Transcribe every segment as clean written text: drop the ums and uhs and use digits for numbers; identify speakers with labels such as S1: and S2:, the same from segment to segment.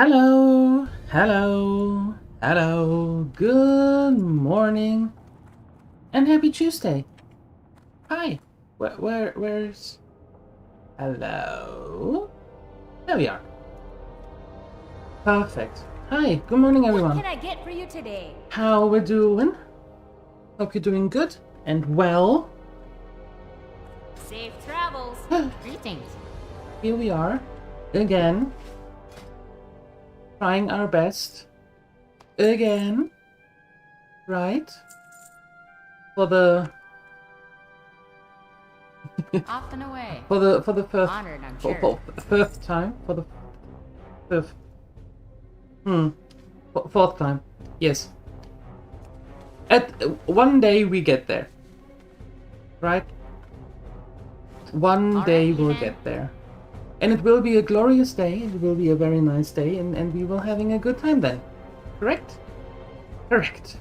S1: Hello, hello, hello. Good morning and happy Tuesday. Hi. Where's? Hello. There we are. Perfect. Hi. Good morning, everyone.
S2: What can I get for you today?
S1: How we doing? Hope you're doing good and well.
S2: Safe travels. Greetings.
S1: Here we are again, trying our best again. Right? For the
S2: Off and away.
S1: for the first
S2: Honored, I'm
S1: for,
S2: sure.
S1: for first time for the fifth fourth time. Yes. At one day we get there. Right? One day we'll get there. And it will be a glorious day, it will be a very nice day, and we will having a good time then. Correct? Correct.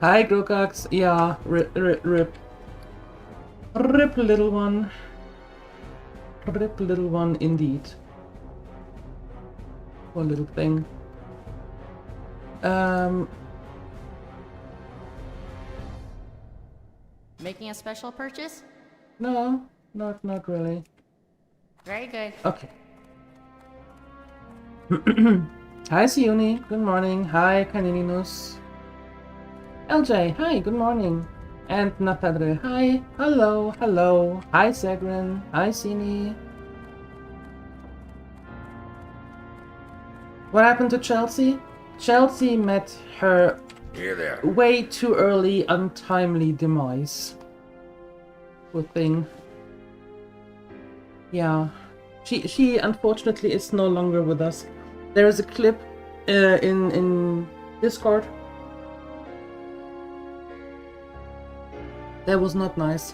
S1: Hi, Grokax. Yeah, rip. Rip, little one. Rip, little one, indeed. Poor little thing.
S2: Making a special purchase?
S1: No, not really.
S2: Very good.
S1: Okay. Hi, Siuni. Good morning. Hi, Canininus. LJ. Hi, good morning. And Natadre. Hi. Hello. Hello. Hi, Segrin. Hi, Sini. What happened to Chelsea? Chelsea met her way too early, untimely demise. Poor thing. Yeah. She unfortunately is no longer with us. There is a clip in Discord. That was not nice.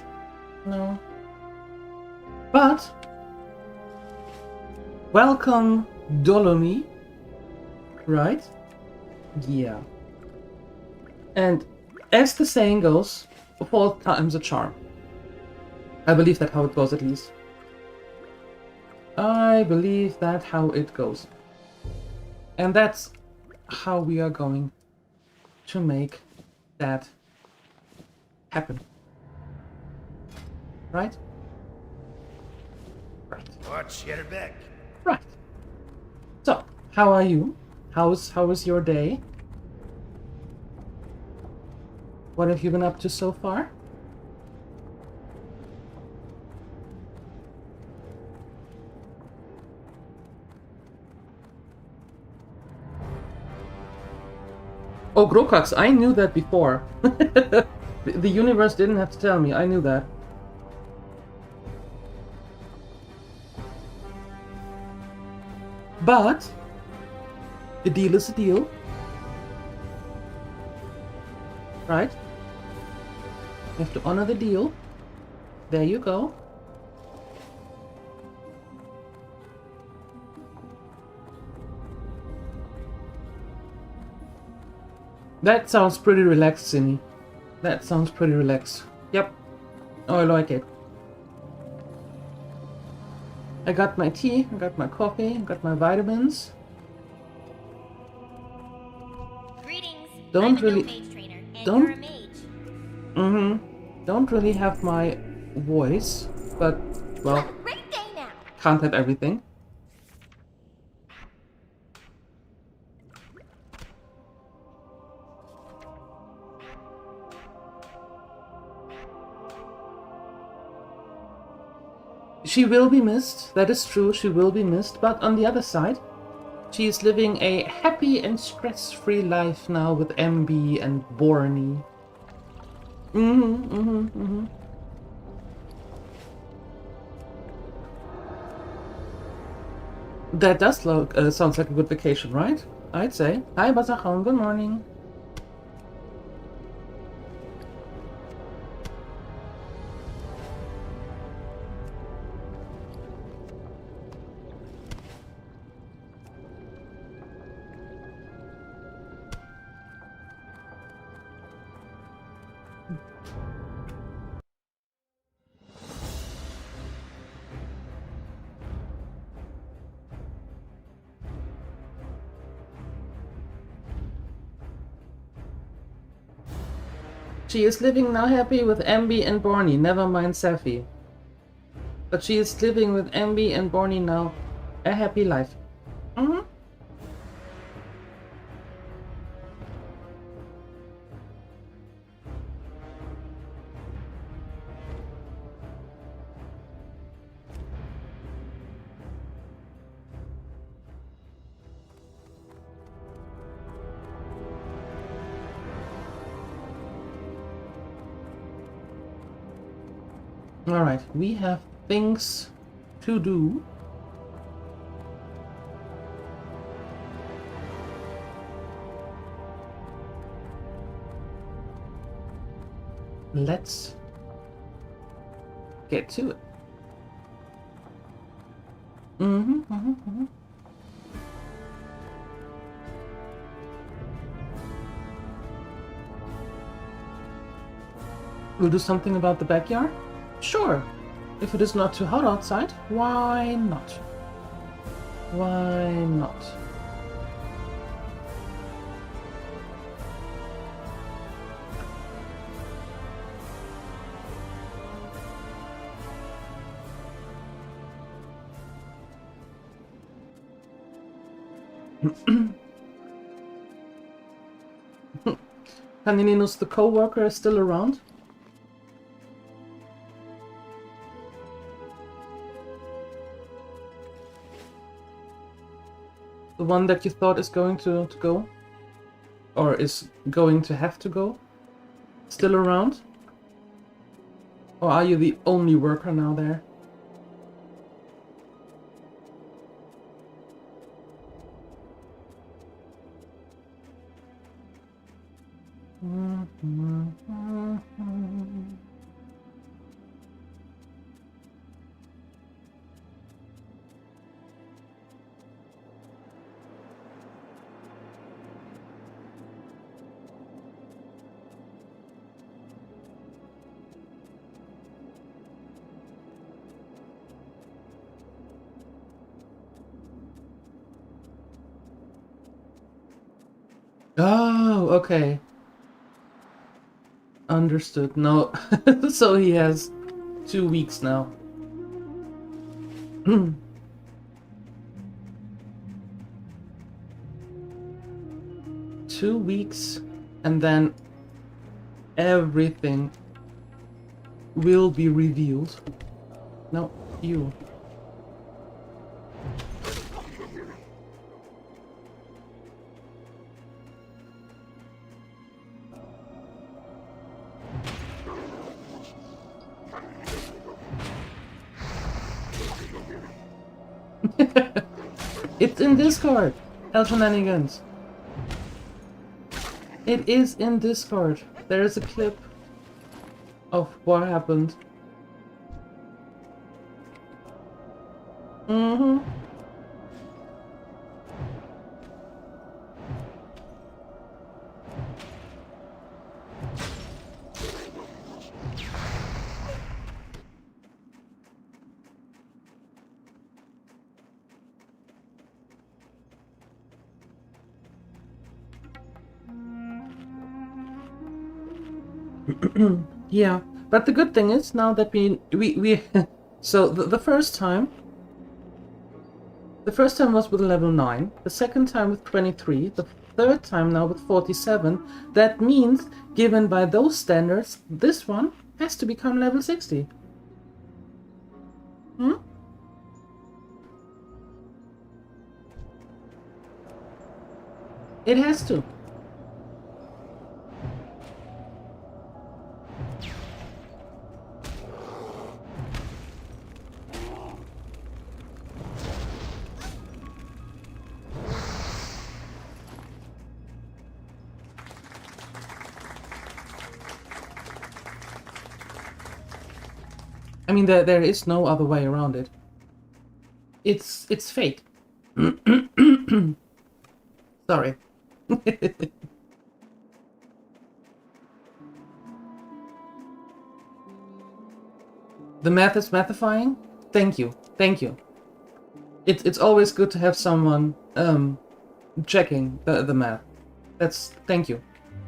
S1: No. But welcome, Dolomy. Right? Yeah. And as the saying goes, fourth time's a charm. I believe that's how it goes, at least. I believe that's how it goes. And that's how we are going to make that happen. Right? Right.
S3: Watch, get her back.
S1: Right. So, how are you? How is your day? What have you been up to so far? Oh, Grokax, I knew that before. The universe didn't have to tell me, I knew that. But a deal is a deal. Right? You have to honor the deal. There you go. That sounds pretty relaxed, Cindy. That sounds pretty relaxed. Yep. Oh, I like it. I got my tea, I got my coffee, I got my vitamins.
S4: Greetings.
S1: Don't
S4: I'm
S1: really-
S4: a mage trainer, and
S1: don't-
S4: you're a mage.
S1: Don't really have my voice, but, well,
S4: Great day now.
S1: can't have everything. She will be missed, that is true, she will be missed, but on the other side, she is living a happy and stress-free life now with MB and Borny. That does look, sounds like a good vacation, right? I'd say. Hi, Bazachon, good morning. She is living now happy with Ambi and Borny, never mind Safi. But she is living with Ambi and Borny now. A happy life. Mm-hmm. Alright, we have things to do. Let's get to it. Mm-hmm. We'll do something about the backyard? Sure. If it is not too hot outside, why not? Why not? Canininus the co-worker is still around? The one that you thought is going to go? Or is going to have to go? Still around? Or are you the only worker now there? Oh, okay. Understood. No. So he has 2 weeks now. 2 weeks, and then everything will be revealed. No, you. It's in Discord, El Shenanigans. It is in Discord. There is a clip of what happened. Mm-hmm. Yeah, but the good thing is now that we so the first time was with level 9, the second time with 23, the third time now with 47. That means, given by those standards, this one has to become level 60. It has to. I mean, there is no other way around it. It's fate. Sorry. The math is mathifying? Thank you. Thank you. It's always good to have someone checking the math. Thank you.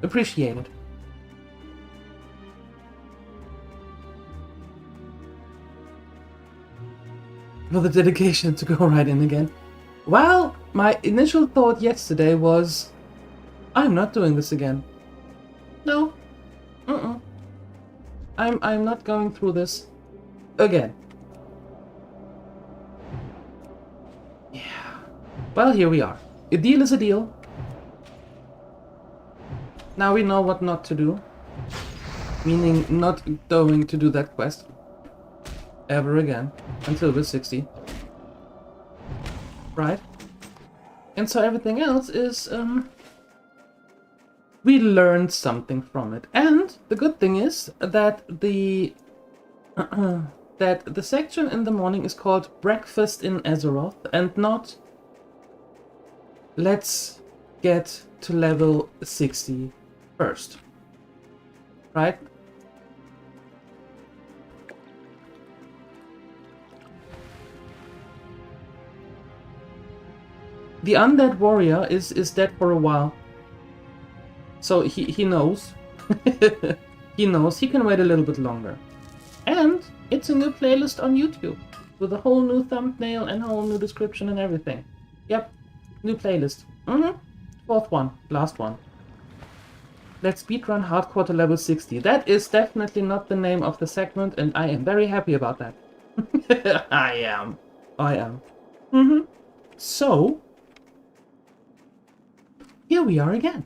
S1: Appreciate it. for the dedication to go right in again. Well, my initial thought yesterday was, I'm not doing this again. No. I'm not going through this again. Yeah. Well, here we are. A deal is a deal. Now we know what not to do. Meaning not going to do that quest ever again until we're 60. Right? And so everything else is, we learned something from it. And the good thing is that the section in the morning is called Breakfast in Azeroth and not let's get to level 60 first. Right? The undead warrior is dead for a while. So he knows. He knows he can wait a little bit longer. And it's a new playlist on YouTube. With a whole new thumbnail and whole new description and everything. Yep. New playlist. Fourth one. Last one. Let's speedrun hardcore to level 60. That is definitely not the name of the segment, and I am very happy about that. I am. So, here we are again.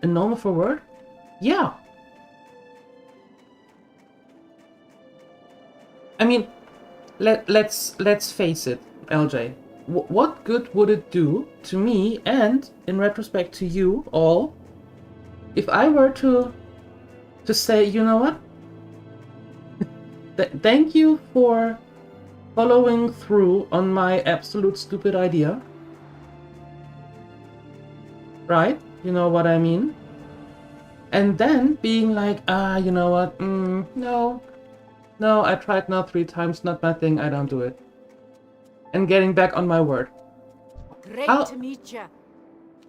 S1: A normal for word? Yeah. I mean, let's face it, LJ. What good would it do to me and, in retrospect, to you all, if I were to say, you know what? Thank you for following through on my absolute stupid idea. Right? You know what I mean? And then being like, you know what? No, I tried now 3 times, not my thing, I don't do it. And getting back on my word.
S3: Great to meet you.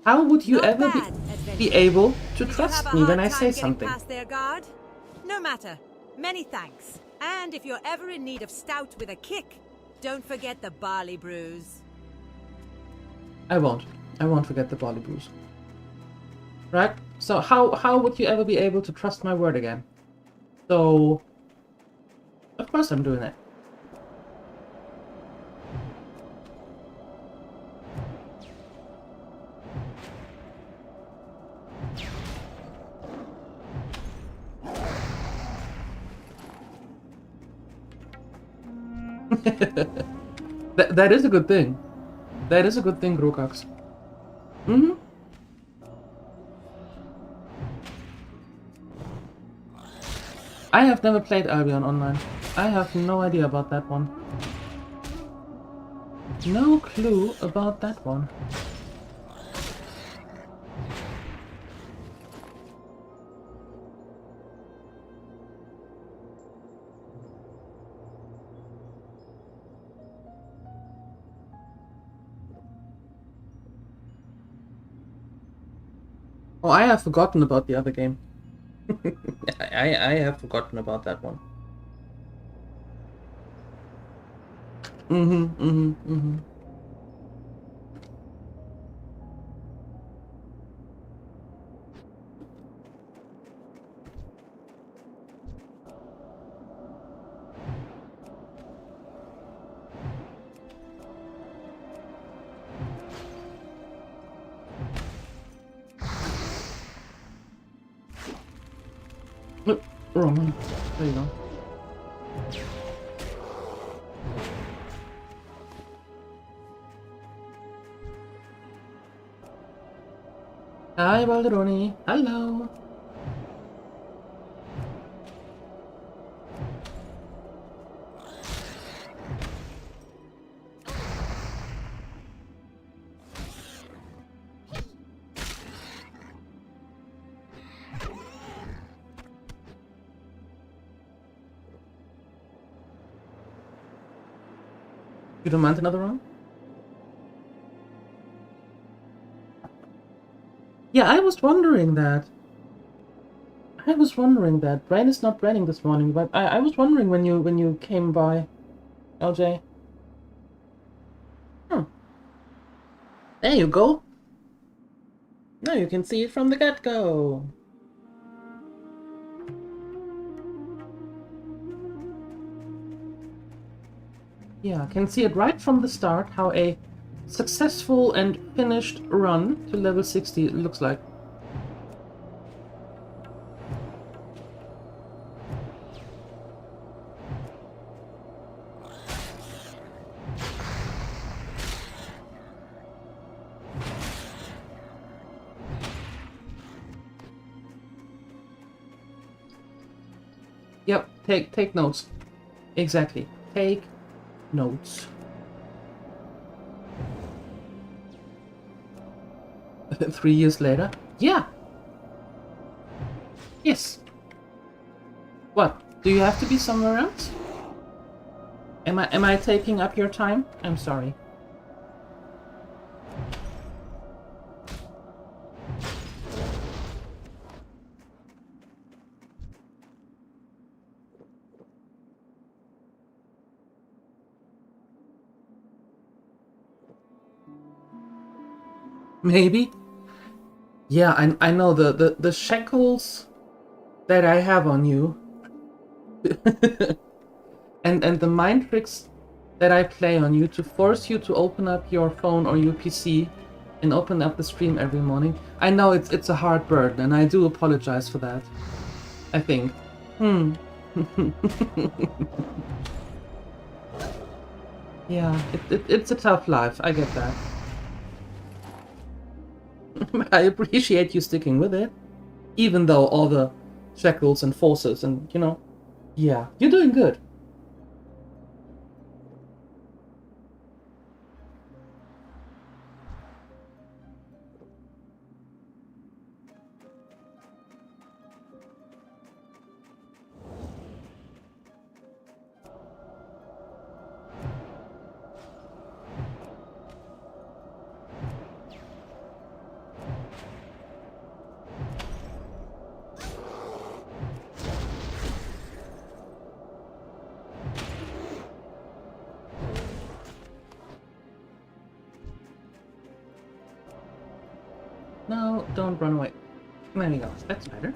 S1: How would you
S3: Not
S1: ever
S3: bad,
S1: be able to
S3: Did you
S1: trust
S3: have a
S1: me when
S3: hard
S1: I
S3: time
S1: say
S3: getting
S1: something?
S3: past their guard? No matter. Many thanks. And if you're ever in need of stout with a kick, don't forget the barley brews.
S1: I won't forget the barley brews. Right? So how would you ever be able to trust my word again? So, of course I'm doing it. That is a good thing. That is a good thing, Grokax. I have never played Albion online. I have no idea about that one. No clue about that one. Oh, I have forgotten about the other game. I have forgotten about that one. Nope, wrong one. There you go. Hi, Balderoni. Hello. You don't mind another round? Yeah, I was wondering that. I was wondering that. Brain is not braining this morning, but I was wondering when you came by, LJ. Hmm. There you go. Now you can see it from the get-go. Yeah, I can see it right from the start how a successful and finished run to level 60 looks like. Yep, take notes. Exactly. Take notes. 3 years later? Yeah. Yes. What? Do you have to be somewhere else? Am I taking up your time? I'm sorry. Maybe? Yeah, I know the shackles that I have on you and the mind tricks that I play on you to force you to open up your phone or your PC and open up the stream every morning. I know it's a hard burden and I do apologize for that. I think. Yeah, it's a tough life, I get that. I appreciate you sticking with it. Even though all the shackles and forces and, you know, yeah, you're doing good. No, don't run away. There we go. That's better.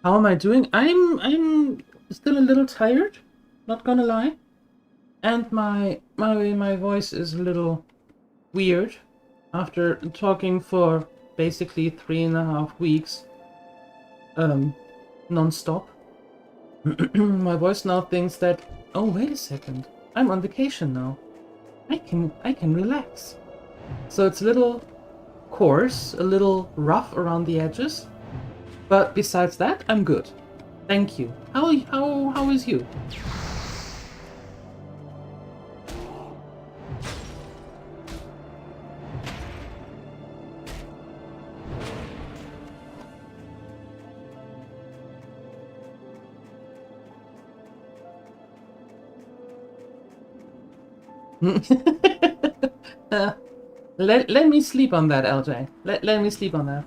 S1: How am I doing? I'm still a little tired, not gonna lie. And my voice is a little weird after talking for basically 3.5 weeks non-stop. My voice now thinks that, oh wait a second, I'm on vacation now. I can relax. So it's a little coarse, a little rough around the edges. But besides that, I'm good. Thank you. How is you? Let me sleep on that, LJ. Let me sleep on that.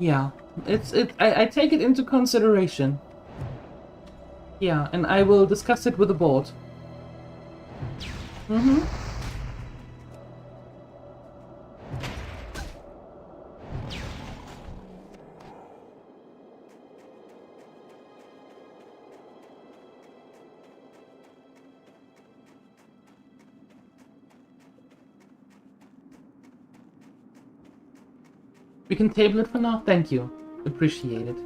S1: Yeah, I take it into consideration. Yeah, and I will discuss it with the board. We can table it for now. Thank you. Appreciate it.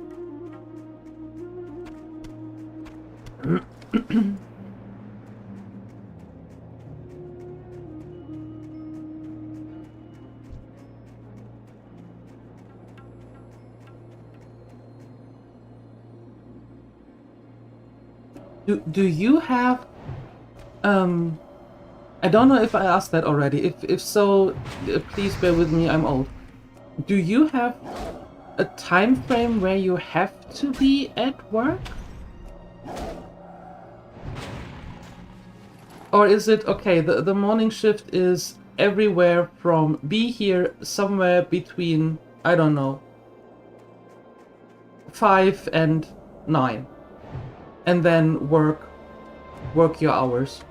S1: Do you have I don't know if I asked that already. If so, please bear with me, I'm old. Do you have a time frame where you have to be at work? Or is it okay, the morning shift is everywhere from be here somewhere between, I don't know, 5 and 9, and then work your hours.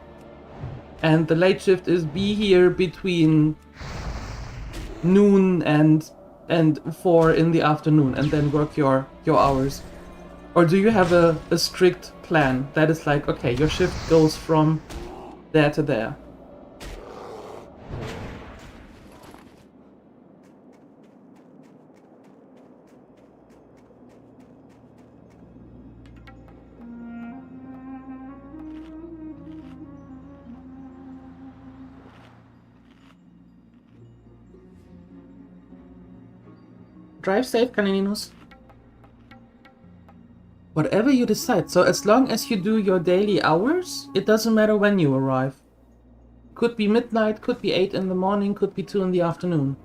S1: And the late shift is be here between noon and 4 in the afternoon, and then work your hours. Or do you have a strict plan that is like, okay, your shift goes from there to there? Drive safe, Canininus. Whatever you decide. So as long as you do your daily hours, it doesn't matter when you arrive. Could be midnight, could be 8 in the morning, could be 2 in the afternoon.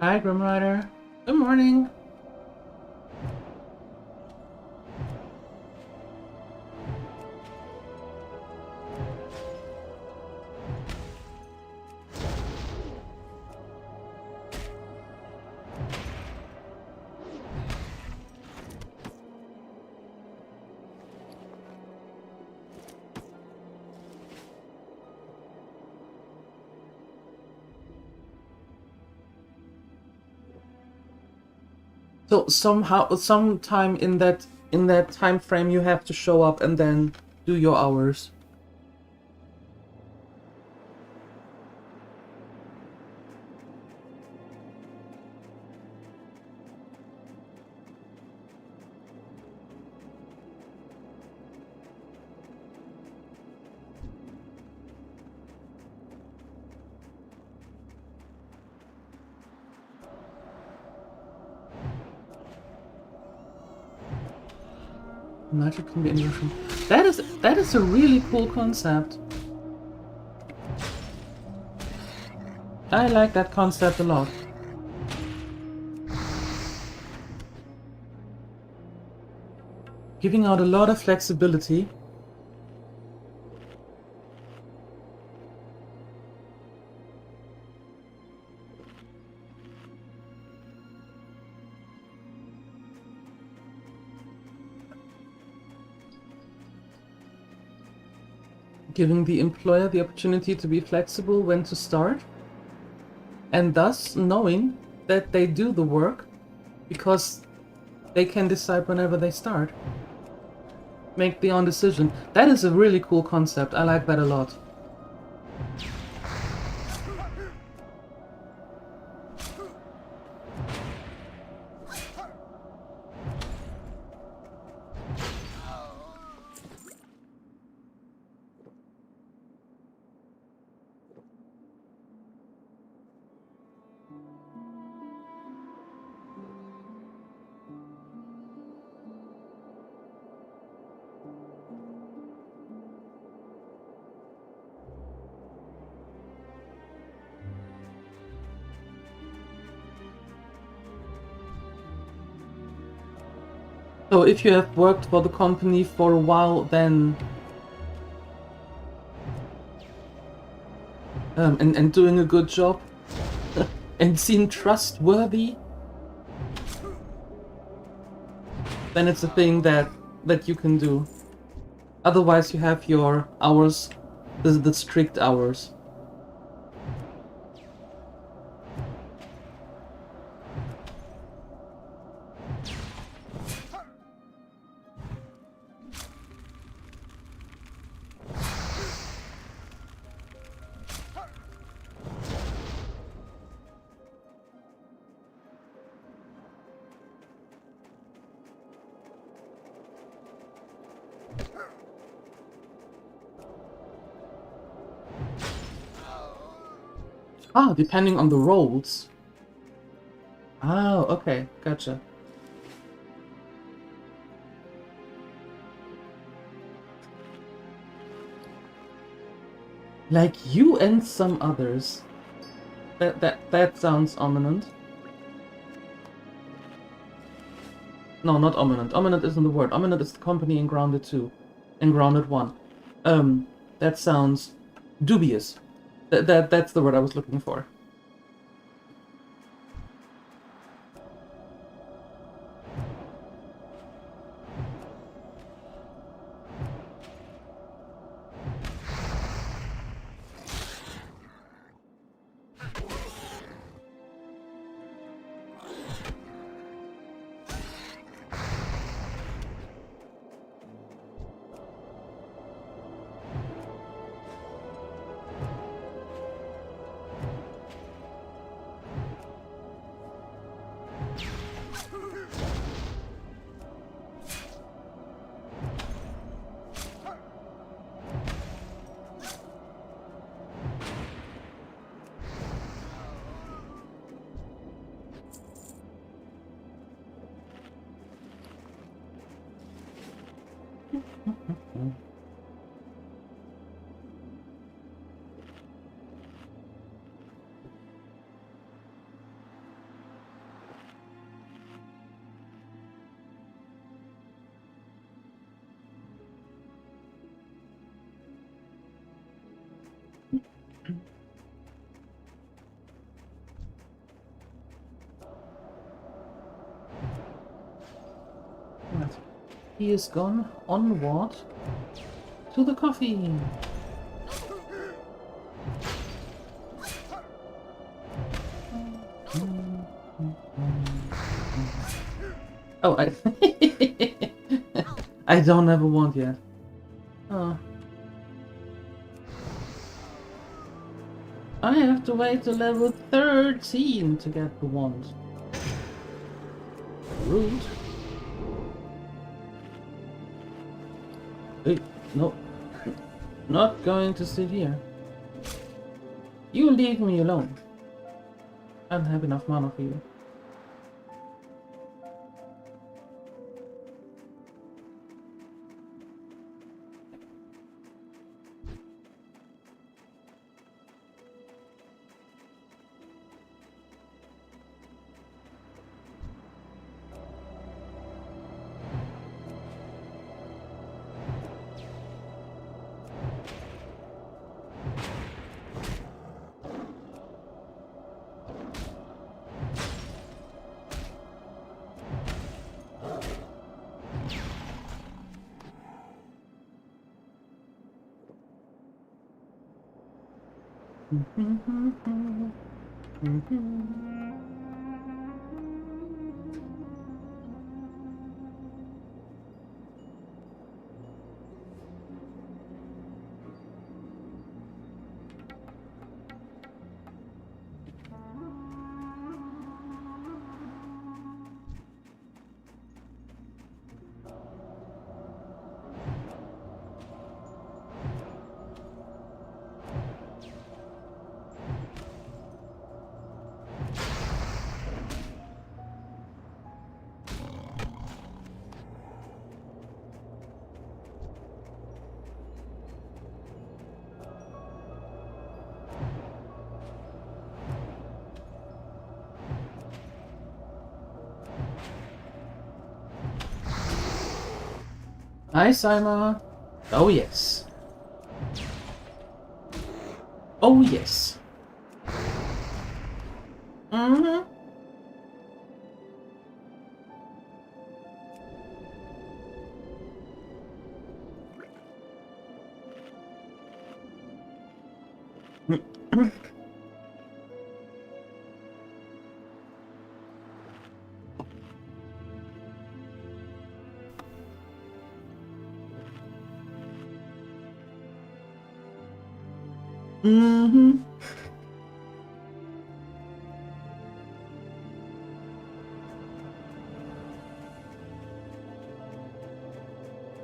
S1: Hi, Grim Rider. Good morning. So sometime in that time frame, you have to show up and then do your hours. Magic can be inversion. That is a really cool concept. I like that concept a lot. Giving out a lot of flexibility. Giving the employer the opportunity to be flexible when to start, and thus knowing that they do the work because they can decide whenever they start. Make the own decision. That is a really cool concept. I like that a lot. So if you have worked for the company for a while, then and doing a good job and seem trustworthy, then it's a thing that you can do. Otherwise you have your hours, the strict hours. Ah, depending on the rolls. Oh, okay, gotcha. Like you and some others. That sounds ominous. No, not ominous. Ominous isn't the word. Ominous is the company in Grounded 2. In Grounded 1. That sounds dubious. That's the word I was looking for. Right. He is gone onward to the coffee. Oh, I don't have a wand yet. Oh. I have to wait till level 13 to get the wand. Rude. Hey, no. Not going to sit here. You leave me alone. I don't have enough mana for you. Hi, Simon. Oh, yes. Oh, yes. Mm-hmm. Mm-hmm.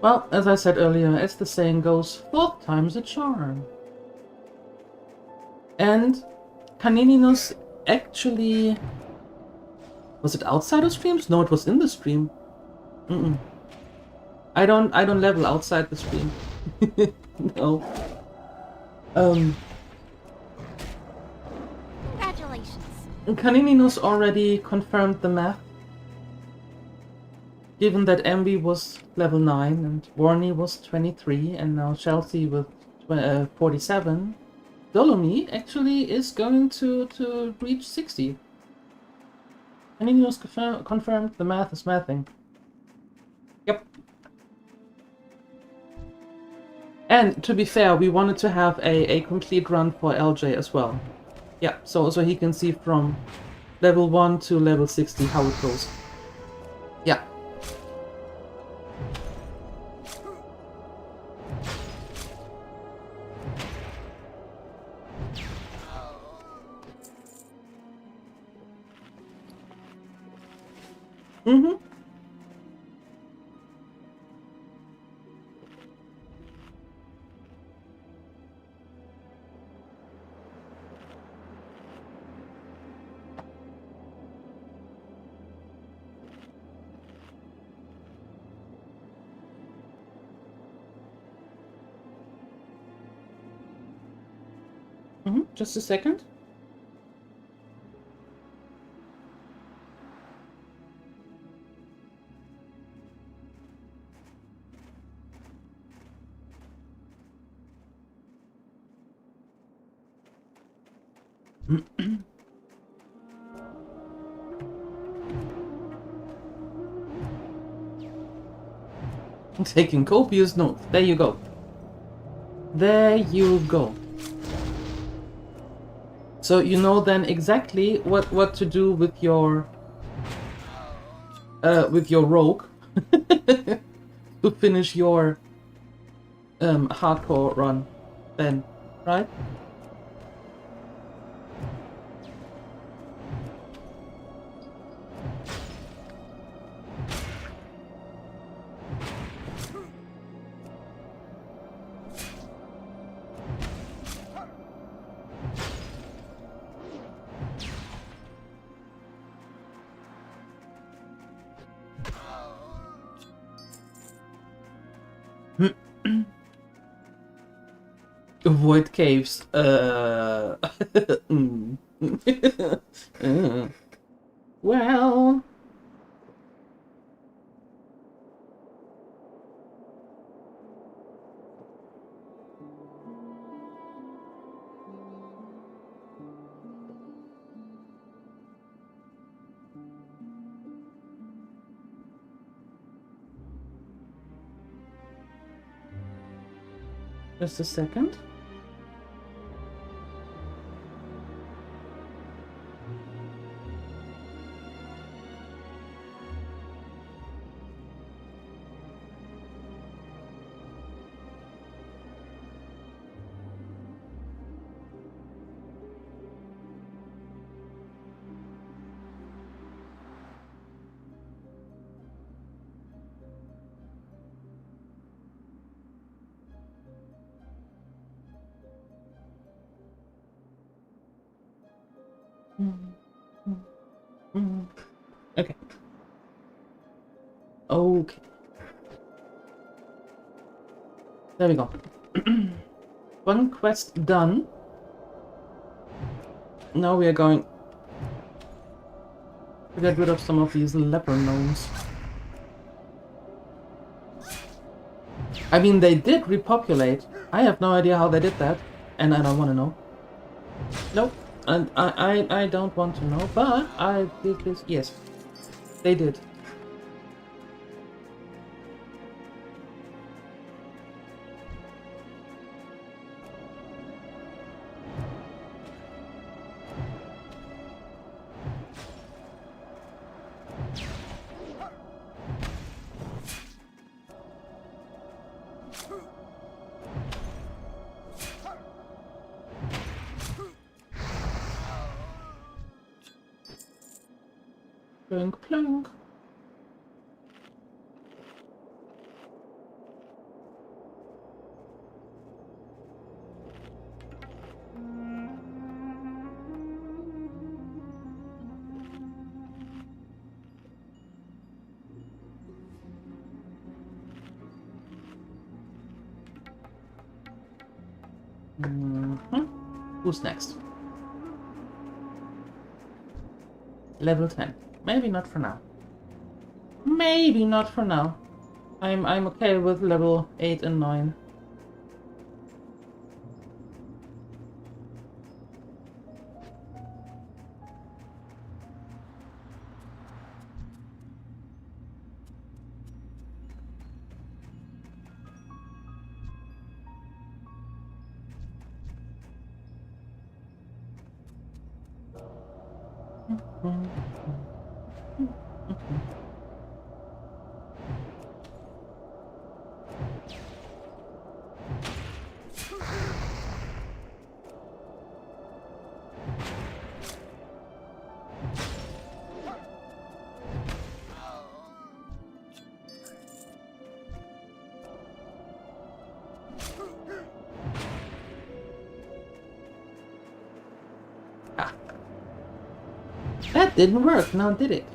S1: Well, as I said earlier, as the saying goes, 4th time's a charm. And Canininus actually... Was it outside of streams? No, it was in the stream. Mm-mm. I don't level outside the stream. No.
S4: Congratulations.
S1: Canininus already confirmed the math. Given that Ambi was level 9 and Warney was 23 and now Chelsea with 47, Dolomy actually is going to reach 60. Canininus confirmed the math is mathing. Yep. And to be fair, we wanted to have a complete run for LJ as well. Yeah, so he can see from level 1 to level 60 how it goes. Yeah. Mm-hmm. Mm-hmm. Just a second. Taking copious notes. There you go. There you go. So you know then exactly what to do with your rogue to finish your hardcore run then, right? Avoid caves. Well. Just a second. Okay. Okay. There we go. One quest done. Now we are going to get rid of some of these leper gnomes. I mean, they did repopulate. I have no idea how they did that, and I don't want to know. Nope, and I don't want to know, but I did this. Yes, they did. Plunk, plunk. Who's next? Level 10. Maybe not for now. Maybe not for now. I'm okay with level 8 and 9. That didn't work, now did it?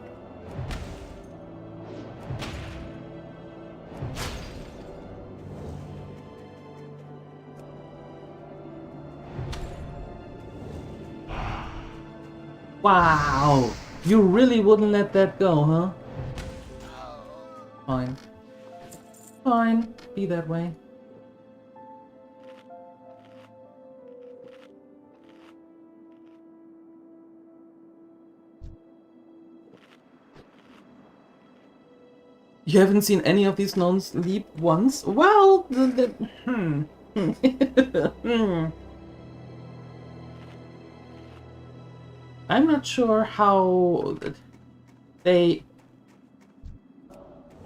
S1: Wow! You really wouldn't let that go, huh? Fine. Fine. Be that way. You haven't seen any of these gnomes leap once? Well, I'm not sure how they...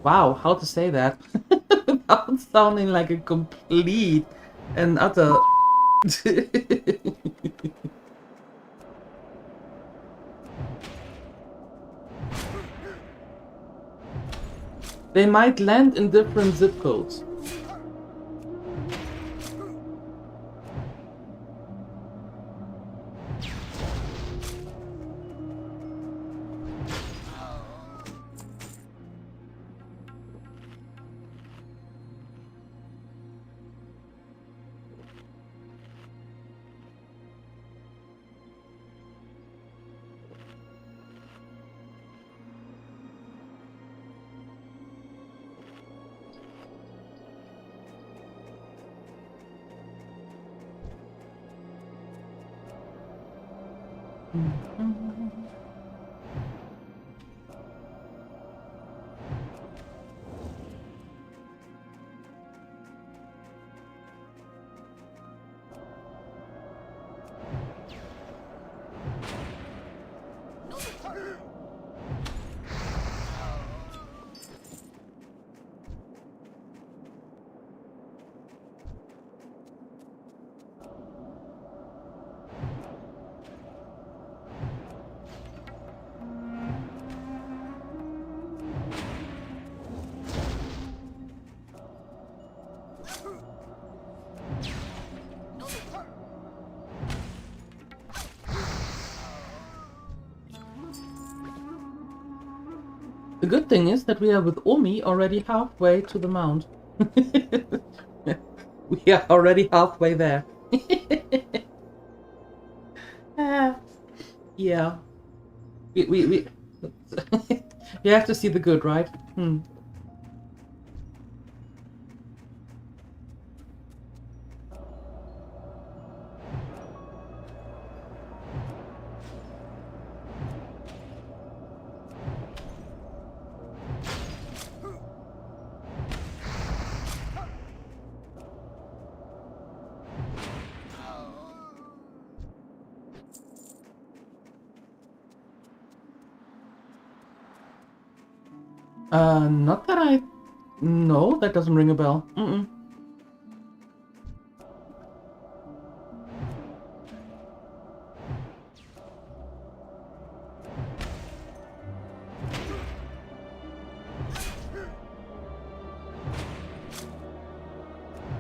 S1: Wow, how to say that without sounding like a complete and utter... They might land in different zip codes. The good thing is that we are with Omi already halfway to the mount. We are already halfway there. Yeah. We you have to see the good, right? Not that I... No, that doesn't ring a bell.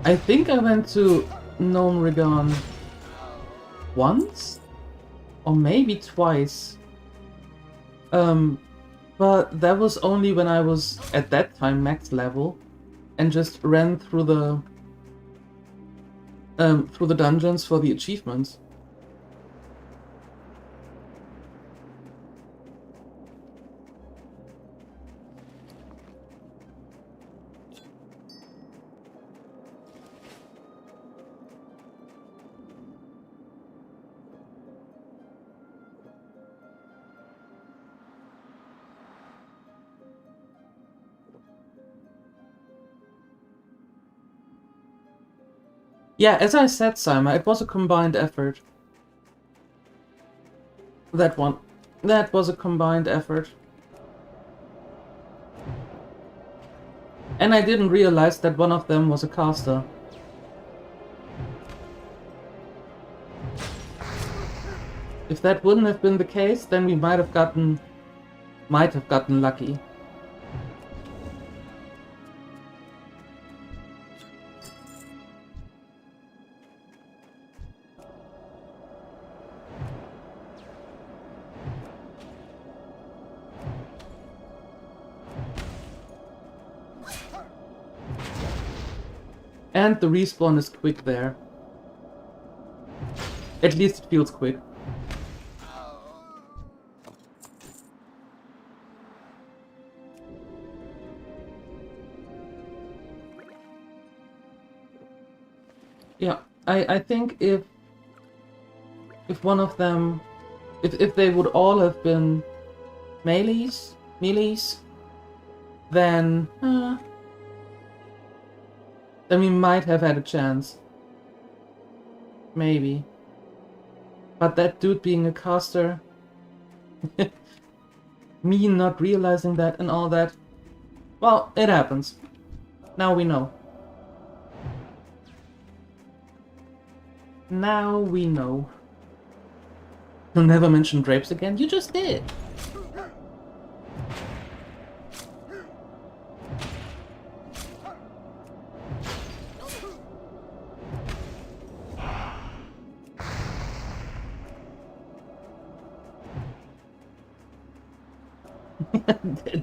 S1: I think I went to Gnomeregan once? Or maybe twice. But that was only when I was, at that time, max level, and just ran through through the dungeons for the achievements. Yeah, as I said, Sima, it was a combined effort. That one. That was a combined effort. And I didn't realize that one of them was a caster. If that wouldn't have been the case, then we might have gotten lucky. And the respawn is quick there. At least it feels quick. Yeah, I think if one of them, if they would all have been melees, then we might have had a chance. Maybe. But that dude being a caster, me not realizing that and all that, well, it happens. Now we know. Now we know. You'll never mention drapes again? You just did!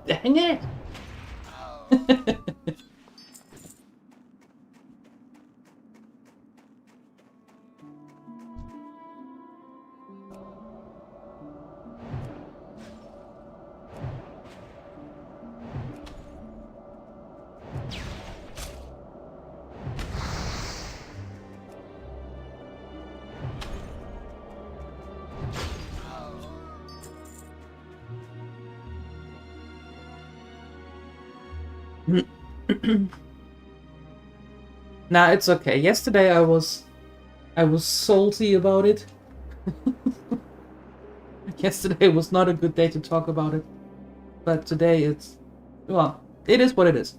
S1: Dang it! Nah, it's okay. Yesterday I was salty about it. Yesterday was not a good day to talk about it. But today it's, well, it is what it is.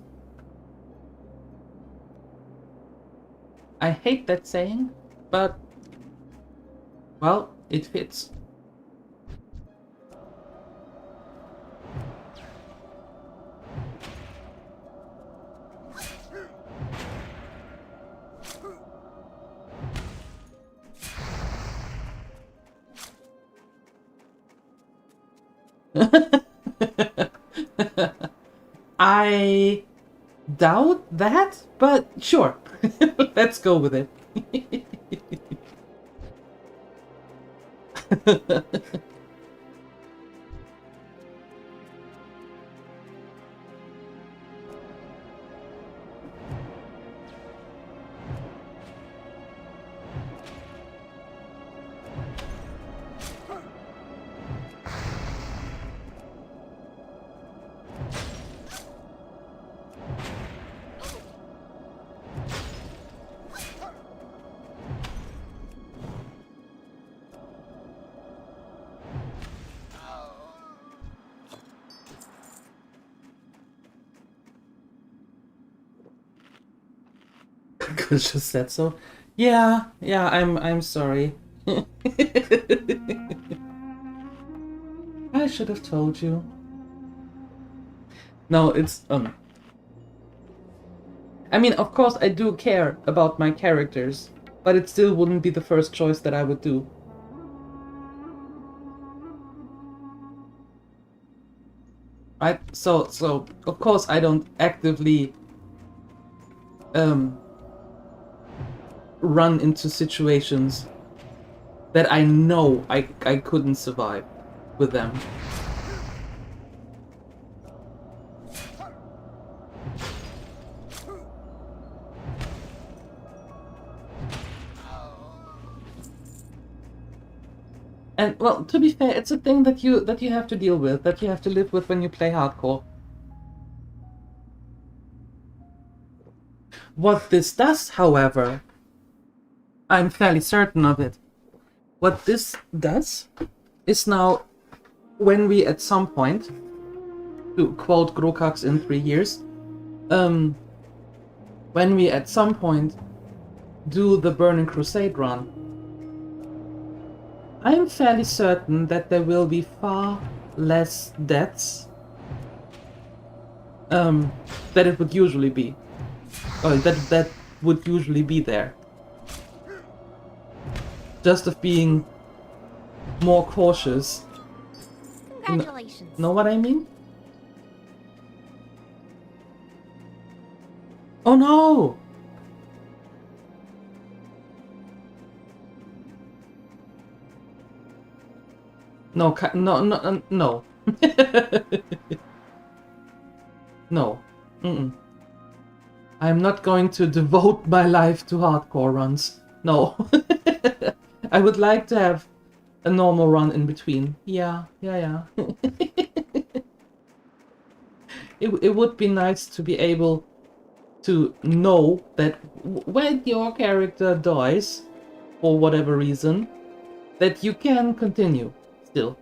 S1: I hate that saying, but, well, it fits. I doubt that, but sure. Let's go with it. Could just said so. Yeah, I'm sorry. I should have told you. No, it's I mean, of course I do care about my characters, but it still wouldn't be the first choice that I would do. Right? So of course I don't actively run into situations that I know I couldn't survive with them. And well, to be fair, it's a thing that you have to deal with, that you have to live with when you play hardcore. What this does, however, I'm fairly certain of it. What this does is now, when we at some point, to quote Grokax in 3 years, when we at some point do the Burning Crusade run, I'm fairly certain that there will be far less deaths that it would usually be. Or that would usually be there. Just of being more cautious.
S4: Congratulations.
S1: Know what I mean? Oh no! No, no. No. Mm-mm. I'm not going to devote my life to hardcore runs. No. I would like to have a normal run in between. Yeah. It would be nice to be able to know that when your character dies, for whatever reason, that you can continue still.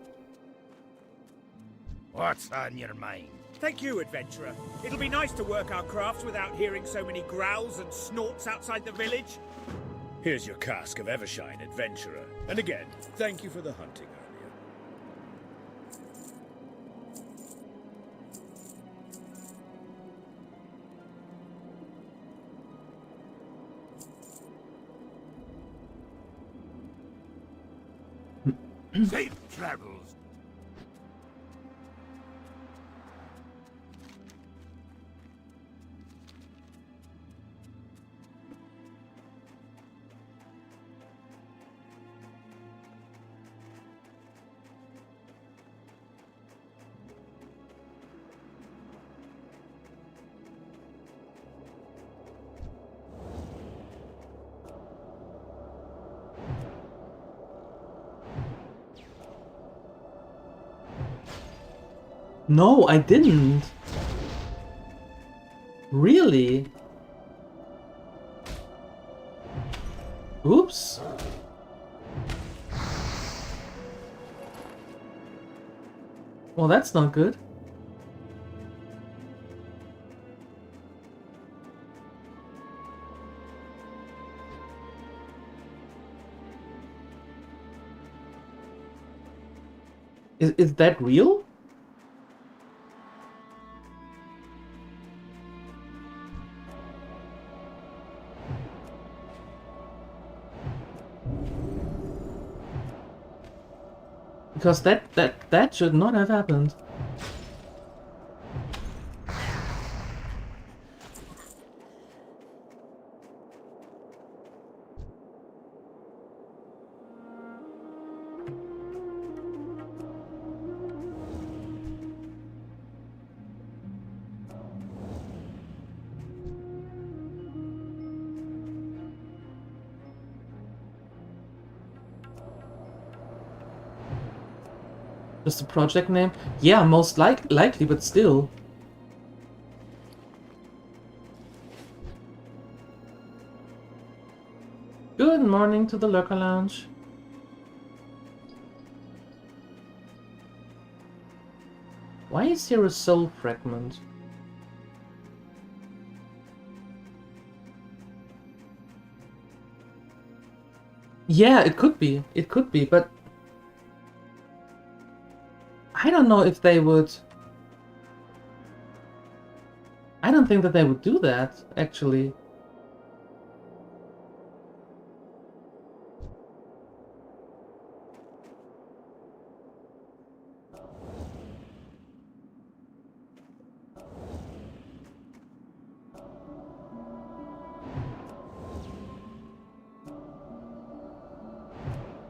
S5: What's on your mind?
S6: Thank you, adventurer. It'll be nice to work our crafts without hearing so many growls and snorts outside the village. Here's your cask of Evershine, adventurer. And again, thank you for the hunting earlier.
S5: Safe travels.
S1: No, I didn't. Really? Oops. Well, that's not good. Is that real? Because that should not have happened. Just a project name? Yeah, most likely, but still. Good morning to the Lurker Lounge. Why is here a soul fragment? Yeah, it could be. It could be, but I don't know if they would... I don't think that they would do that, actually.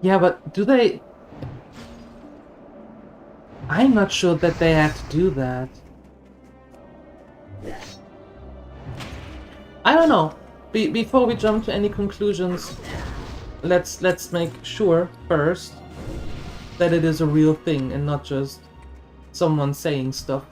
S1: Yeah, but do they... I'm not sure that they have to do that. I don't know. Before we jump to any conclusions, let's make sure first that it is a real thing and not just someone saying stuff.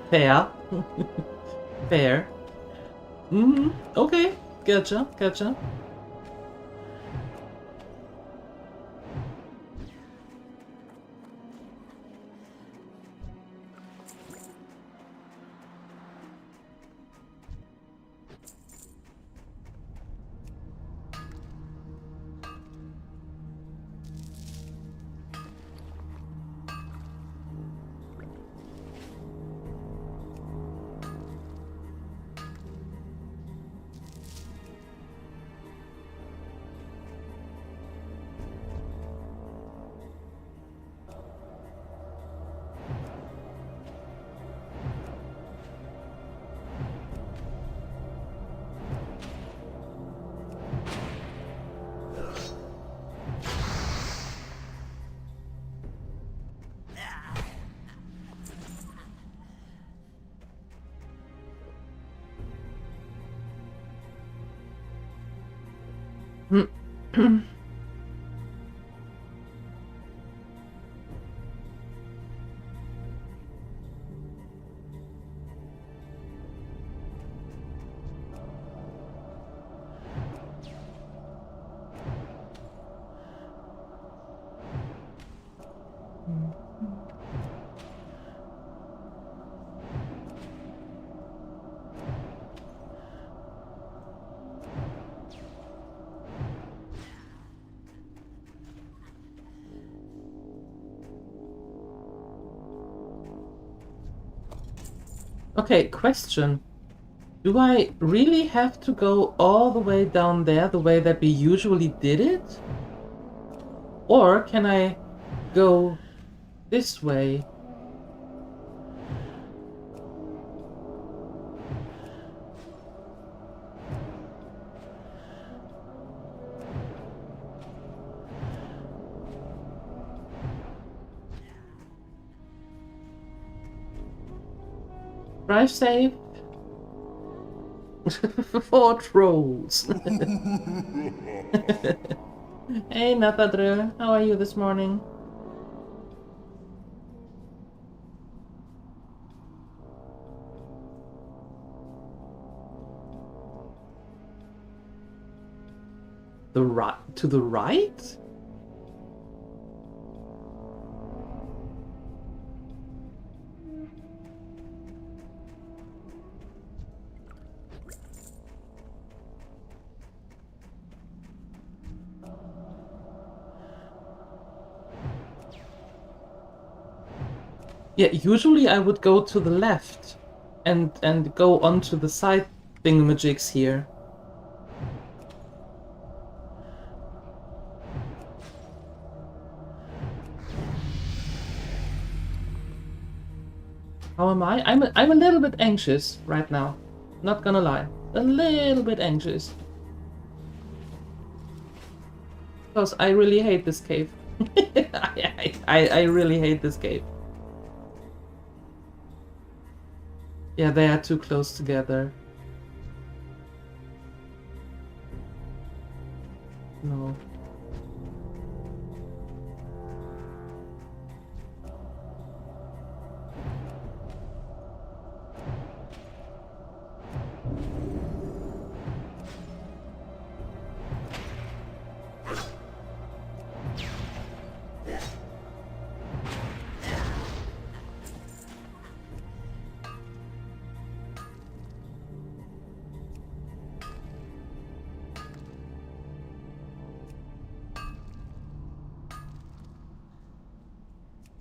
S1: Fair. Fair. Okay. Gotcha. Okay, question. Do I really have to go all the way down there the way that we usually did it? Or can I go this way? Drive safe. For trolls. Hey Nathadru, how are you this morning? The right to the right? Yeah, usually I would go to the left and go onto the side thingamajigs here. How am I? I'm a little bit anxious right now. Not gonna lie. A little bit anxious. Because I really hate this cave. I really hate this cave. Yeah, they are too close together. No.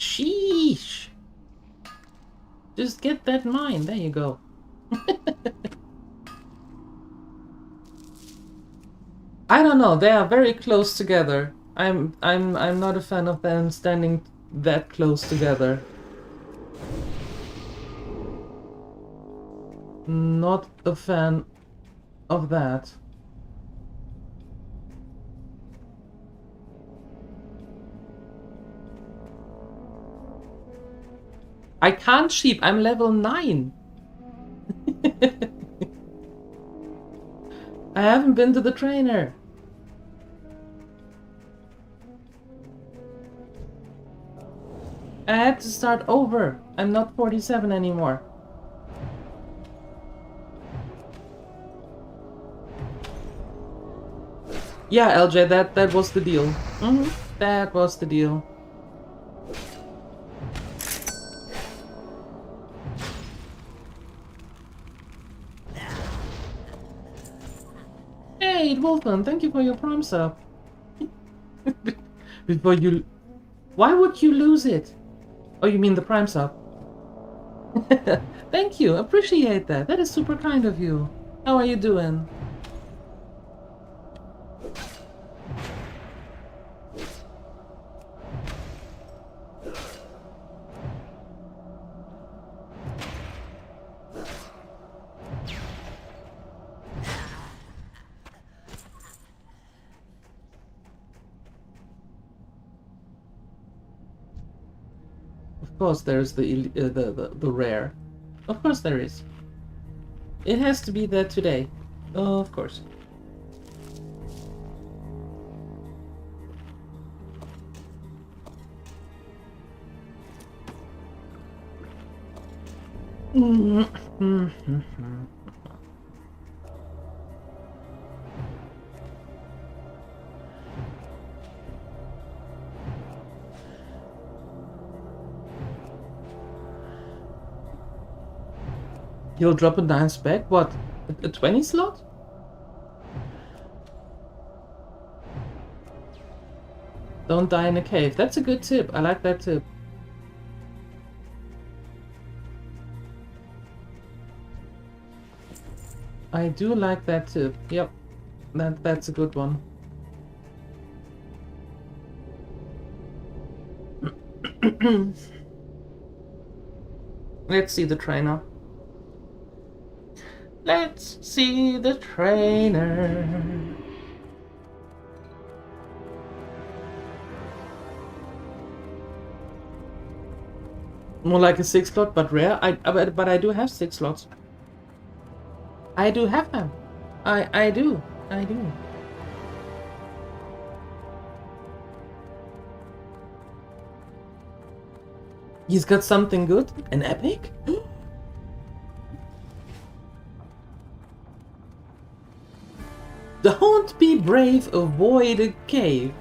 S1: Sheesh! Just get that mine. There you go. I don't know. They are very close together. I'm not a fan of them standing that close together. Not a fan of that. I can't sheep. I'm level 9. I haven't been to the trainer. I had to start over. I'm not 47 anymore. Yeah, LJ, that was the deal. That was the deal. Hey, Wolfman, thank you for your prime sub. Before you... Why would you lose it? Oh, you mean the prime sub? Thank you, appreciate that. That is super kind of you. How are you doing? Of course there's the rare. Of course there is. It has to be there today. Oh, of course. You'll drop a 9 spec? What? A 20 slot? Don't die in a cave. That's a good tip. I like that tip. I do like that tip. Yep. That's a good one. Let's see the trainer. Let's see the trainer. More like a 6 slot, but rare. But I do have 6 slots. I do have them. I do. He's got something good? An epic? Don't be brave, avoid a cave.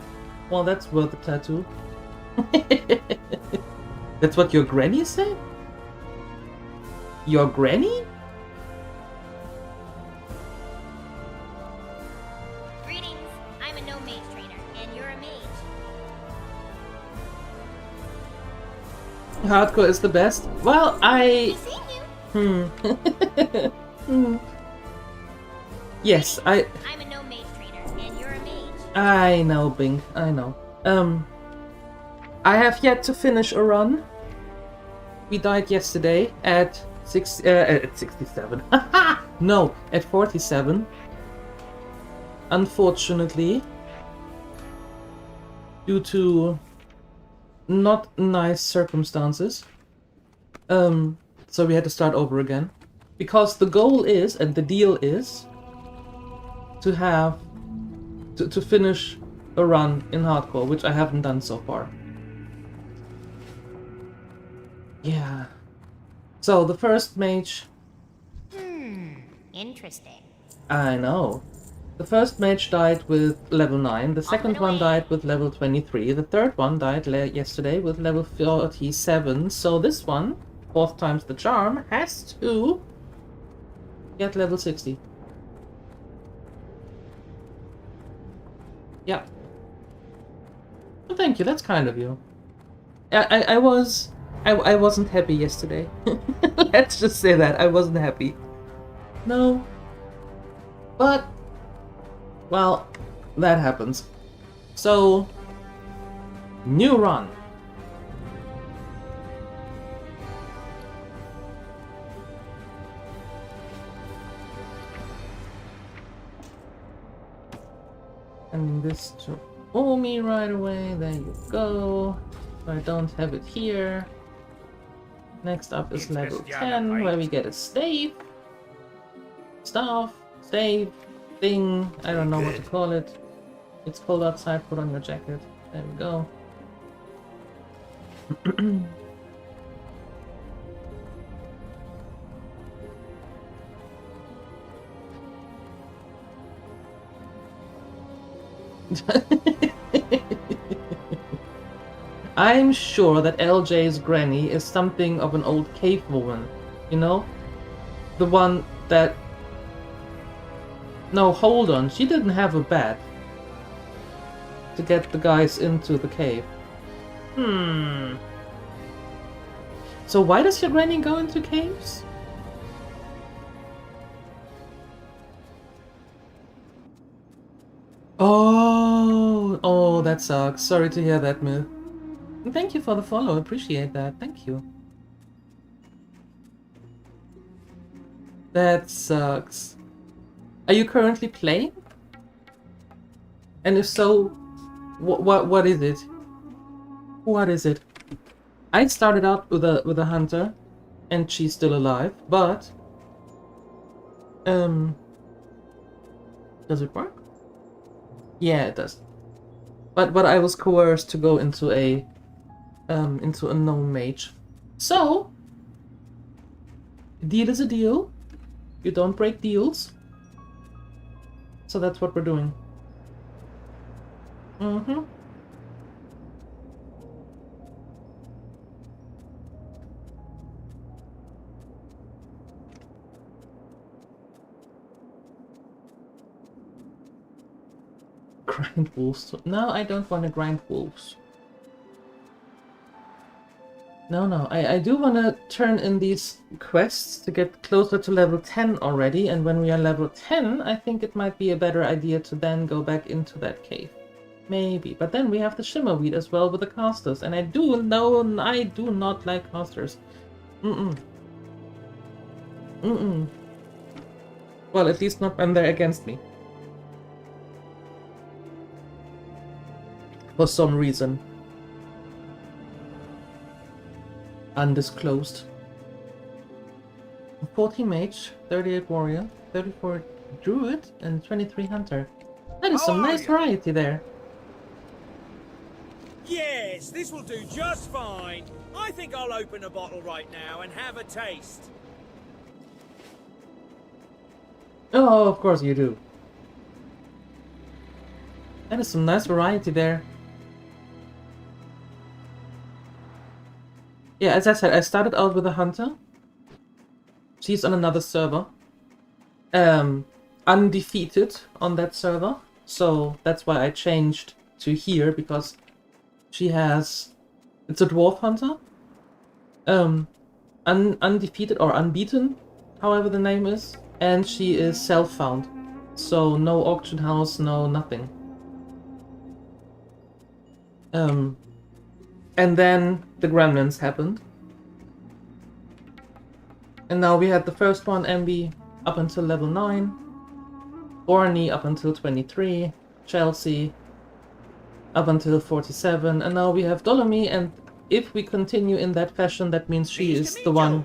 S1: Well, that's worth a tattoo. That's what your granny said? Your granny?
S4: Greetings. I'm a no mage trainer, and you're a mage.
S1: Hardcore is the best. Well,
S4: Seen you.
S1: Yes,
S4: I'm a no mage trainer, and you're a mage.
S1: I know, Bing. I know. I have yet to finish a run. We died yesterday at 67. No, at 47. Unfortunately, due to not nice circumstances. So we had to start over again. Because the goal is, and the deal is, to have to finish a run in hardcore, which I haven't done so far. Yeah. So the first mage,
S4: Interesting.
S1: I know. The first mage died with level 9, the second one died with level 23, the third one died yesterday with level 47, so this one, 4th times the charm, has to get level 60. Yeah. Well, thank you, that's kind of you. I wasn't happy yesterday. Let's just say that, I wasn't happy. No. But, well, that happens. So, new run. And this to Omi right away, there you go. I don't have it here. Next up is level 10, where we get a stave. Staff, stave, thing, I don't know what to call it. It's cold outside, put on your jacket. There we go. I'm sure that LJ's granny is something of an old cave woman. You know? The one that... No, hold on. She didn't have a bat to get the guys into the cave. So why does your granny go into caves? Oh, that sucks. Sorry to hear that, Myth. And thank you for the follow. Appreciate that. Thank you. That sucks. Are you currently playing? And if so, what is it? What is it? I started out with a hunter, and she's still alive. But does it work? Yeah, it does. But I was coerced to go into a gnome mage. So deal is a deal. You don't break deals. So that's what we're doing. Grind wolves. No, I don't want to grind wolves. No. I do want to turn in these quests to get closer to level 10 already, and when we are level 10, I think it might be a better idea to then go back into that cave. Maybe. But then we have the Shimmerweed as well with the casters, and I do not like casters. Well, at least not when they're against me. For some reason. Undisclosed. 40 mage, 38 warrior, 34 druid, and 23 hunter. That is some nice variety there.
S6: Yes, this will do just fine. I think I'll open a bottle right now and have a taste.
S1: Oh, of course you do. That is some nice variety there. Yeah, as I said, I started out with a hunter. She's on another server. Undefeated on that server. So that's why I changed to here, because she has... It's a dwarf hunter. undefeated or unbeaten, however the name is, and she is self-found. So no auction house, no nothing. And then the Gremlins happened. And now we had the first one, Emby, up until level 9. Borny up until 23. Chelsea up until 47. And now we have Dolomy, and if we continue in that fashion, that means she is the one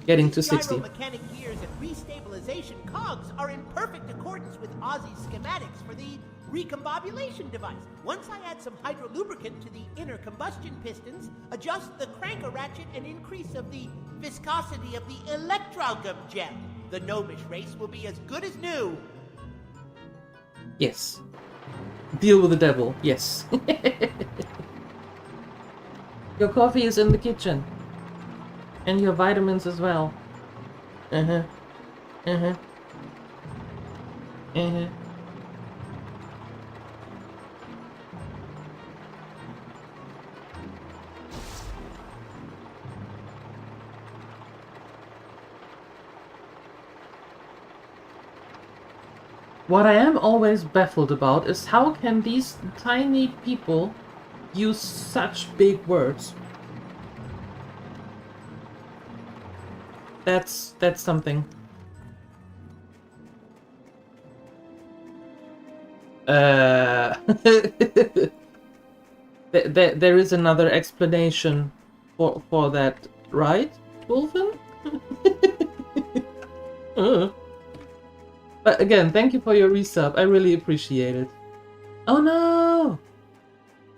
S1: getting to 60.
S7: Mechanic gears and restabilization cogs are in perfect accordance with Ozzy's schematics for the recombobulation device. Once I add some hydrolubricant to the inner combustion pistons, adjust the cranker ratchet, and increase of the viscosity of the electrogum gel, the gnomish race will be as good as new.
S1: Yes. Deal with the devil, yes. Your coffee is in the kitchen. And your vitamins as well. Uh-huh. Uh-huh. Uh-huh. What I am always baffled about is how can these tiny people use such big words? That's something. There is another explanation for that, right, Wolfen? But again, thank you for your resub. I really appreciate it. Oh no!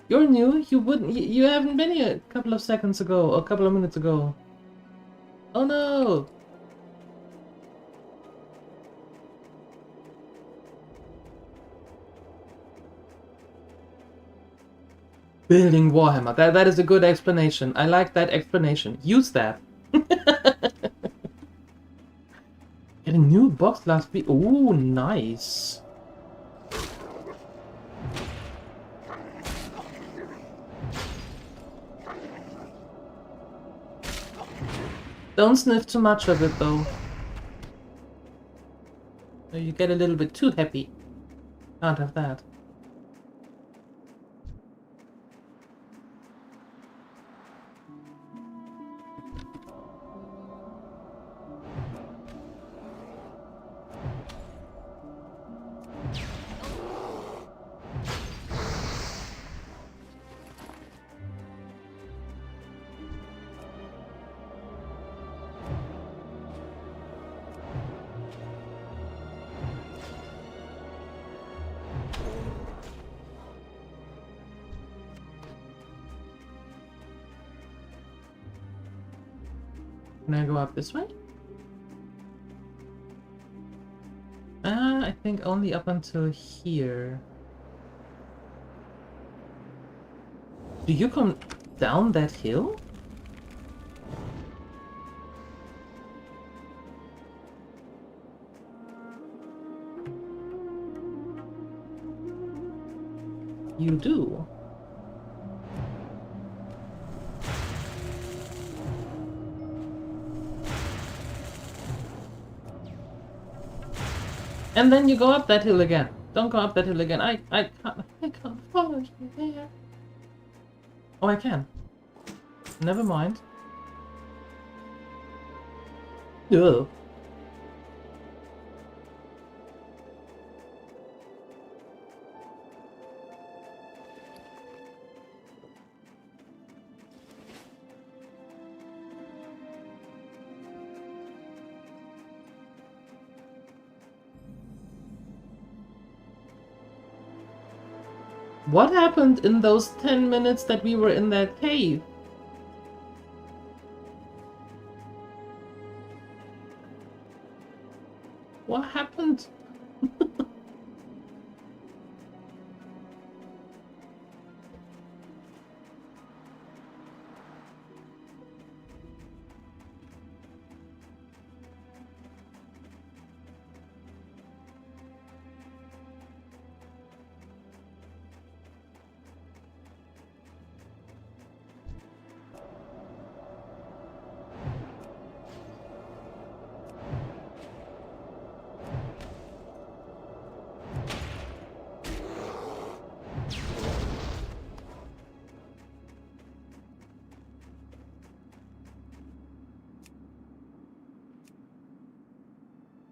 S1: You're new. You haven't been here a couple of seconds ago, or a couple of minutes ago. Oh no! Building Warhammer. That is a good explanation. I like that explanation. Use that. Getting new box last week. Ooh, nice. Don't sniff too much of it though. You get a little bit too happy. Can't have that. Can I go up this way? I think only up until here. Do you come down that hill? You do. And then you go up that hill again. Don't go up that hill again. I can't follow you there. Oh, I can. Never mind. Ugh. What happened in those 10 minutes that we were in that cave? What happened?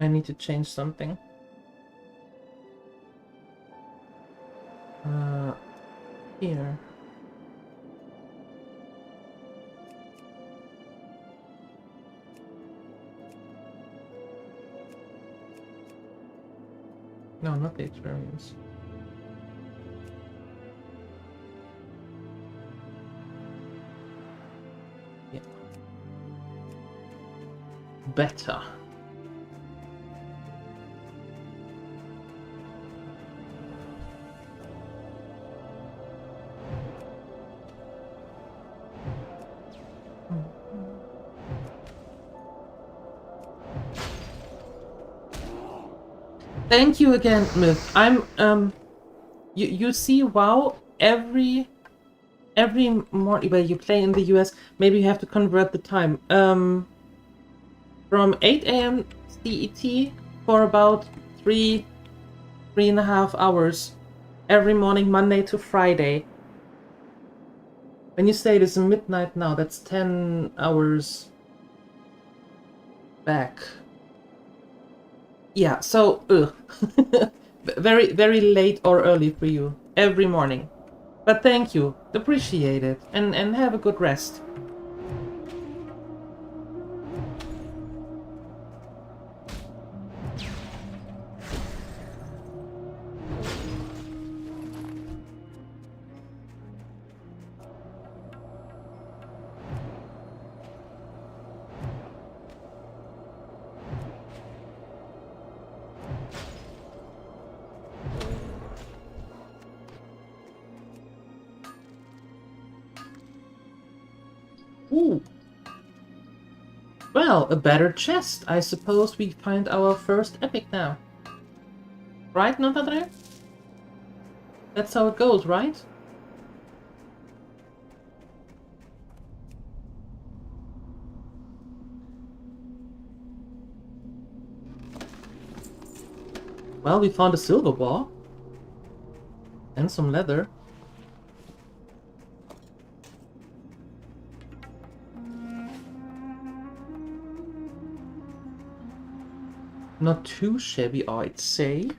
S1: I need to change something. Here. No, not the experience. Yeah. Better. Thank you again, Myth. You see WoW every morning. Well, you play in the US. Maybe you have to convert the time. From 8 a.m. CET for about 3.5 hours every morning, Monday to Friday. When you say it is midnight now, that's 10 hours back. Yeah, so very, very late or early for you every morning. But thank you, appreciate it, and have a good rest. Ooh. Well, a better chest. I suppose we find our first epic now. Right, Notadre? That's how it goes, right? Well, we found a silver ball. And some leather. Not too shabby, I'd say.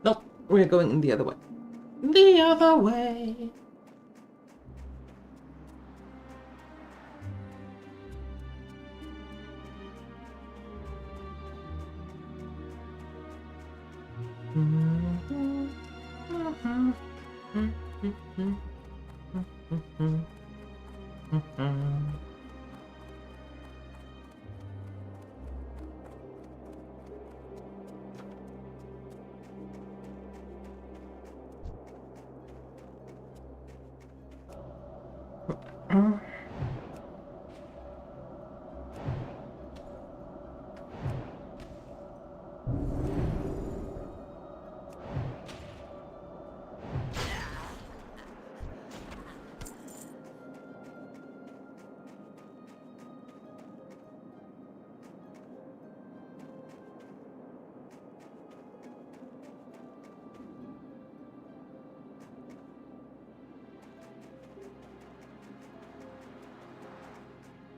S1: Nope, we're going in the other way. The other way.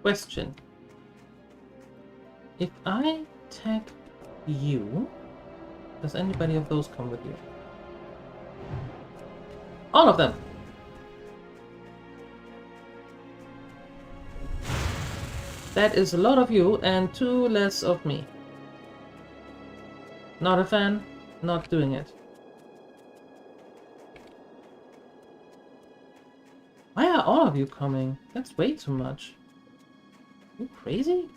S1: Question. If I tag you, does anybody of those come with you? All of them! That is a lot of you and 2 less of me. Not a fan, not doing it. Why are all of you coming? That's way too much. You crazy?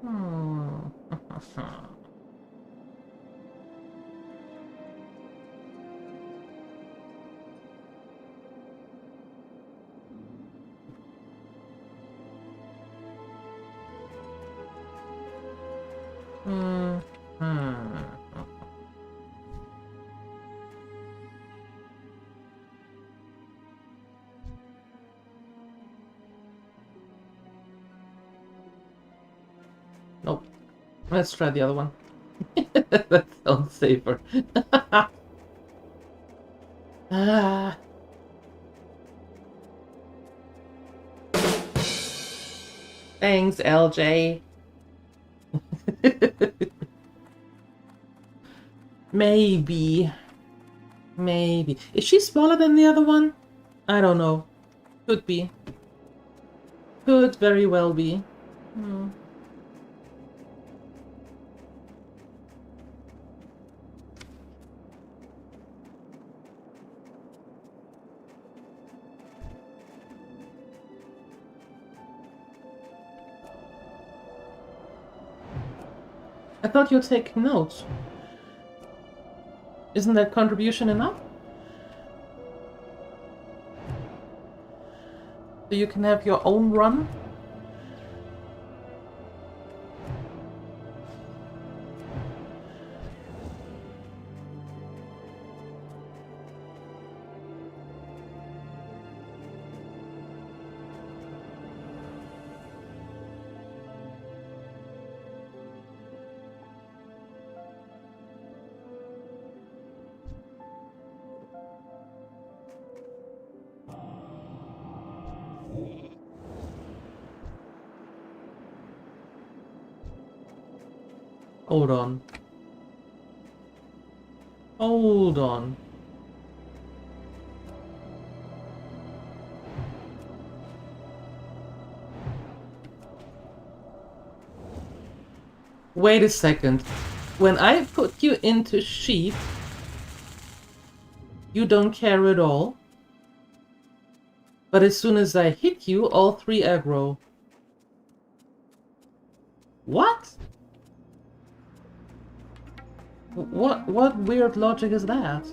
S1: Hmm. Nope. Let's try the other one. That sounds safer. Ah. Thanks, LJ. Maybe. Maybe. Is she smaller than the other one? I don't know. Could be. Could very well be. Hmm. I thought you'd take notes. Isn't that contribution enough? So you can have your own run? Hold on. Hold on. Wait a second. When I put you into sheep, you don't care at all. But as soon as I hit you, all three aggro. What? What weird logic is that?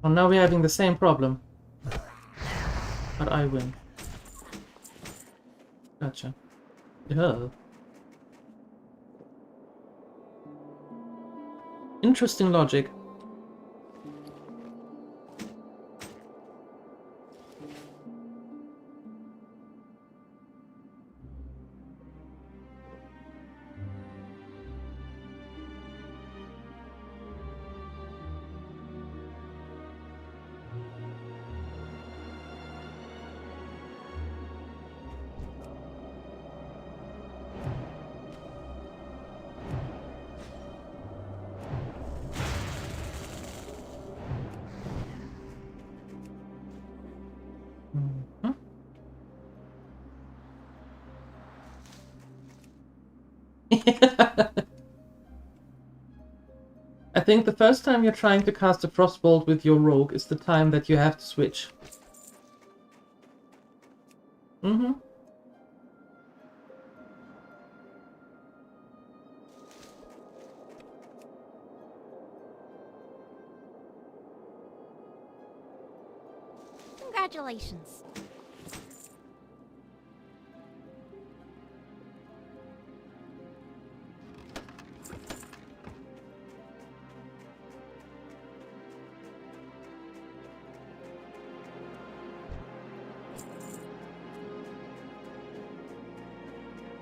S1: Well, now we're having the same problem. But I win. Gotcha. Yeah. Interesting logic. I think the first time you're trying to cast a frostbolt with your rogue is the time that you have to switch. Mm-hmm.
S4: Congratulations.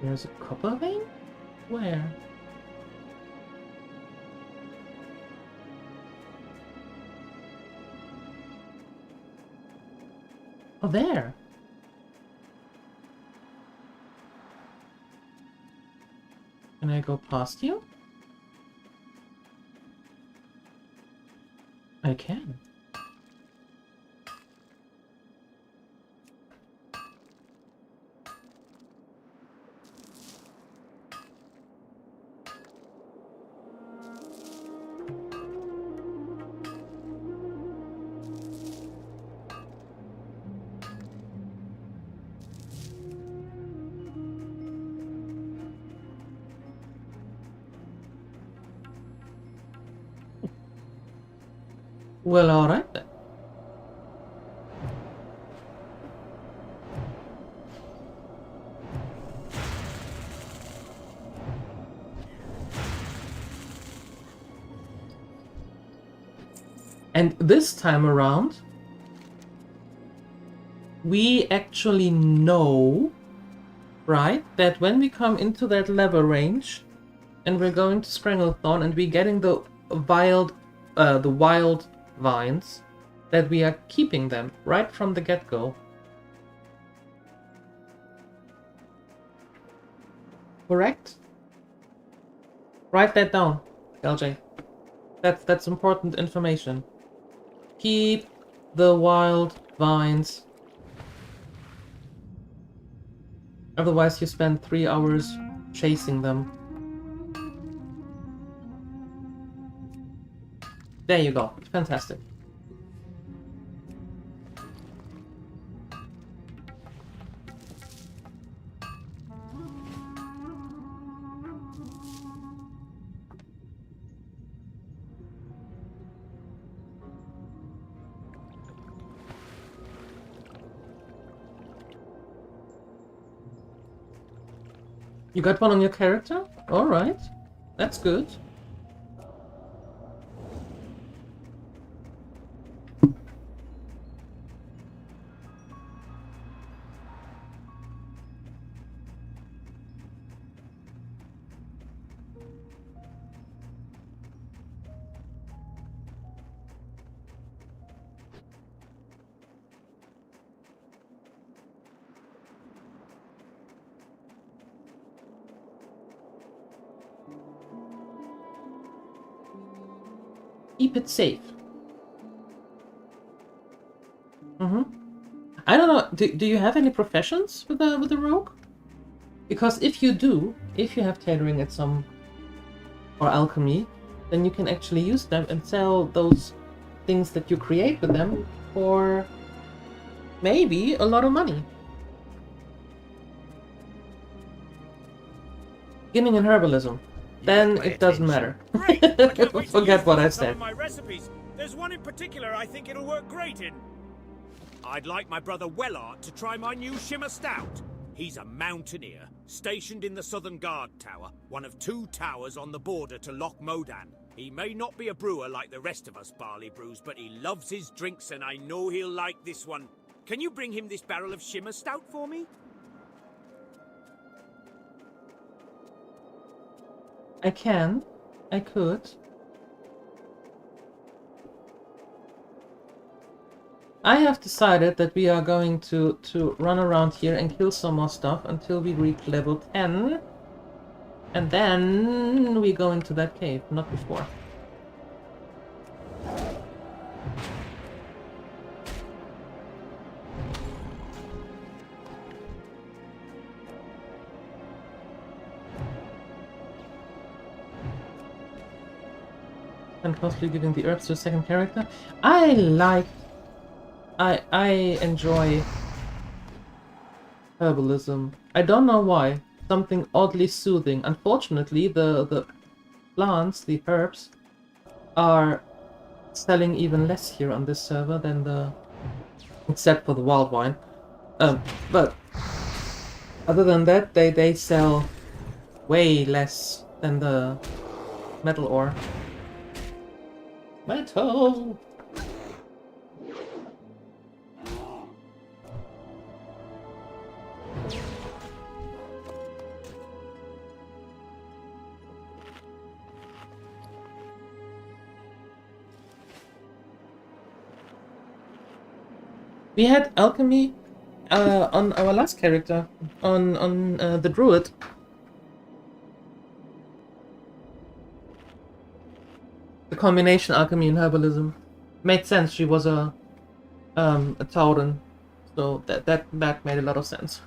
S1: There's a copper vein? Where? Oh, there! Can I go past you? I can. Well, alright then. And this time around, we actually know, right, that when we come into that level range, and we're going to Stranglethorn, and we're getting the wild vines, that we are keeping them right from the get-go. Correct? Write that down, LJ. That's important information. Keep the wild vines. Otherwise you spend 3 hours chasing them. There you go. Fantastic. You got one on your character? Alright. That's good. Keep it safe. I don't know. Do you have any professions with the rogue? Because if you do, if you have tailoring at some or alchemy, then you can actually use them and sell those things that you create with them for maybe a lot of money. Beginning in herbalism. Then it doesn't matter.
S6: Great! I can't wait to
S1: Forget
S6: use
S1: what
S6: this
S1: I
S6: in some
S1: said.
S6: of my recipes. There's one in particular I think it'll work great in. I'd like my brother Wellart to try my new Shimmer Stout. He's a mountaineer, stationed in the Southern Guard Tower, one of 2 towers on the border to Loch Modan. He may not be a brewer like the rest of us barley brews, but he loves his drinks and I know he'll like this one. Can you bring him this barrel of Shimmer Stout for me?
S1: I can. I could. I have decided that we are going to run around here and kill some more stuff until we reach level 10. And then we go into that cave, not before. And possibly giving the herbs to a second character. I enjoy herbalism. I don't know why. Something oddly soothing. Unfortunately, the plants, the herbs, are selling even less here on this server than except for the wild wine. But other than that, they sell way less than the metal ore. Metal! We had alchemy on our last character, on the druid. The combination alchemy and herbalism made sense. She was a Tauren, so that made a lot of sense.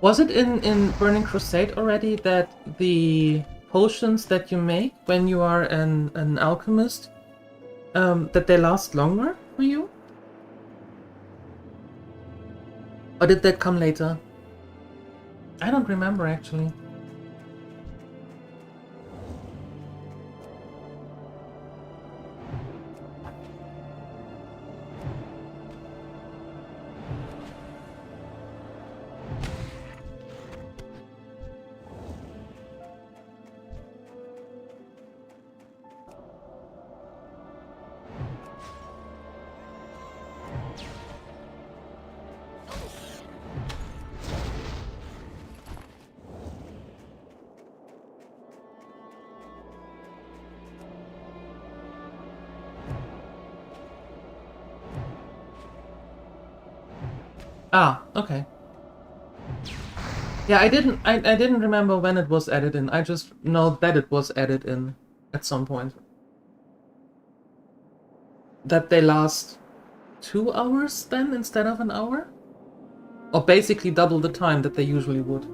S1: Was it in Burning Crusade already that the potions that you make when you are an alchemist, that they last longer for you? Or did that come later? I don't remember actually. Ah, okay. Yeah, I didn't remember when it was added in. I just know that it was added in at some point. That they last 2 hours then instead of an hour? Or basically double the time that they usually would.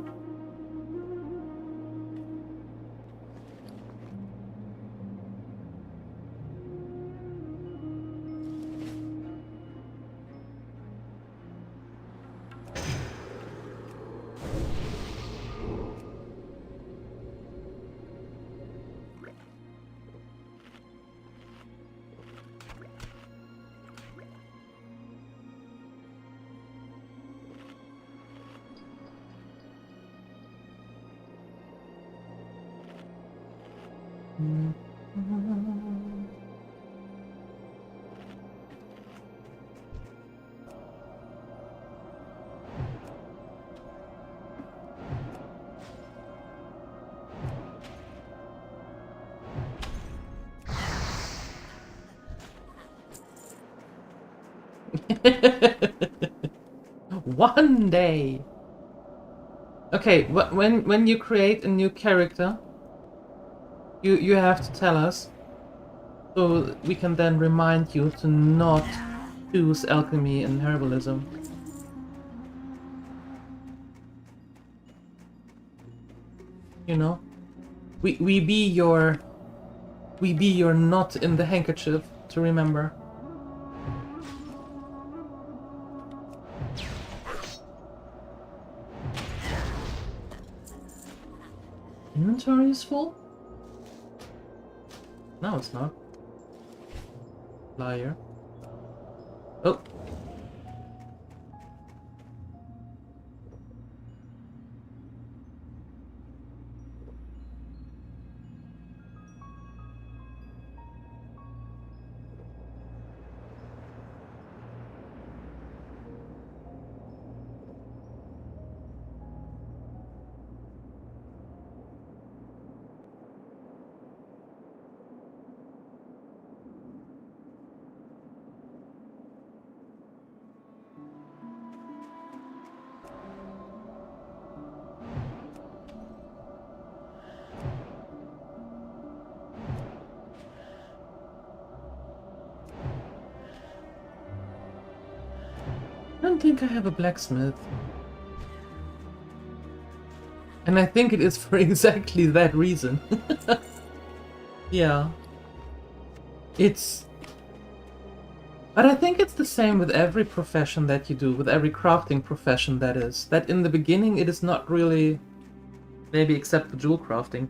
S1: One day. Okay, when you create a new character, you have to tell us, so we can then remind you to not choose alchemy and herbalism. You know, we be your knot in the handkerchief to remember. Inventory is full? No, it's not. Liar. Oh. I don't think I have a blacksmith. And I think it is for exactly that reason. Yeah. But I think it's the same with every profession that you do, with every crafting profession that is. That in the beginning it is not really, maybe except for jewel crafting,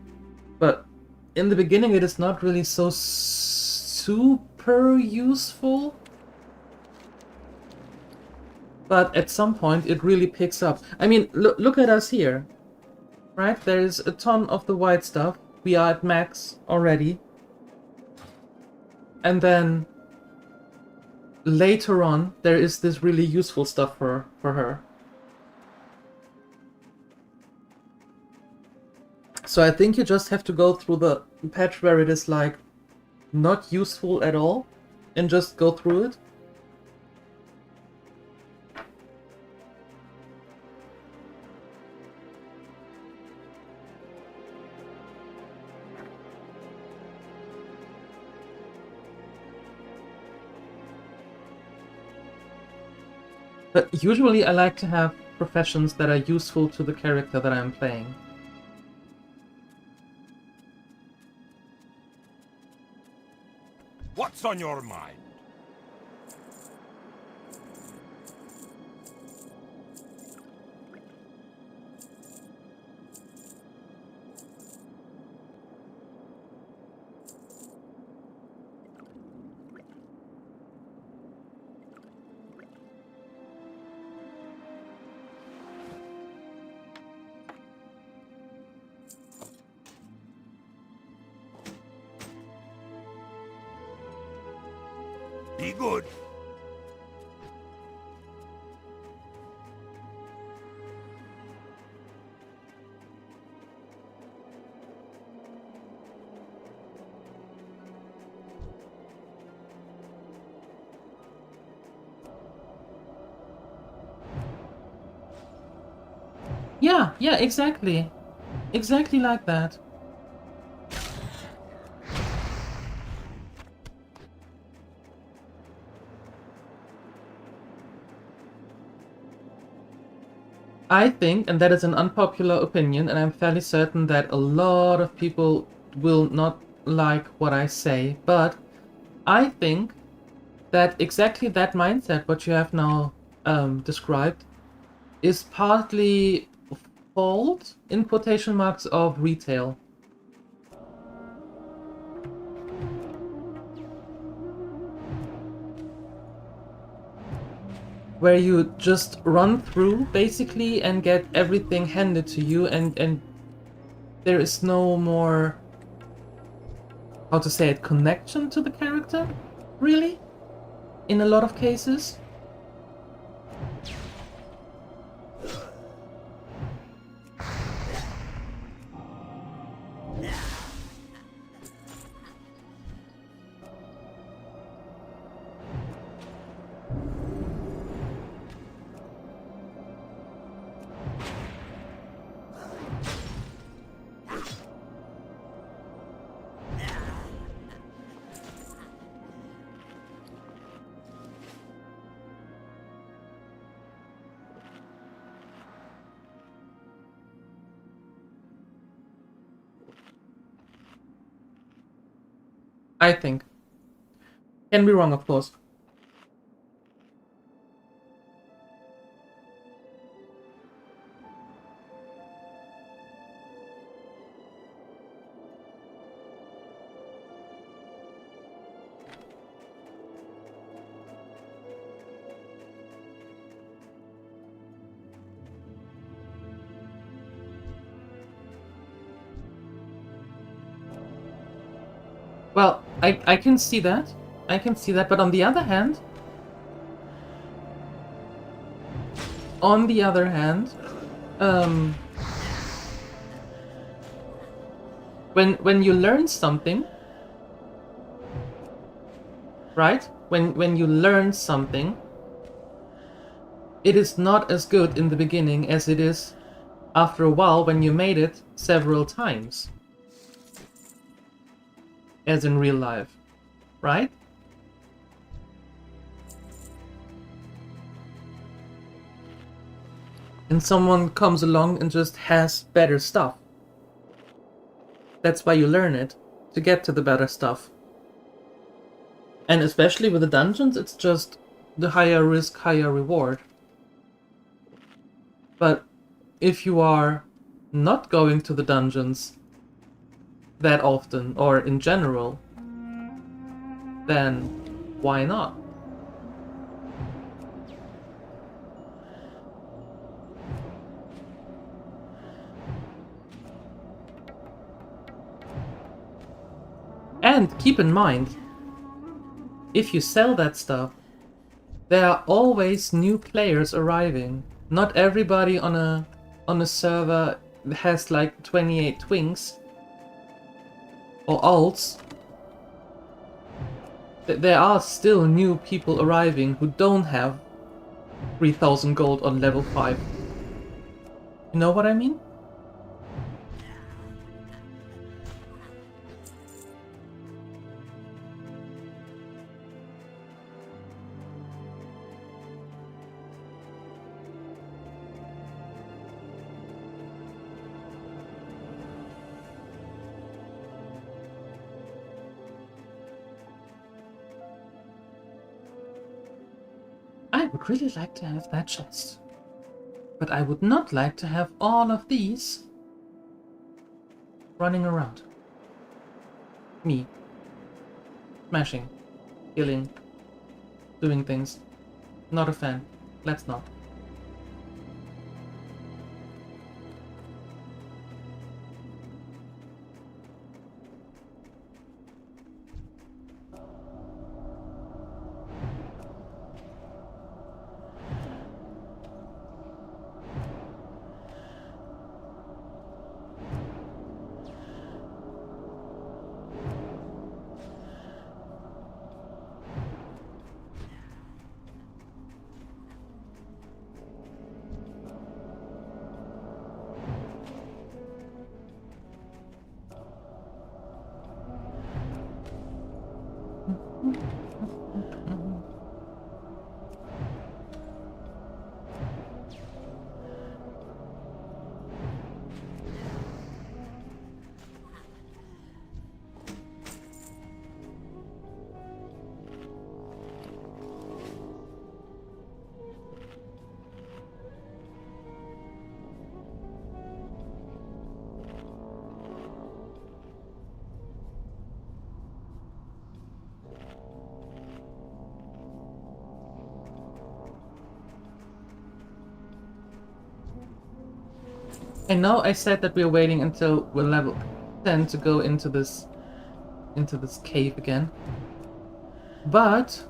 S1: but in the beginning it is not really so super useful. But at some point it really picks up. I mean, look at us here. Right? There's a ton of the white stuff. We are at max already. And then later on, there is this really useful stuff for her. So I think you just have to go through the patch where it is like not useful at all and just go through it. But usually I like to have professions that are useful to the character that I'm playing.
S5: What's on your mind? Be good.
S1: Yeah, exactly. Exactly like that. I think, and that is an unpopular opinion, and I'm fairly certain that a lot of people will not like what I say, but I think that exactly that mindset, what you have now described, is partly fault, in quotation marks, of retail. Where you just run through, basically, and get everything handed to you, and there is no more, how to say it, connection to the character, really, in a lot of cases. I think. Can be wrong, of course. Well, I can see that. I can see that, but on the other hand, when you learn something, right? When you learn something, it is not as good in the beginning as it is after a while when you made it several times. As in real life, right? And someone comes along and just has better stuff. That's why you learn it, to get to the better stuff. And especially with the dungeons, it's just the higher risk, higher reward. But if you are not going to the dungeons that often, or in general, then why not? And keep in mind, if you sell that stuff, there are always new players arriving. Not everybody on a server has like 28 twinks or alts. There are still new people arriving who don't have 3000 gold on level 5. You know what I mean? I would really like to have that chest. But I would not like to have all of these running around. Me. Smashing. Killing. Doing things. Not a fan. Let's not. I know I said that we're waiting until we're level 10 to go into this cave again. But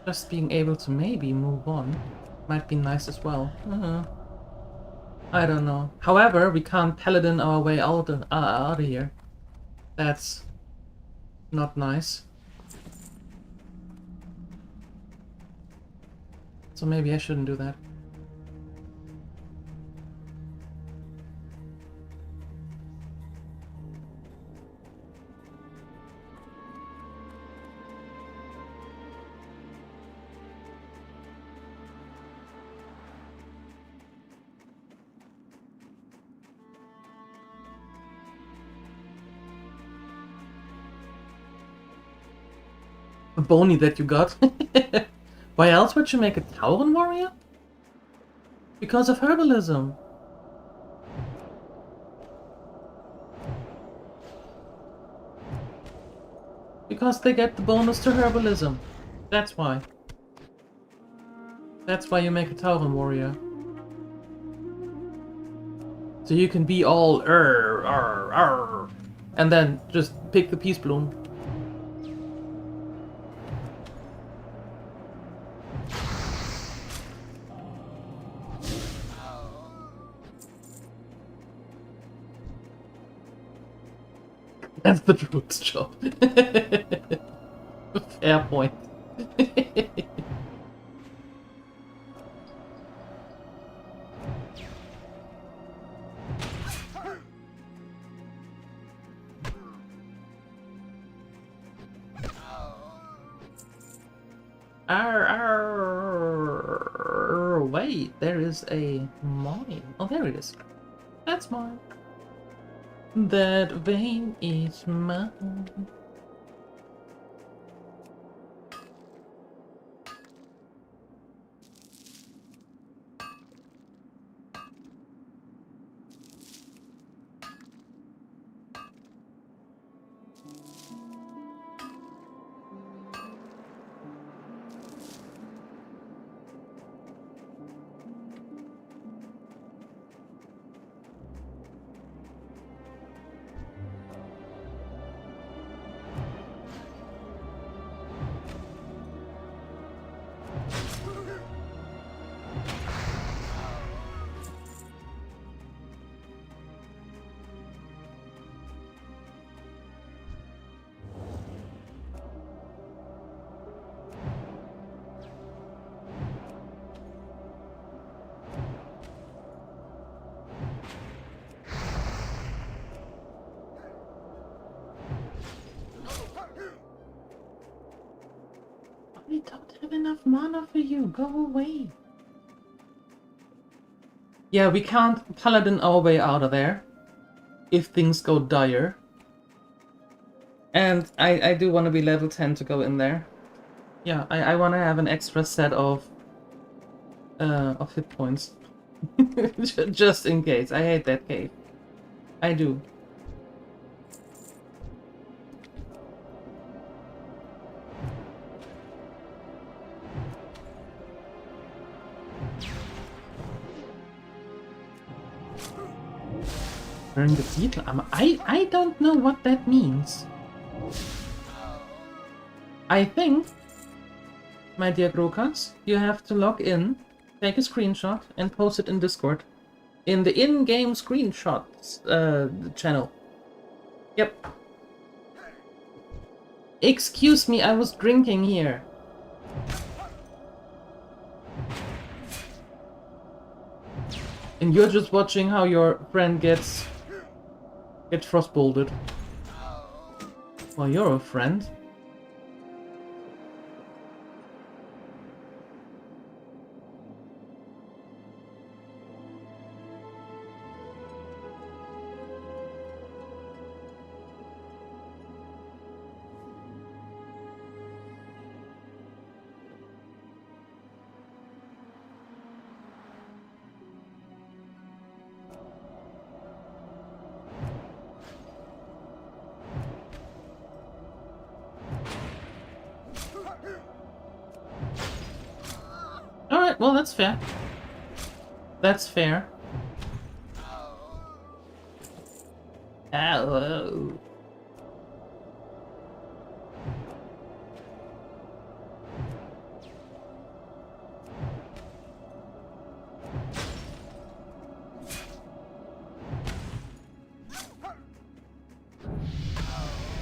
S1: just being able to maybe move on might be nice as well. I don't know. However, we can't paladin our way out of here. That's not nice. So maybe I shouldn't do that. A bony that you got. Why else would you make a Tauren warrior? Because of herbalism. Because they get the bonus to herbalism. That's why. That's why you make a Tauren warrior. So you can be all and then just pick the peace bloom. That's the druid's job. Fair point. Wait, there is a mine. Oh, there it is. That's mine. That vein is mine. We don't have enough mana for you. Go away. Yeah, we can't paladin our way out of there if things go dire. And I do want to be level 10 to go in there. Yeah, I want to have an extra set of hit points. Just in case. I hate that cave. I do. Learn the beetle armor. I don't know what that means. I think, my dear Grokas, you have to log in, take a screenshot, and post it in Discord. In the in-game screenshots channel. Yep. Excuse me, I was drinking here. And you're just watching how your friend gets frostbolted. Well, you're a friend. Alright, well, that's fair. That's fair. Hello.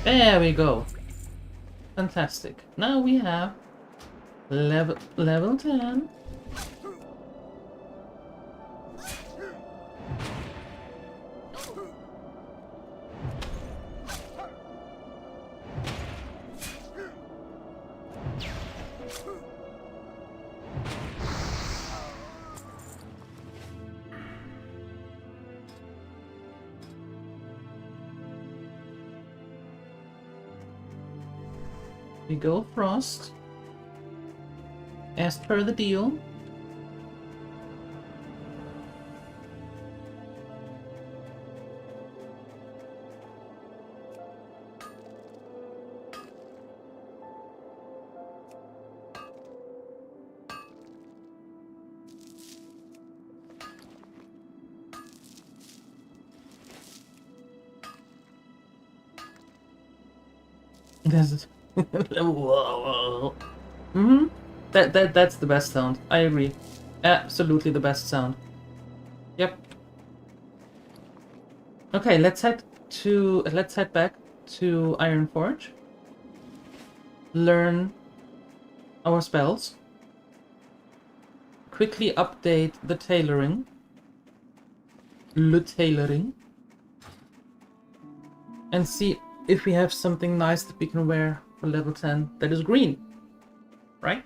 S1: There we go. Fantastic. Now we have level 10. We go Frost. As per the deal. That's That's the best sound. I agree. Absolutely the best sound. Yep. Okay, let's head back to Ironforge. Learn our spells. Quickly update the tailoring. And see if we have something nice that we can wear for level 10 that is green. Right?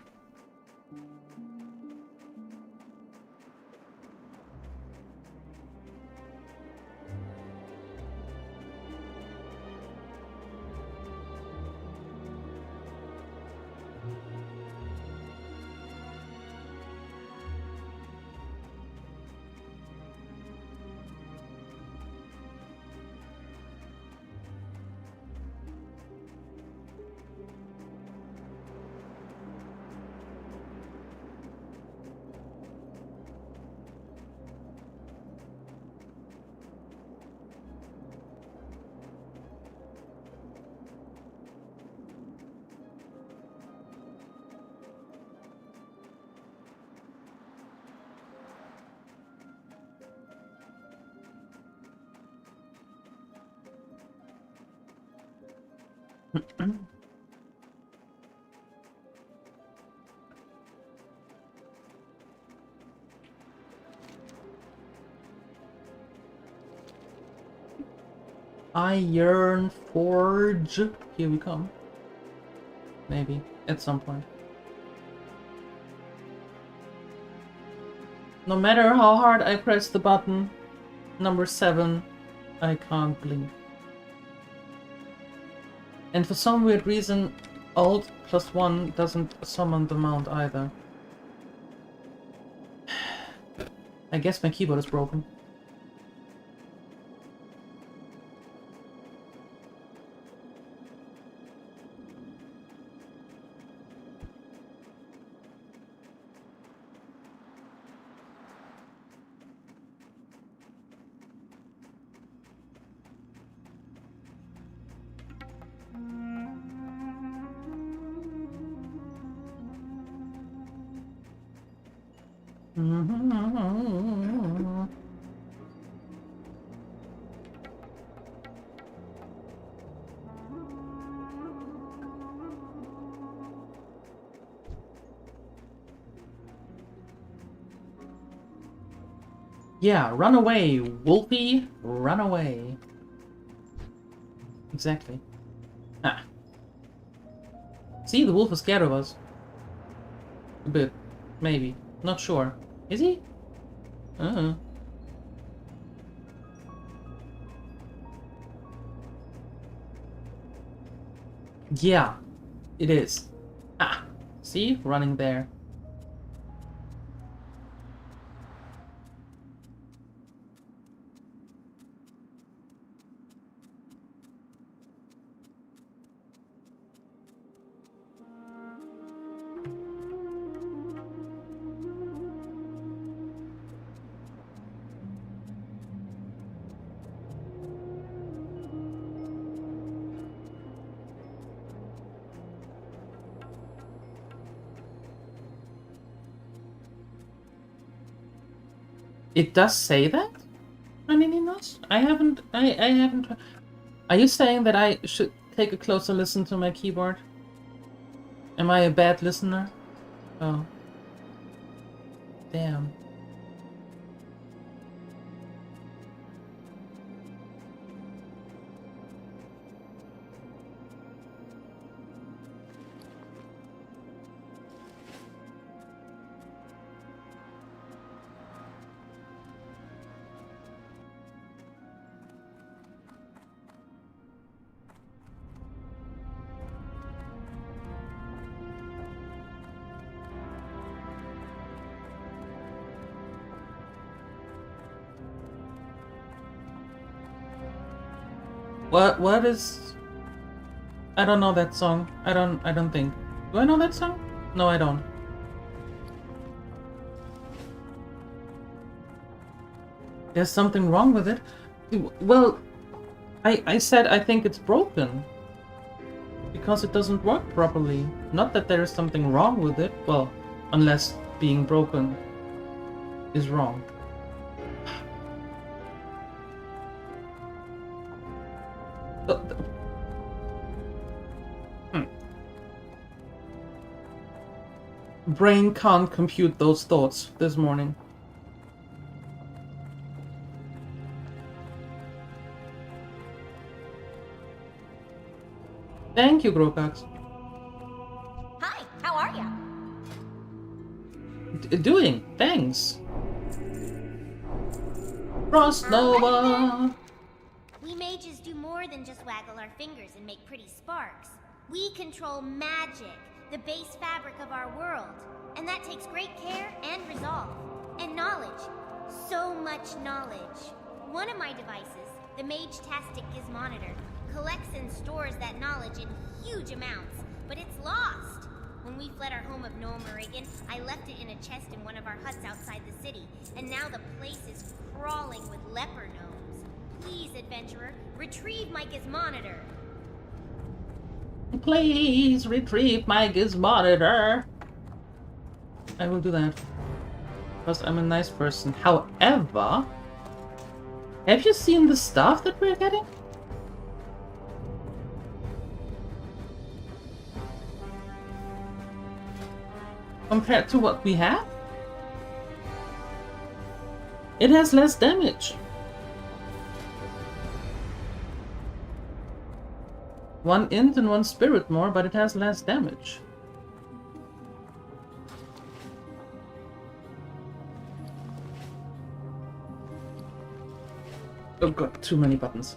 S1: Ironforge. Here we come. Maybe at some point. No matter how hard I press the button, number 7, I can't blink. And for some weird reason, Alt +1 doesn't summon the mount either. I guess my keyboard is broken. Yeah, run away, Wolfie, run away. Exactly. Ah. See, the wolf is scared of us. A bit. Maybe. Not sure. Is he? Yeah, it is. Ah, see? Running there. It does say that? Anininos? I haven't. Are you saying that I should take a closer listen to my keyboard? Am I a bad listener? Oh. Damn. What is... I don't know that song. I don't think. Do I know that song? No, I don't. There's something wrong with it? Well, I said I think it's broken. Because it doesn't work properly. Not that there is something wrong with it. Well, unless being broken is wrong. Brain can't compute those thoughts this morning. Thank you, Grokax.
S4: Hi, how are ya?
S1: Doing, thanks. Frost Nova.
S4: We mages do more than just waggle our fingers and make pretty sparks. We control magic, the base fabric of our world. And that takes great care and resolve. And knowledge. So much knowledge. One of my devices, the Mage-tastic Gizmonitor, collects and stores that knowledge in huge amounts, but it's lost. When we fled our home of Gnomeregan, I left it in a chest in one of our huts outside the city, and now the place is crawling with leper gnomes. Please, adventurer, retrieve my Gizmonitor.
S1: Please retrieve my Gizmonitor. I will do that. Because I'm a nice person. However, have you seen the stuff that we're getting? Compared to what we have? It has less damage. One int and one spirit more, but it has less damage. Oh god, too many buttons.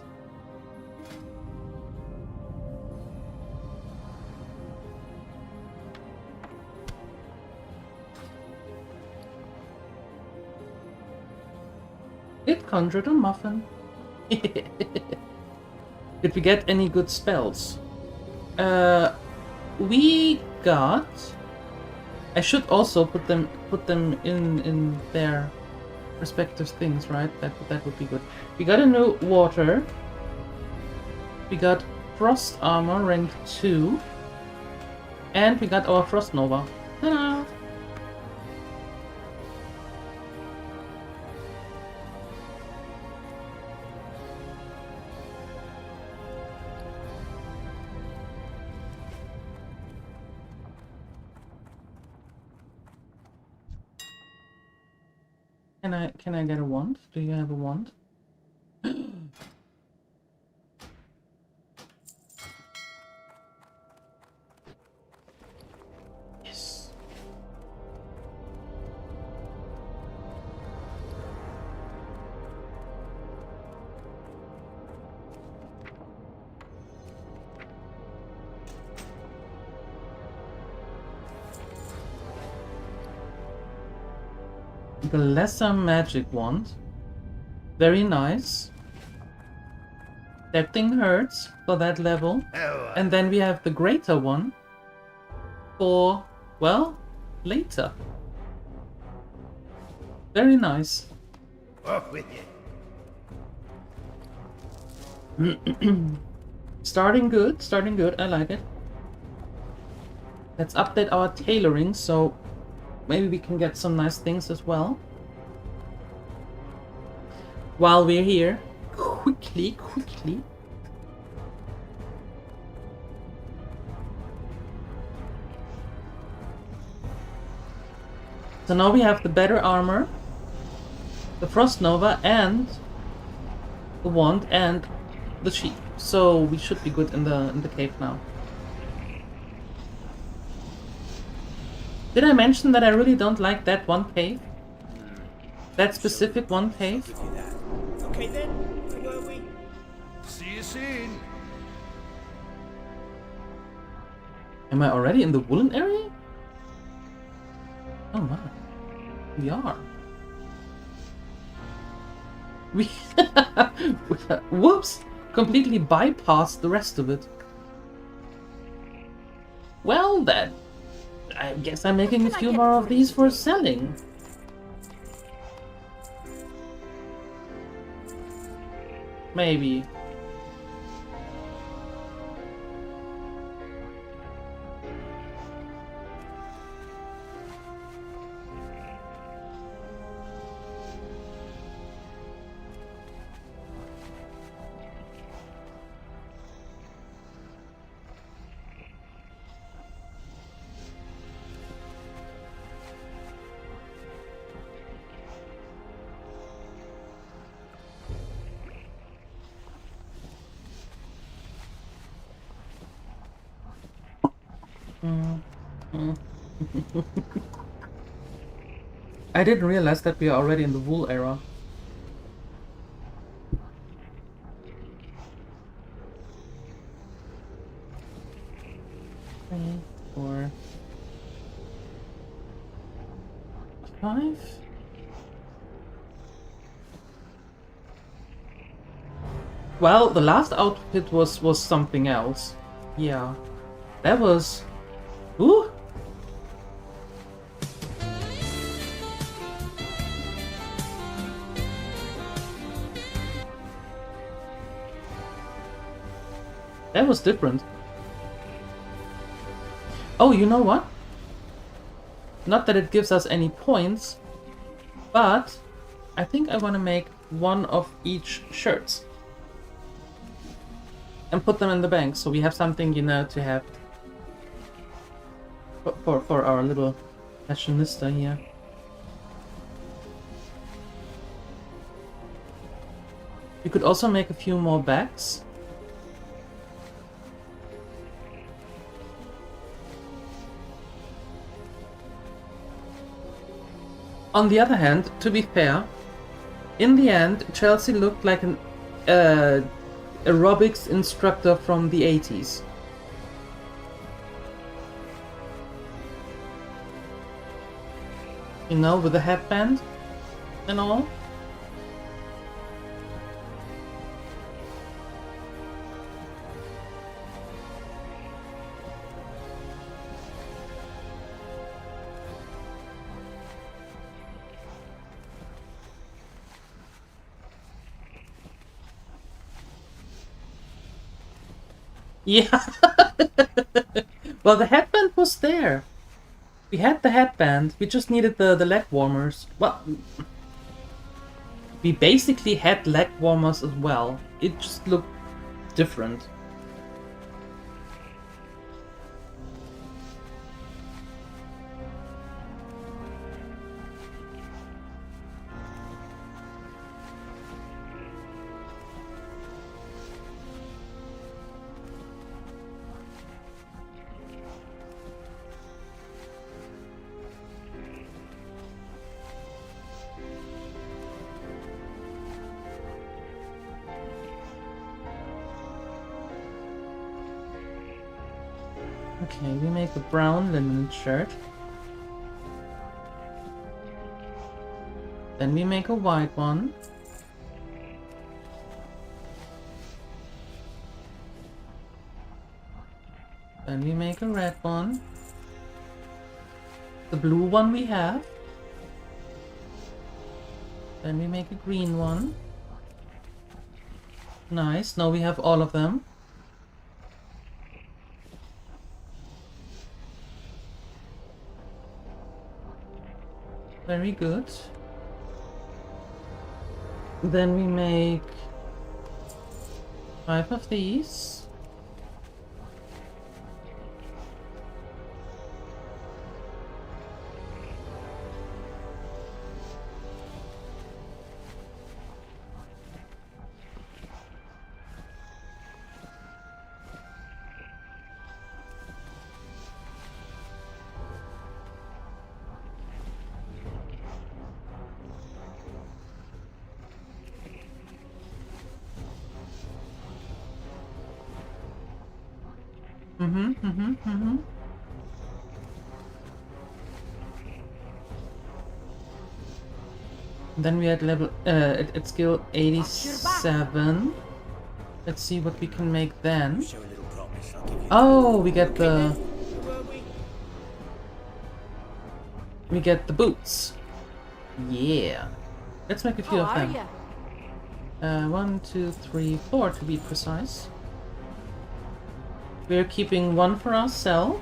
S1: It conjured a muffin. Did we get any good spells? We got... I should also put them in their respective things, right? That would be good. We got a new water. We got frost armor rank 2. And we got our frost nova. Ta-da! Can I get a wand? Do you have a wand? Yes. The lesser magic wand. Very nice. That thing hurts for that level. And then we have the greater one for, well, later. Very nice.
S5: Off with you.
S1: Starting good, I like it. Let's update our tailoring so maybe we can get some nice things as well. While we're here, quickly. So now we have the better armor, the Frost Nova, and the wand and the sheep. So we should be good in the cave now. Did I mention that I really don't like that one cave? That specific one cave?
S6: Okay then, where were we?
S5: See you soon.
S1: Am I already in the woolen area? Oh my. We are. We whoops! Completely bypassed the rest of it. Well then. I guess I'm making a few more of these for selling. Maybe. I didn't realize that we are already in the wool era. Three, 4, 5. Well, the last outfit was something else. Yeah, that was. Ooh. That was different. Oh, you know what? Not that it gives us any points, but I think I want to make one of each shirts and put them in the bank so we have something, you know, to have for our little fashionista here. You could also make a few more bags. On the other hand, to be fair, in the end, Chelsea looked like an aerobics instructor from the 80s. You know, with a headband and all. Yeah. Well, the headband was there. We had the headband. We just needed the leg warmers. Well, we basically had leg warmers as well. It just looked different. Okay, we make a brown linen shirt. Then we make a white one. Then we make a red one. The blue one we have. Then we make a green one. Nice, now we have all of them. Very good. Then we make 5 of these. Then we had level at skill 87. Let's see what we can make then. Oh, we get the boots. Yeah. Let's make a few of them. 1, 2, 3, 4 to be precise. We're keeping one for ourselves.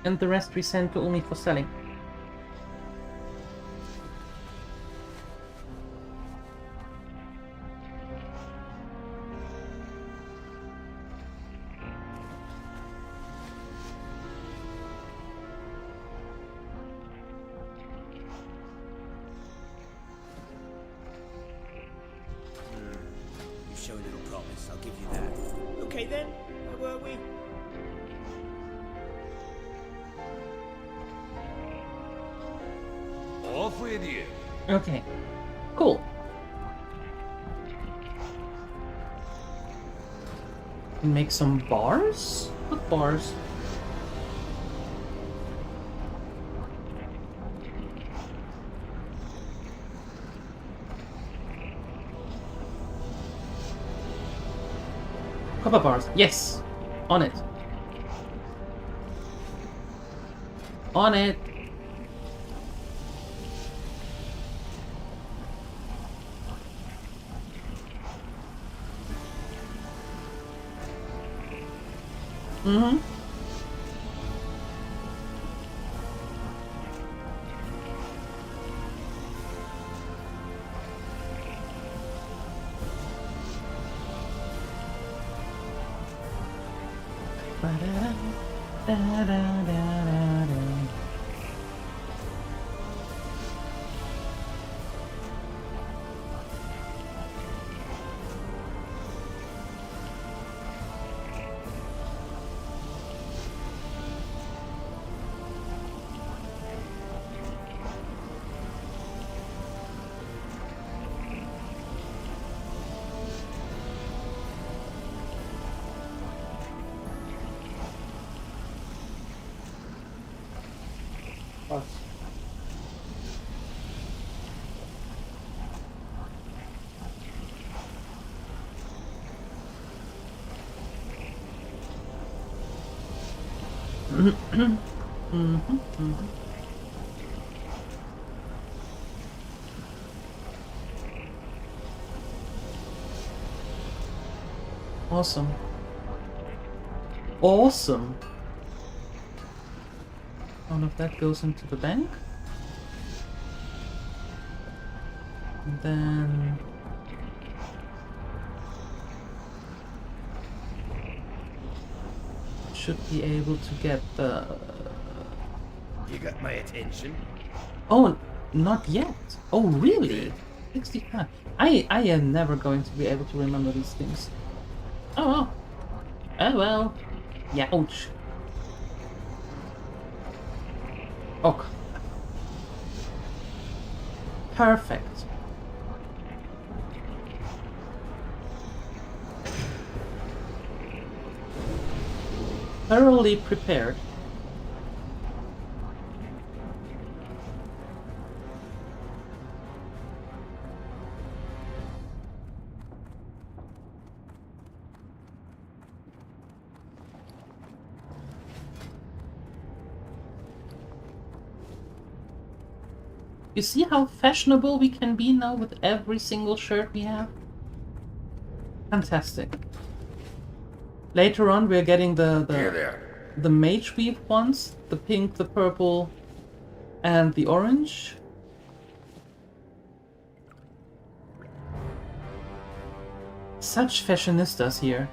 S1: And the rest we send to Umi for selling.
S6: You show a little promise, I'll give you that. Okay then, where were we?
S5: Off with you.
S1: Okay, cool. Make some bars? What bars? Copper bars, yes! On it. On it! Mm-hmm. Awesome. Awesome. All of that goes into the bank. And then should be able to get the...
S5: You got my attention.
S1: Oh, not yet. Oh, really? 65. I am never going to be able to remember these things. Oh well. Oh well. Yeah, ouch. Okay. Perfect. Thoroughly prepared. You see how fashionable we can be now with every single shirt we have? Fantastic. Later on we're getting the mage weave ones, the pink, the purple, and the orange. Such fashionistas here.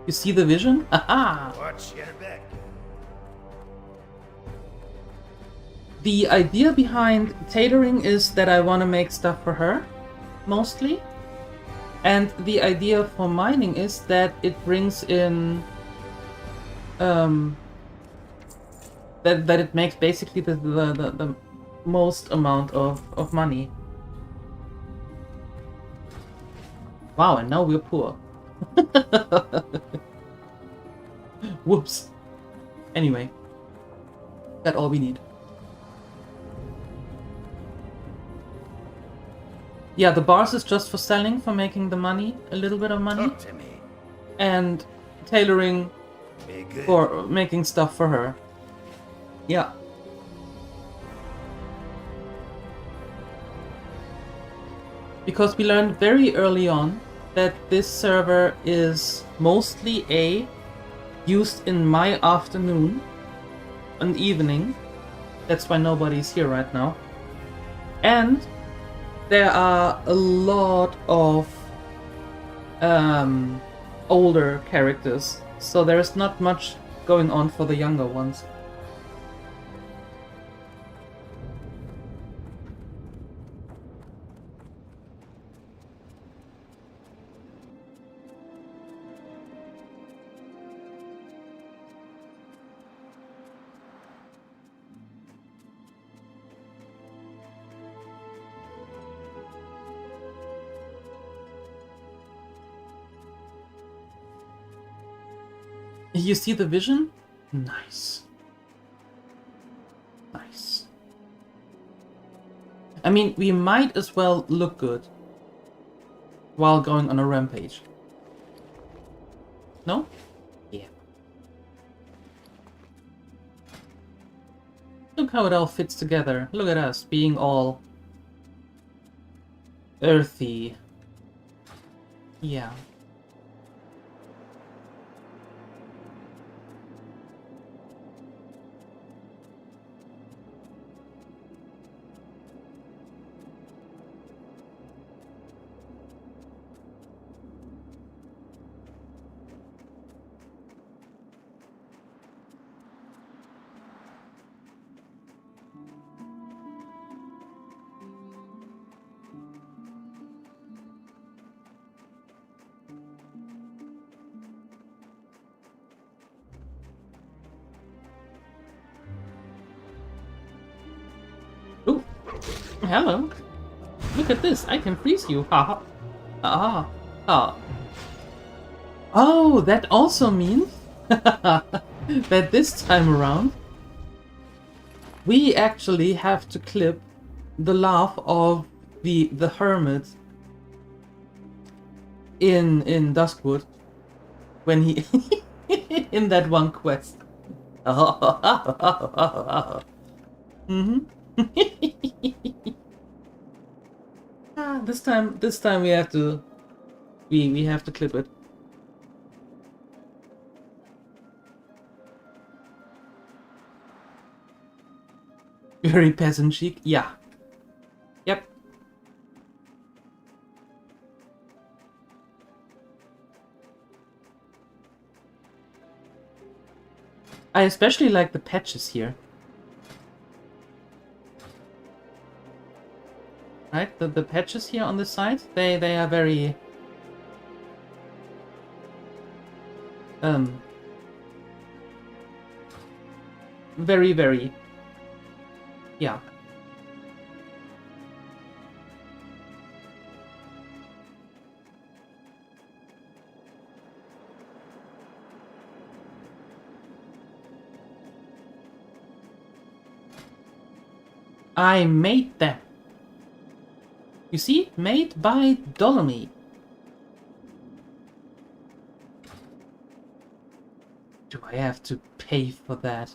S1: You see the vision? Aha!
S5: Watch your back.
S1: The idea behind tailoring is that I want to make stuff for her, mostly. And the idea for mining is that it brings in... that it makes basically the most amount of money. Wow, and now we're poor. Whoops. Anyway. That's all we need. Yeah, the bars is just for selling, for making the money, a little bit of money.
S5: Talk to me.
S1: And tailoring
S5: Be good.
S1: for making stuff for her. Yeah. Because we learned very early on that this server is mostly used in my afternoon and evening. That's why nobody's here right now. And there are a lot of older characters, so there's not much going on for the younger ones. You see the vision? Nice. Nice. I mean, we might as well look good while going on a rampage. No? Yeah. Look how it all fits together. Look at us being all earthy. Yeah. Ooh. Hello. Look at this. I can freeze you. Ha ha. Ah. Oh, that also means that this time around we actually have to clip the laugh of the hermit in Duskwood when he in that one quest. Mm-hmm. This time we have to we have to clip it. Very peasant chic. Yeah. Yep. I especially like the patches here. Right? The patches here on the side, they are very very yeah. I made them. You see? Made by Dolomy. Do I have to pay for that?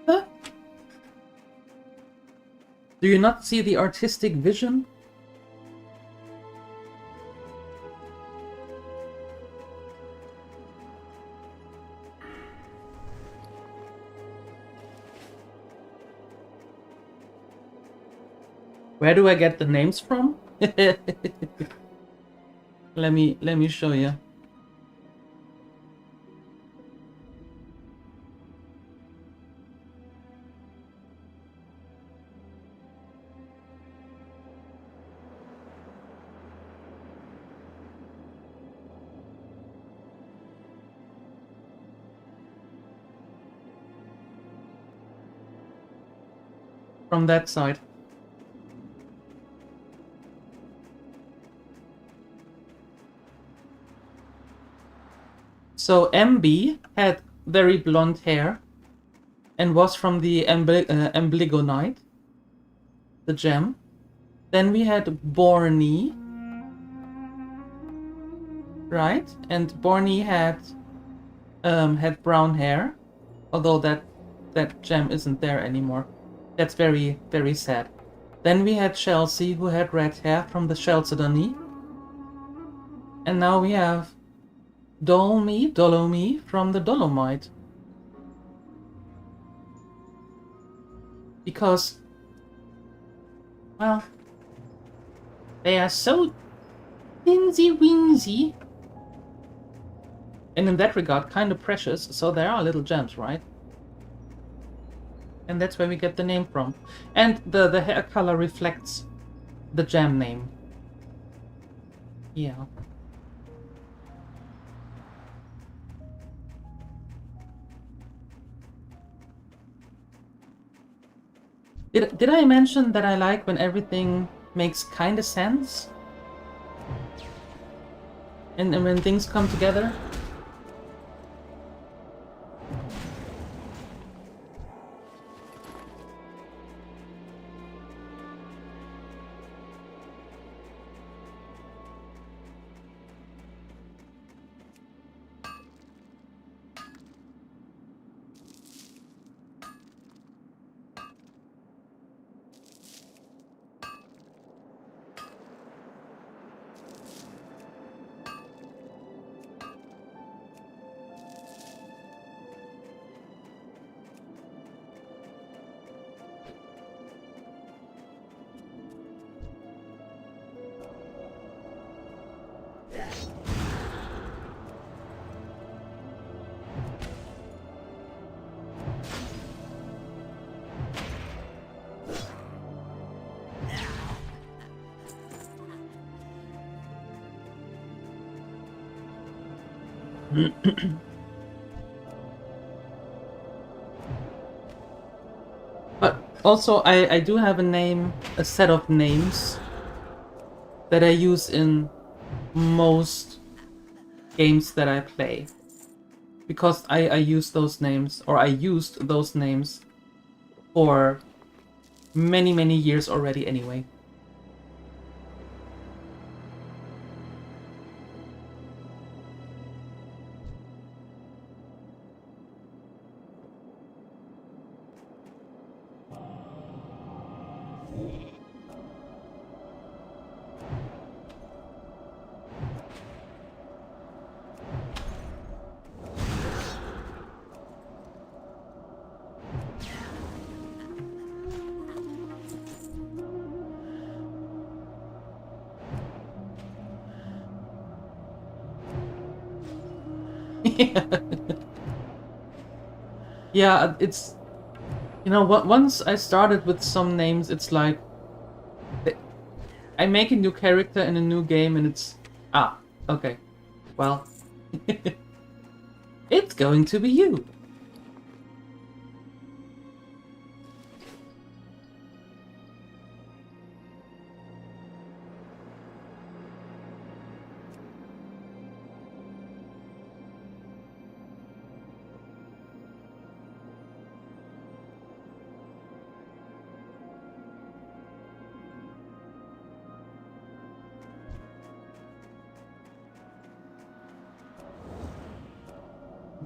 S1: Huh? Do you not see the artistic vision? Where do I get the names from? Let me show you. From that side. So MB had very blonde hair and was from the Emblygonite, the gem. Then we had Borny, right? And Borny had brown hair, although that gem isn't there anymore. That's very sad. Then we had Chelsea, who had red hair from the Chalcedony. And now we have Dolomy from the Dolomite. Because, well, they are so winsy. And in that regard, kind of precious, so they are little gems, right? And that's where we get the name from. And the hair color reflects the gem name. Yeah. Did I mention that I like when everything makes kind of sense? And when things come together? But also I do have a set of names that I use in most games that I play. Because I use those names, or I used those names for many years already anyway. Yeah, it's... You know, once I started with some names, it's like... I make a new character in a new game and it's... Ah, okay. Well... It's going to be you!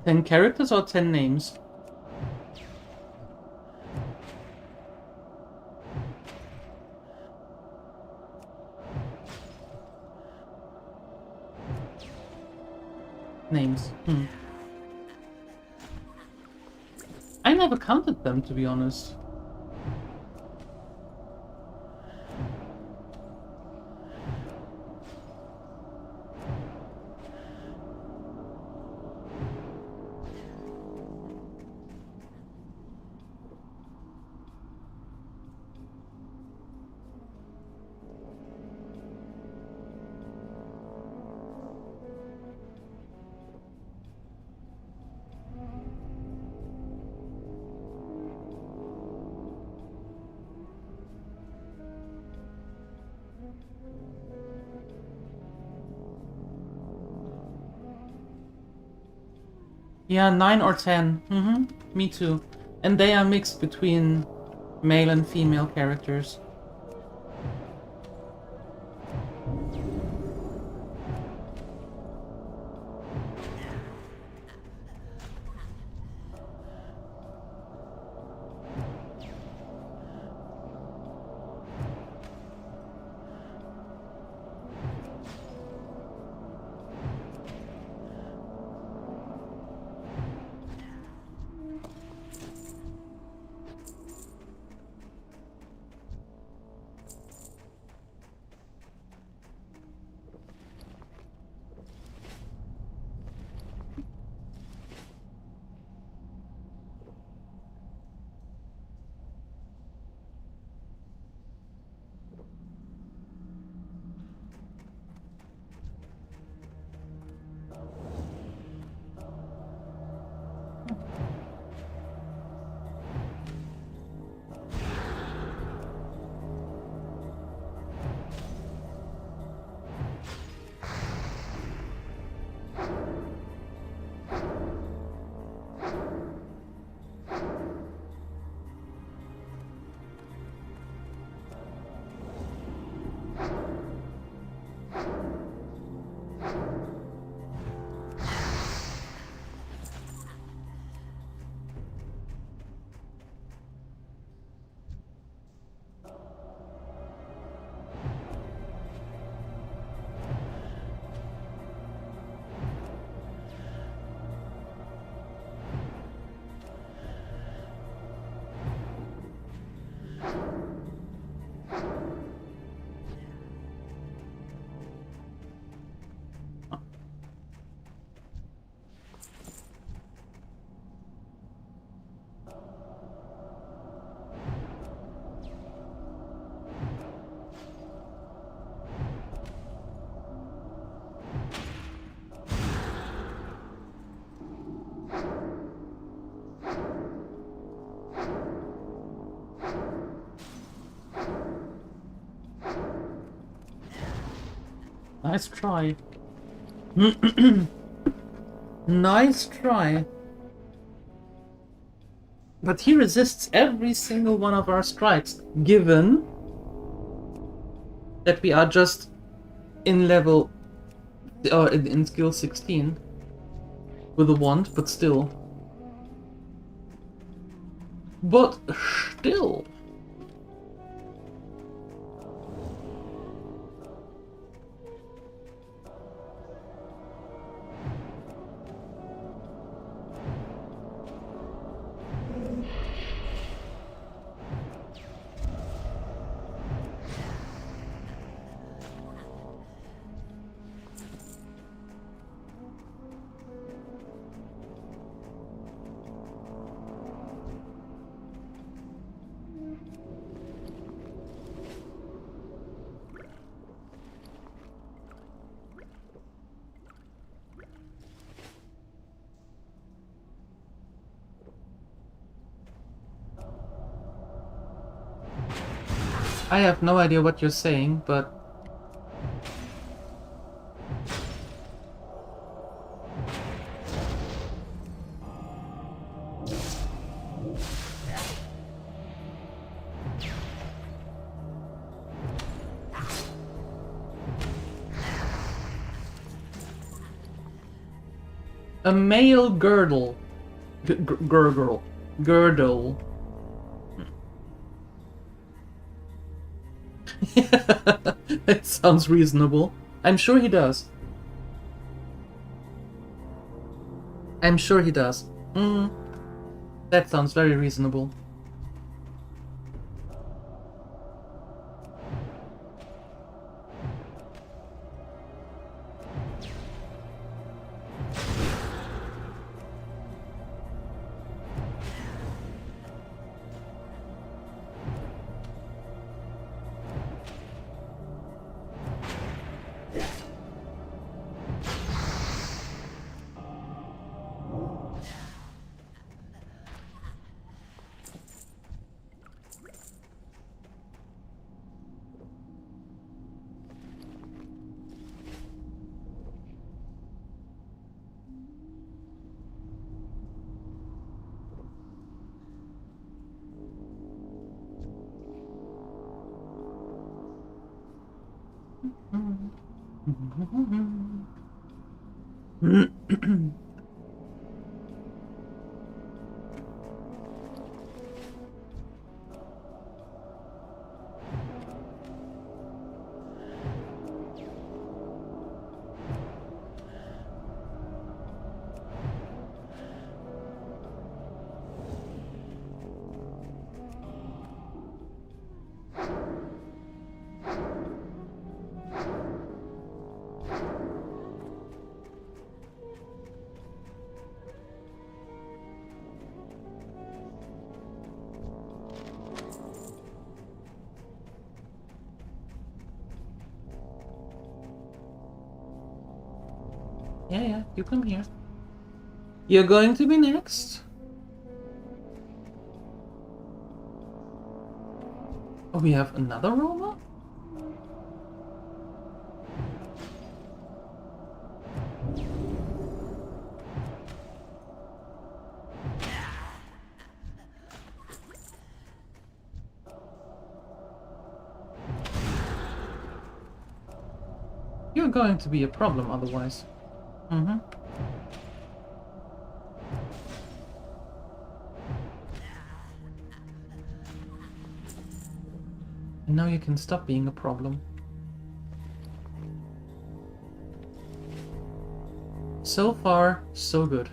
S1: Ten characters or 10 names? Names. I never counted them, to be honest. Yeah, 9 or 10. Me too. And they are mixed between male and female characters. Nice try. Nice try. But he resists every single one of our strikes, given that we are just in level, or in skill 16 with a wand, but still. But still. I have no idea what you're saying, but... A male girdle. Girdle. Girdle. It sounds reasonable. I'm sure he does. I'm sure he does. That sounds very reasonable. Yeah, you come here. You're going to be next. Oh, we have another robot? You're going to be a problem otherwise. And now you can stop being a problem. So far, so good.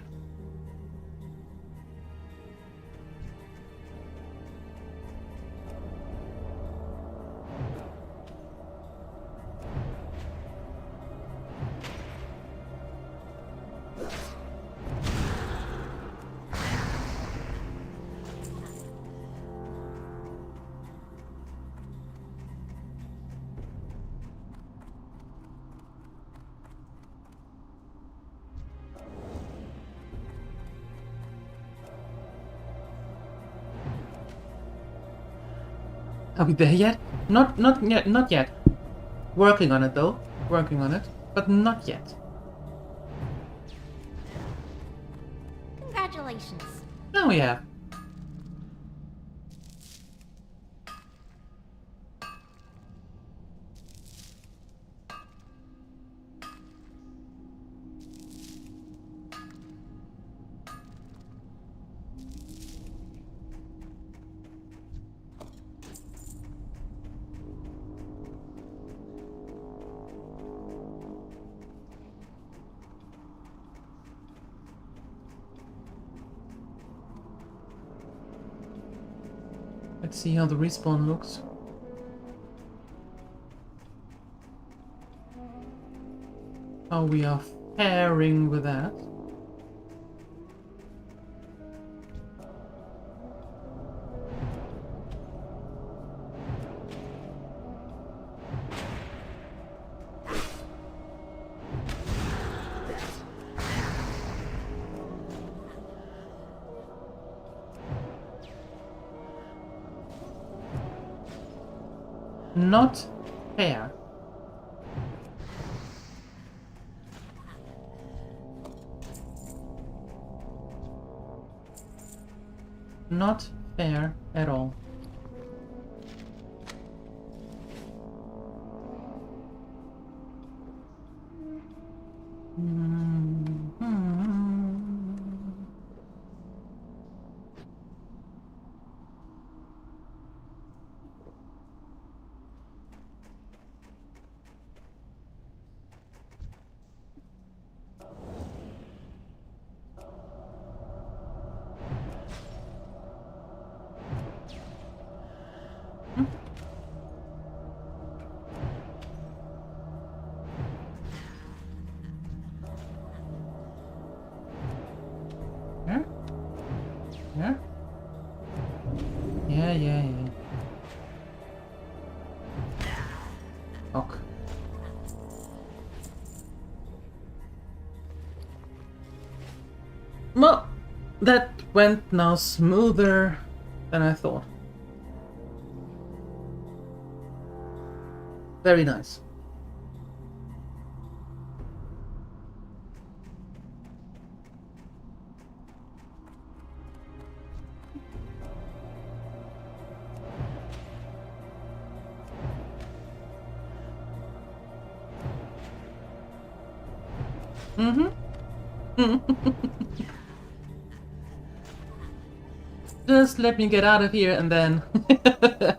S1: Are we there yet? Not yet, not yet. Working on it though. Working on it. But not yet.
S2: Congratulations.
S1: Now we have. Let's see how the respawn looks. How we are faring with that. Not fair. Not fair at all. Yeah? Yeah. Ok. Well, that went now smoother than I thought. Very nice. Just let me get out of here and then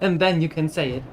S1: and then you can say it.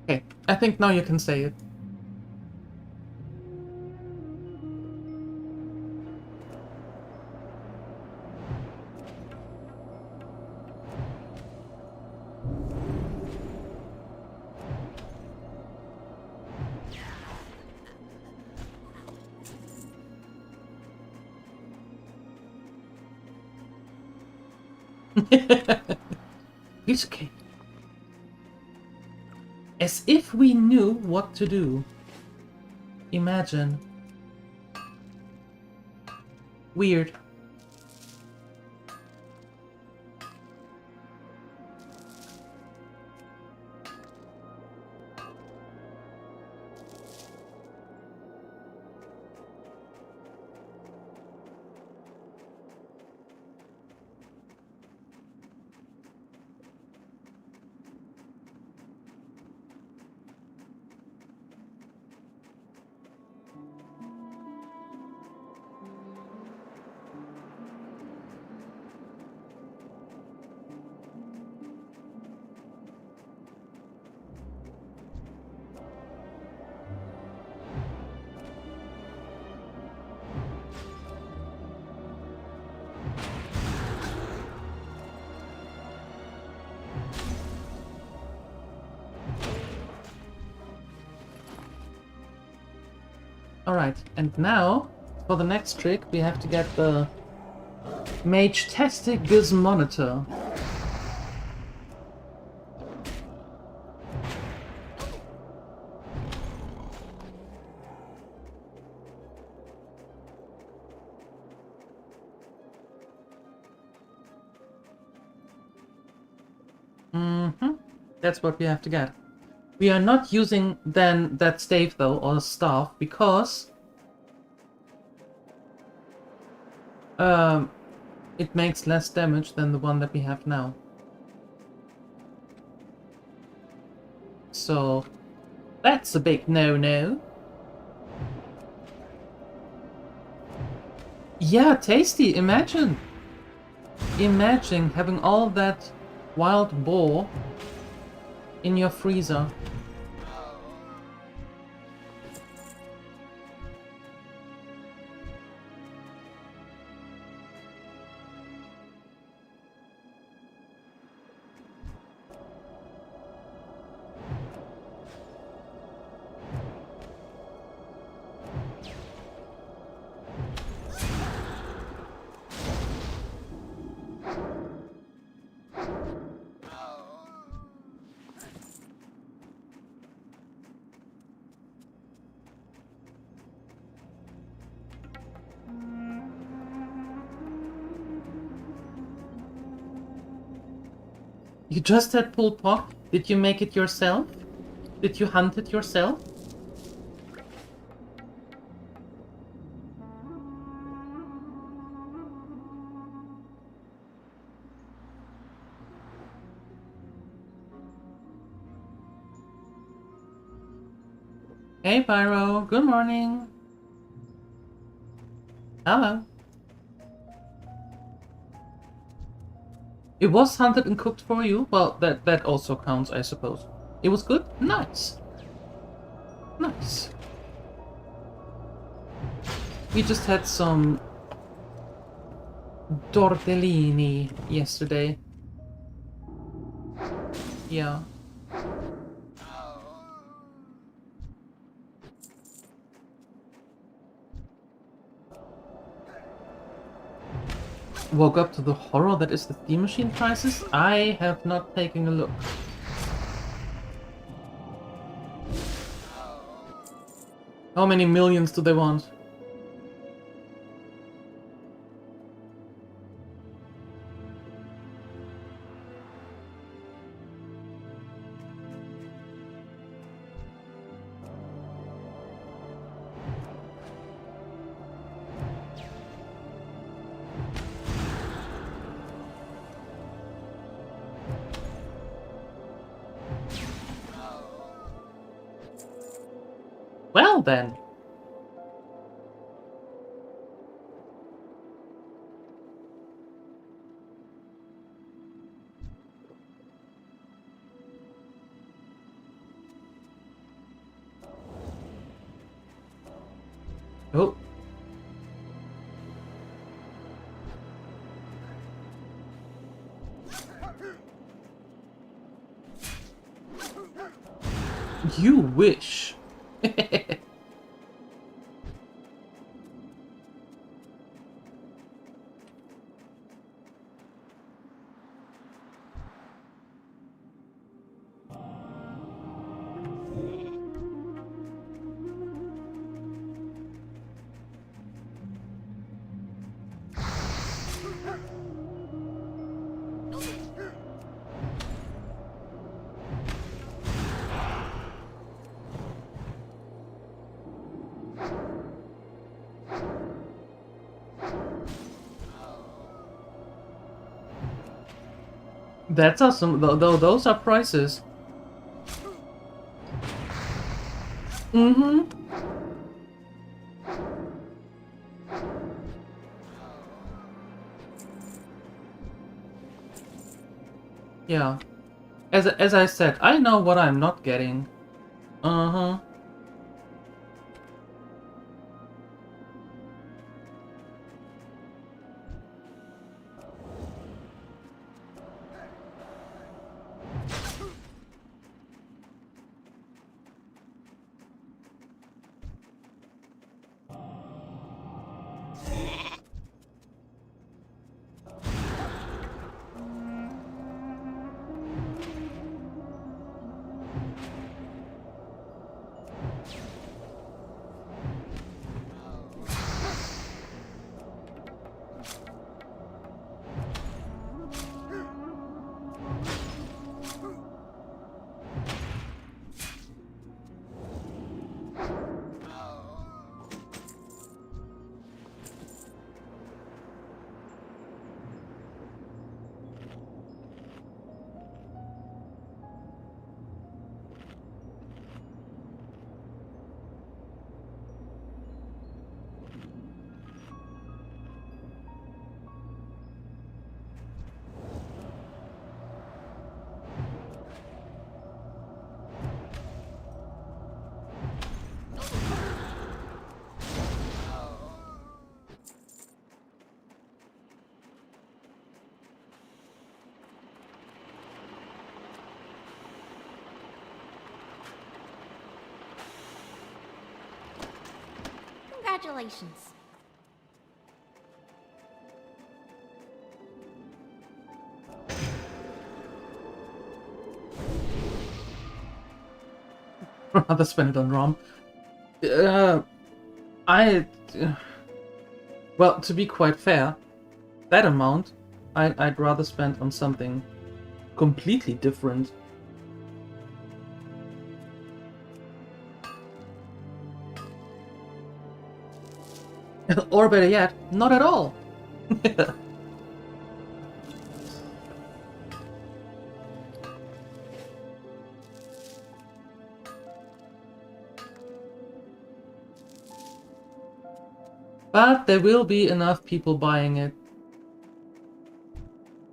S1: Okay, I think now you can say it. It's okay. As if we knew what to do. Imagine. Weird. Alright, and now, for the next trick, we have to get the Mage Testicus Monitor. That's what we have to get. We are not using then that stave though, or staff, because it makes less damage than the one that we have now. So that's a big no-no. Yeah, tasty, imagine having all that wild boar in your freezer. You just had pulled pork? Did you make it yourself? Did you hunt it yourself? Hey Pyro, good morning. Hello. It was hunted and cooked for you? Well, that also counts, I suppose. It was good? Nice. Nice. We just had some tortellini yesterday. Yeah. Woke up to the horror that is the Steam Machine prices? I have not taken a look. How many millions do they want? Well then. Oh. You wish. That's awesome, though those are prices. Mm-hmm. Yeah. As I said, I know what I'm not getting. Uh-huh.
S2: Congratulations.
S1: Rather spend it on ROM. Well, to be quite fair, that amount I'd rather spend on something completely different. Or better yet, not at all. But there will be enough people buying it.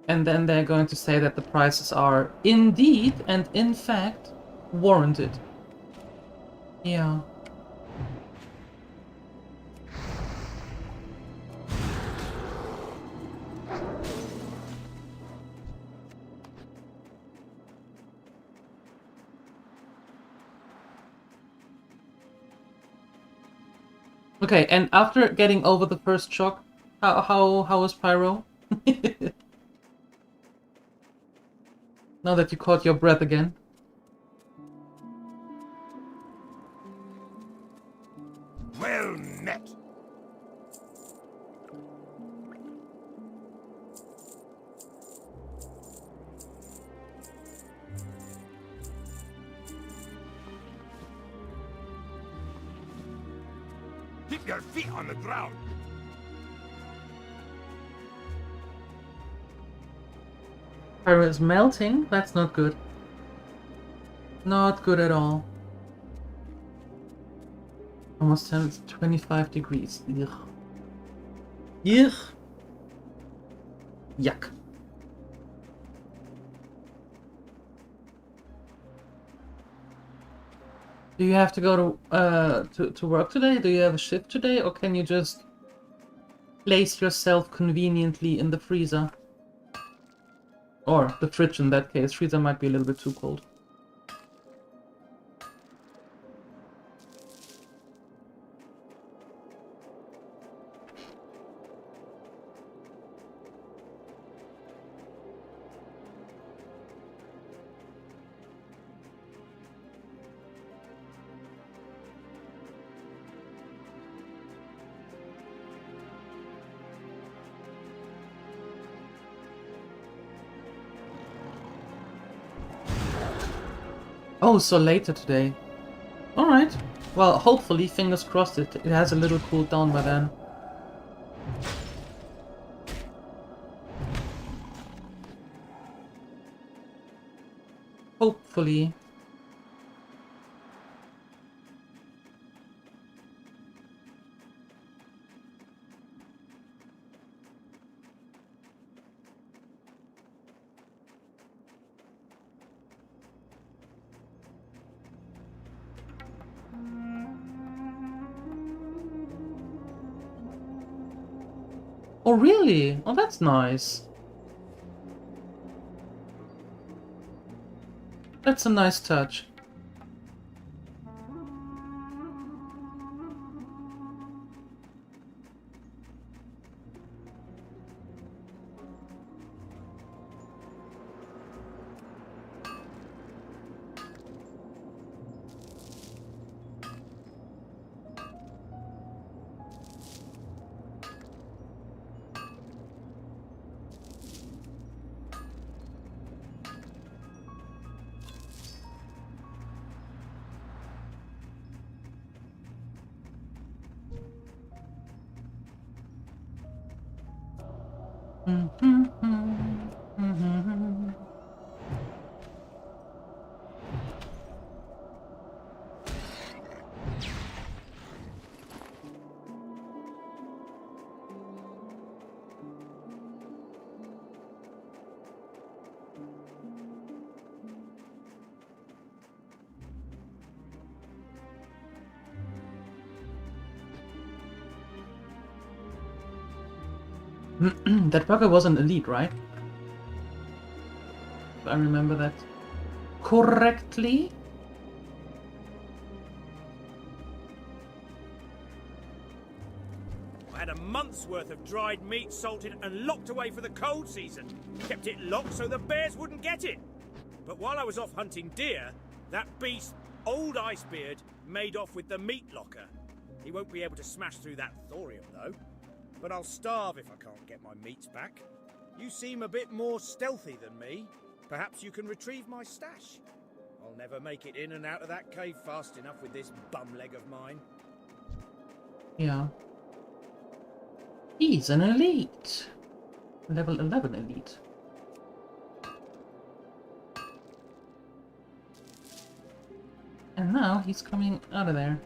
S1: And then they're going to say that the prices are indeed and in fact warranted. Yeah. Okay, and after getting over the first shock, how was Pyro? Now that you caught your breath again.
S5: Well met. Keep your feet on the ground.
S1: Pyro is melting? That's not good. Not good at all. Almost 25 degrees. Ugh. Ugh. Yuck. Do you have to go to work today? Do you have a shift today? Or can you just place yourself conveniently in the freezer? Or the fridge in that case. Freezer might be a little bit too cold. Oh, so later today. Alright. Well, hopefully, fingers crossed, it has a little cooled down by then. Hopefully. Oh, really? Oh, that's nice. That's a nice touch. That bugger was an elite, right? If I remember that correctly.
S6: I had a month's worth of dried meat salted and locked away for the cold season. Kept it locked so the bears wouldn't get it. But while I was off hunting deer, that beast, Old Icebeard, made off with the meat locker. He won't be able to smash through that thorium, though. But I'll starve if I can't get my meats back. You seem a bit more stealthy than me. Perhaps you can retrieve my stash. I'll never make it in and out of that cave fast enough with this bum leg of mine.
S1: Yeah. He's an elite. Level 11 elite. And now he's coming out of there.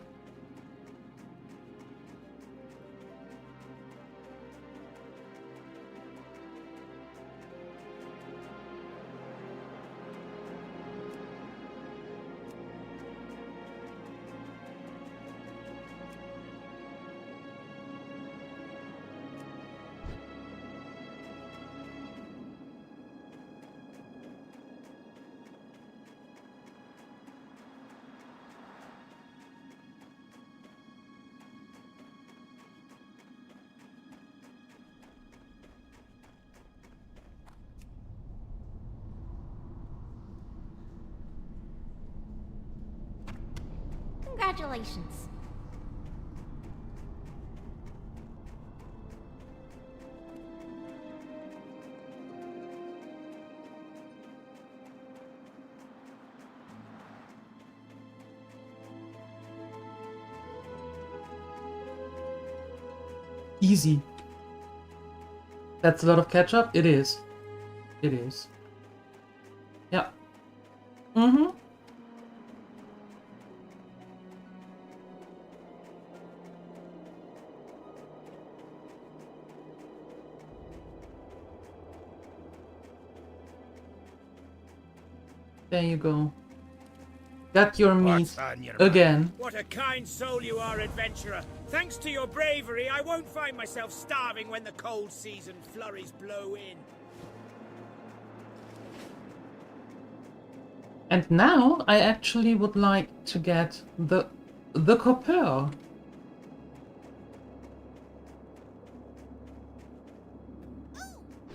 S2: Congratulations.
S1: Easy. That's a lot of catch up? It is. It is. Yeah. Mm-hmm. There you go. Got your meat
S5: What's on your
S1: again.
S6: What a kind soul you are, adventurer. Thanks to your bravery, I won't find myself starving when the cold season flurries blow in.
S1: And now I actually would like to get the copper.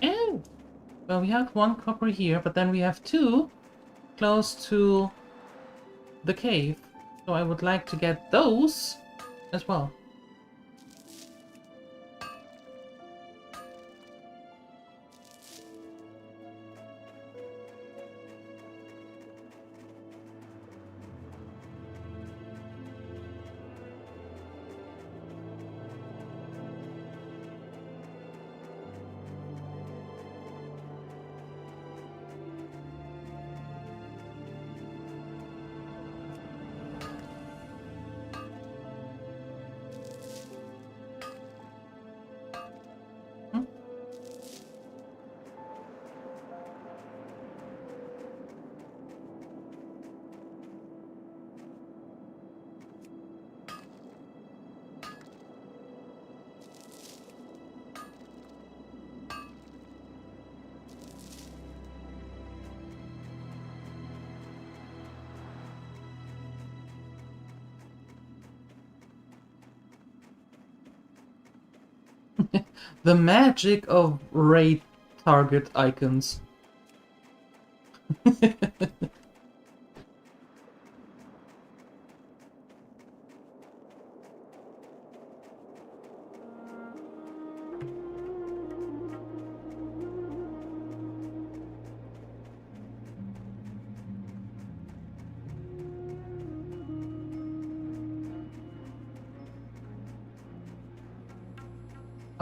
S1: Oh! Well, we have one copper here, but then we have two close to the cave. So I would like to get those as well. The magic of raid target icons.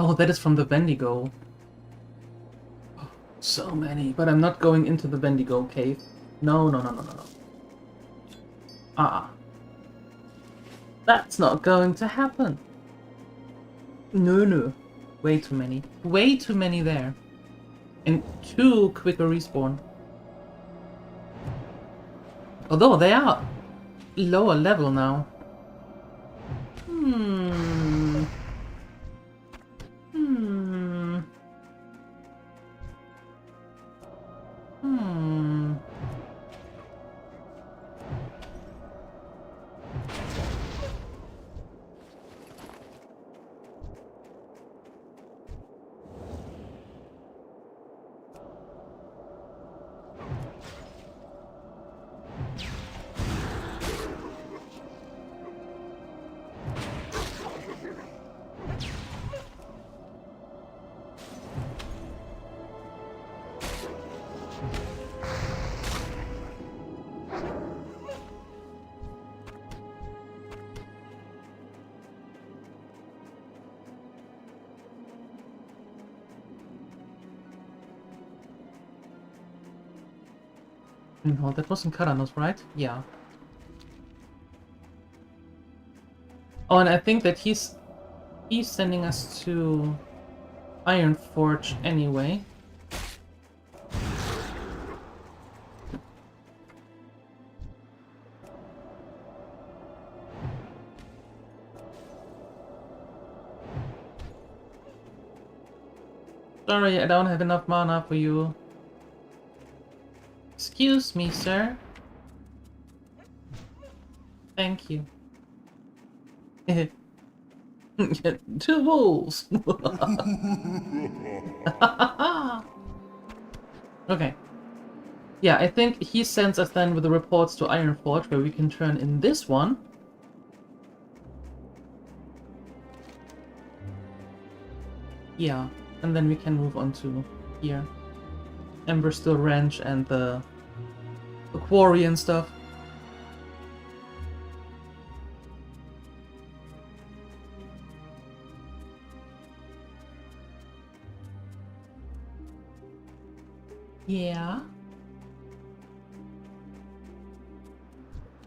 S1: Oh, that is from the Bendigo. Oh, so many, but I'm not going into the Bendigo cave. No. That's not going to happen. No. Way too many. Way too many there. And too quick a respawn. Although they are lower level now. No, that wasn't Karanos, right? Yeah. Oh, and I think that he's sending us to Ironforge anyway. Sorry, I don't have enough mana for you. Excuse me, sir. Thank you. Two wolves. Okay. Yeah, I think he sends us then with the reports to Ironforge, where we can turn in this one. Yeah, and then we can move on to here. Embersteel Ranch and the quarry and stuff. Yeah.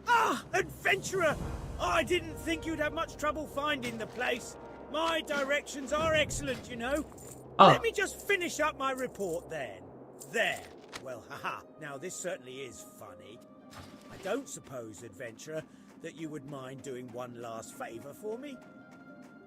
S6: Ah, adventurer! I didn't think you'd have much trouble finding the place. My directions are excellent, you know.
S1: Oh.
S6: Let me just finish up my report then. There. Well, haha. Now this certainly is funny. I don't suppose, adventurer, that you would mind doing one last favour for me?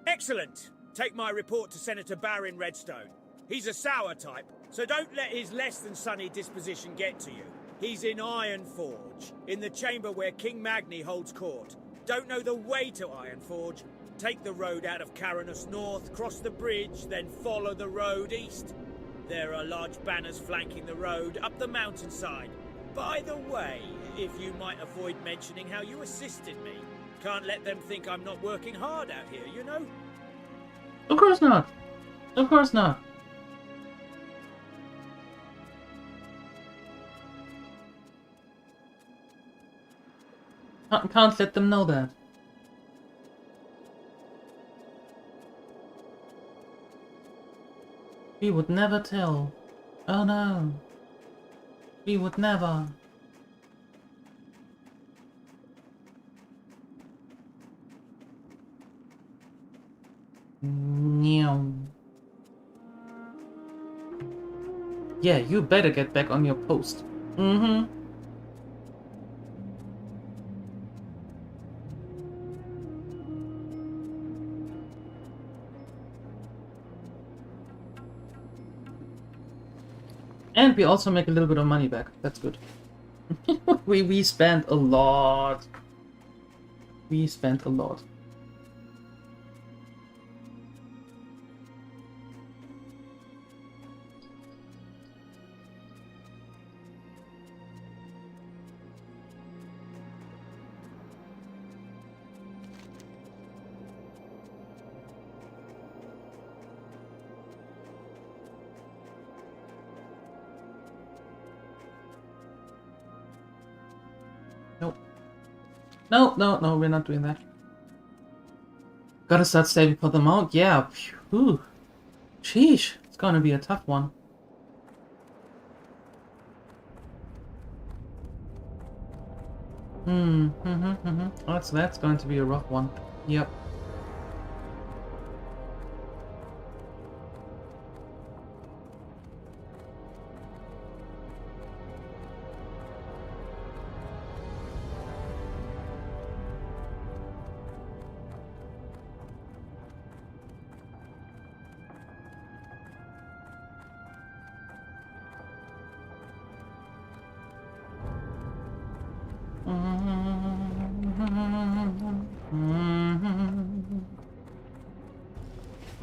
S6: Excellent. Take my report to Senator Baron Redstone. He's a sour type, so don't let his less than sunny disposition get to you. He's in Ironforge, in the chamber where King Magni holds court. Don't know the way to Ironforge? Take the road out of Karanos north, cross the bridge, then follow the road east. There are large banners flanking the road up the mountainside. By the way, if you might avoid mentioning how you assisted me. Can't let them think I'm not working hard out here, you know?
S1: Of course not. Of course not. Can't let them know that. We would never tell. Oh no. We would never. Meow. Yeah, you better get back on your post. Mm-hmm. And we also make a little bit of money back. That's good. we spent a lot. We spent a lot. No, we're not doing that. Gotta start saving for the mount. Yeah, phew. Sheesh, it's gonna be a tough one. That's going to be a rough one. Yep.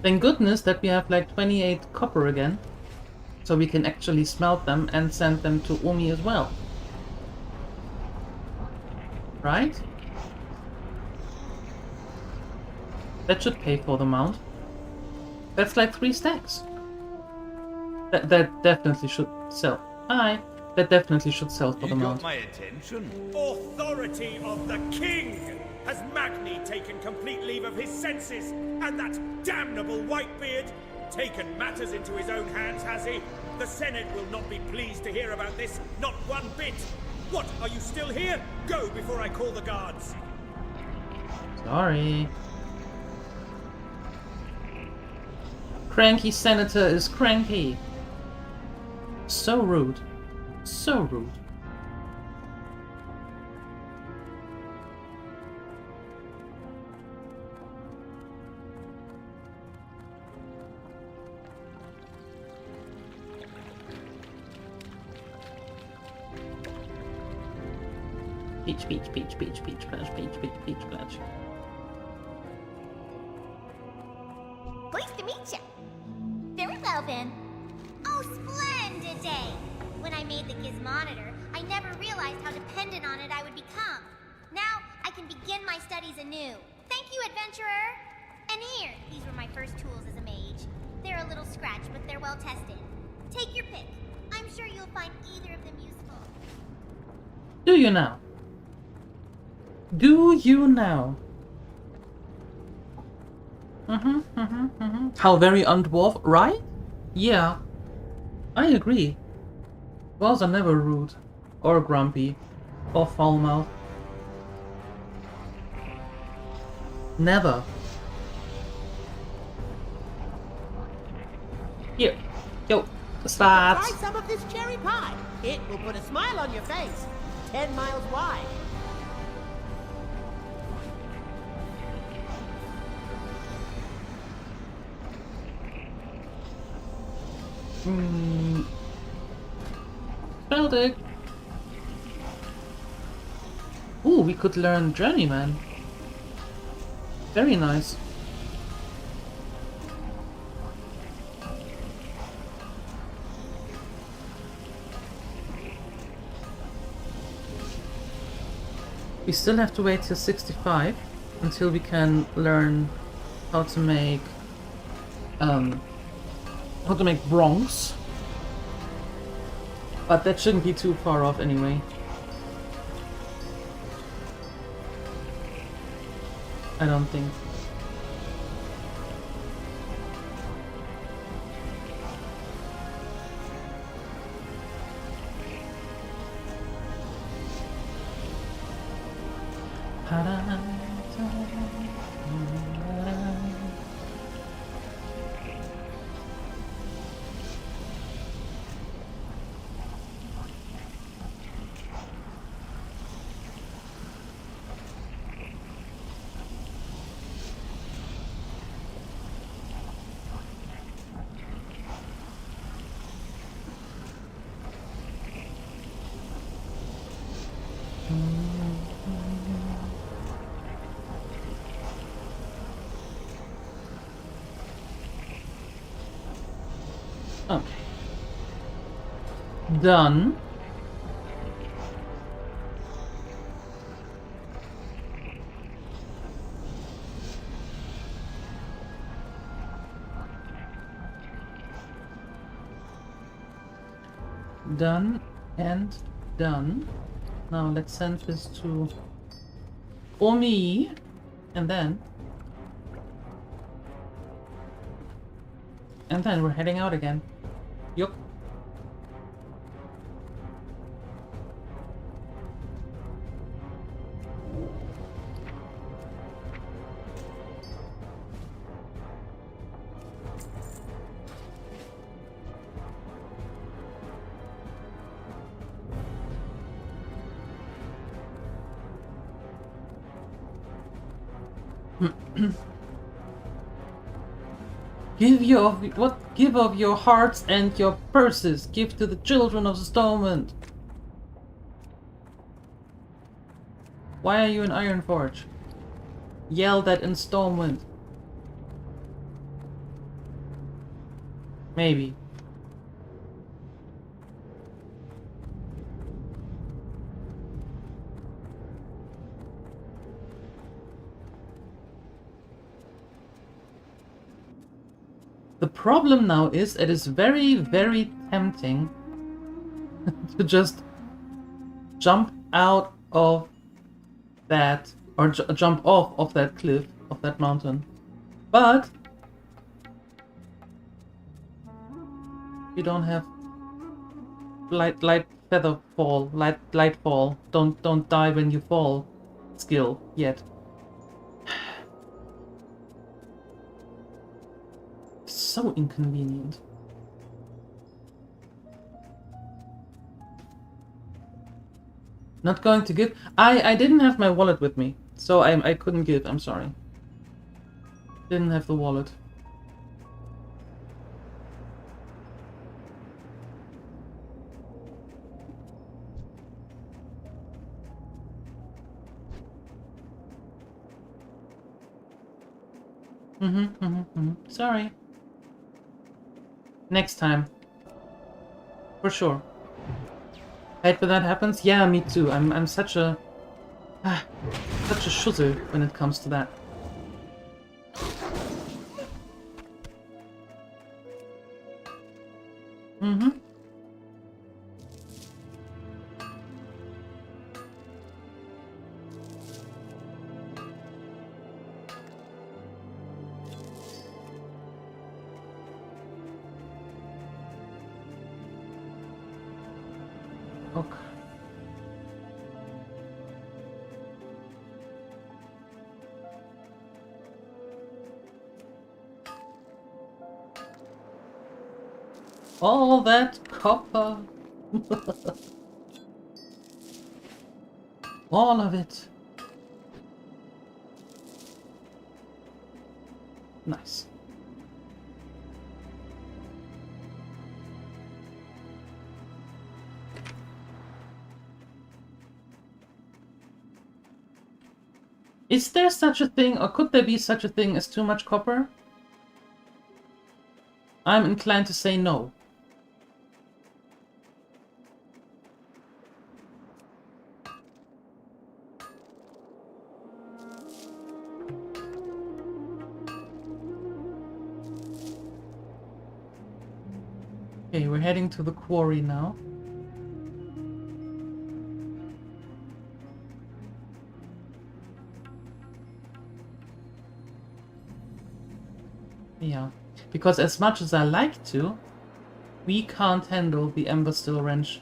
S1: Thank goodness that we have like 28 copper again, so we can actually smelt them and send them to Umi as well. Right? That should pay for the mount. That's like 3 stacks. That definitely should sell. Hi! That definitely should sell for the mount.
S5: my attention.
S6: Authority of the king! Has Magni taken complete leave of his senses? And that damnable Whitebeard? Taken matters into his own hands, has he? The Senate will not be pleased to hear about this, not one bit. What? Are you still here? Go before I call the guards.
S1: Sorry. Cranky senator is cranky. So rude. So rude. Peach, peach, peach, peach, peach, splash, peach, peach, peach, splash.
S4: Pleased to meet you. Very well, then. Oh, splendid day! When I made the Gizmonitor, I never realized how dependent on it I would become. Now, I can begin my studies anew. Thank you, adventurer! And here, these were my first tools as a mage. They're a little scratched, but they're well tested. Take your pick. I'm sure you'll find either of them useful.
S1: Do you now? Do you now? How very undwarf, right? Yeah, I agree. Dwarves are never rude, or grumpy, or foul-mouthed. Never. Here, yo, start.
S7: Try some of this cherry pie. It will put a smile on your face. 10 miles wide.
S1: Celtic. Ooh, we could learn Journeyman. Very nice. We still have to wait till 65 until we can learn how to make bronze. But that shouldn't be too far off anyway. I don't think. Okay. Done. Done and done. Now let's send this to Omi and then we're heading out again. Yup. Give of your hearts and your purses. Give to the children of the Stonewind. Why are you in Ironforge? Yell that in Stonewind. Maybe. The problem now is it is very, very tempting to just jump out of that, or jump off of that cliff, of that mountain. But you don't have light feather fall, light fall. Don't die when you fall skill yet. So inconvenient. Not going to give? I didn't have my wallet with me, so I couldn't give, I'm sorry. Didn't have the wallet. Sorry. Next time. For sure. Right, when that happens? Yeah, me too. I'm such a... such a schussel when it comes to that. Okay. All that copper. All of it. Nice. Is there such a thing, or could there be such a thing as too much copper? I'm inclined to say no. Okay, we're heading to the quarry now. Yeah, because as much as I like to, we can't handle the Ember Steel Wrench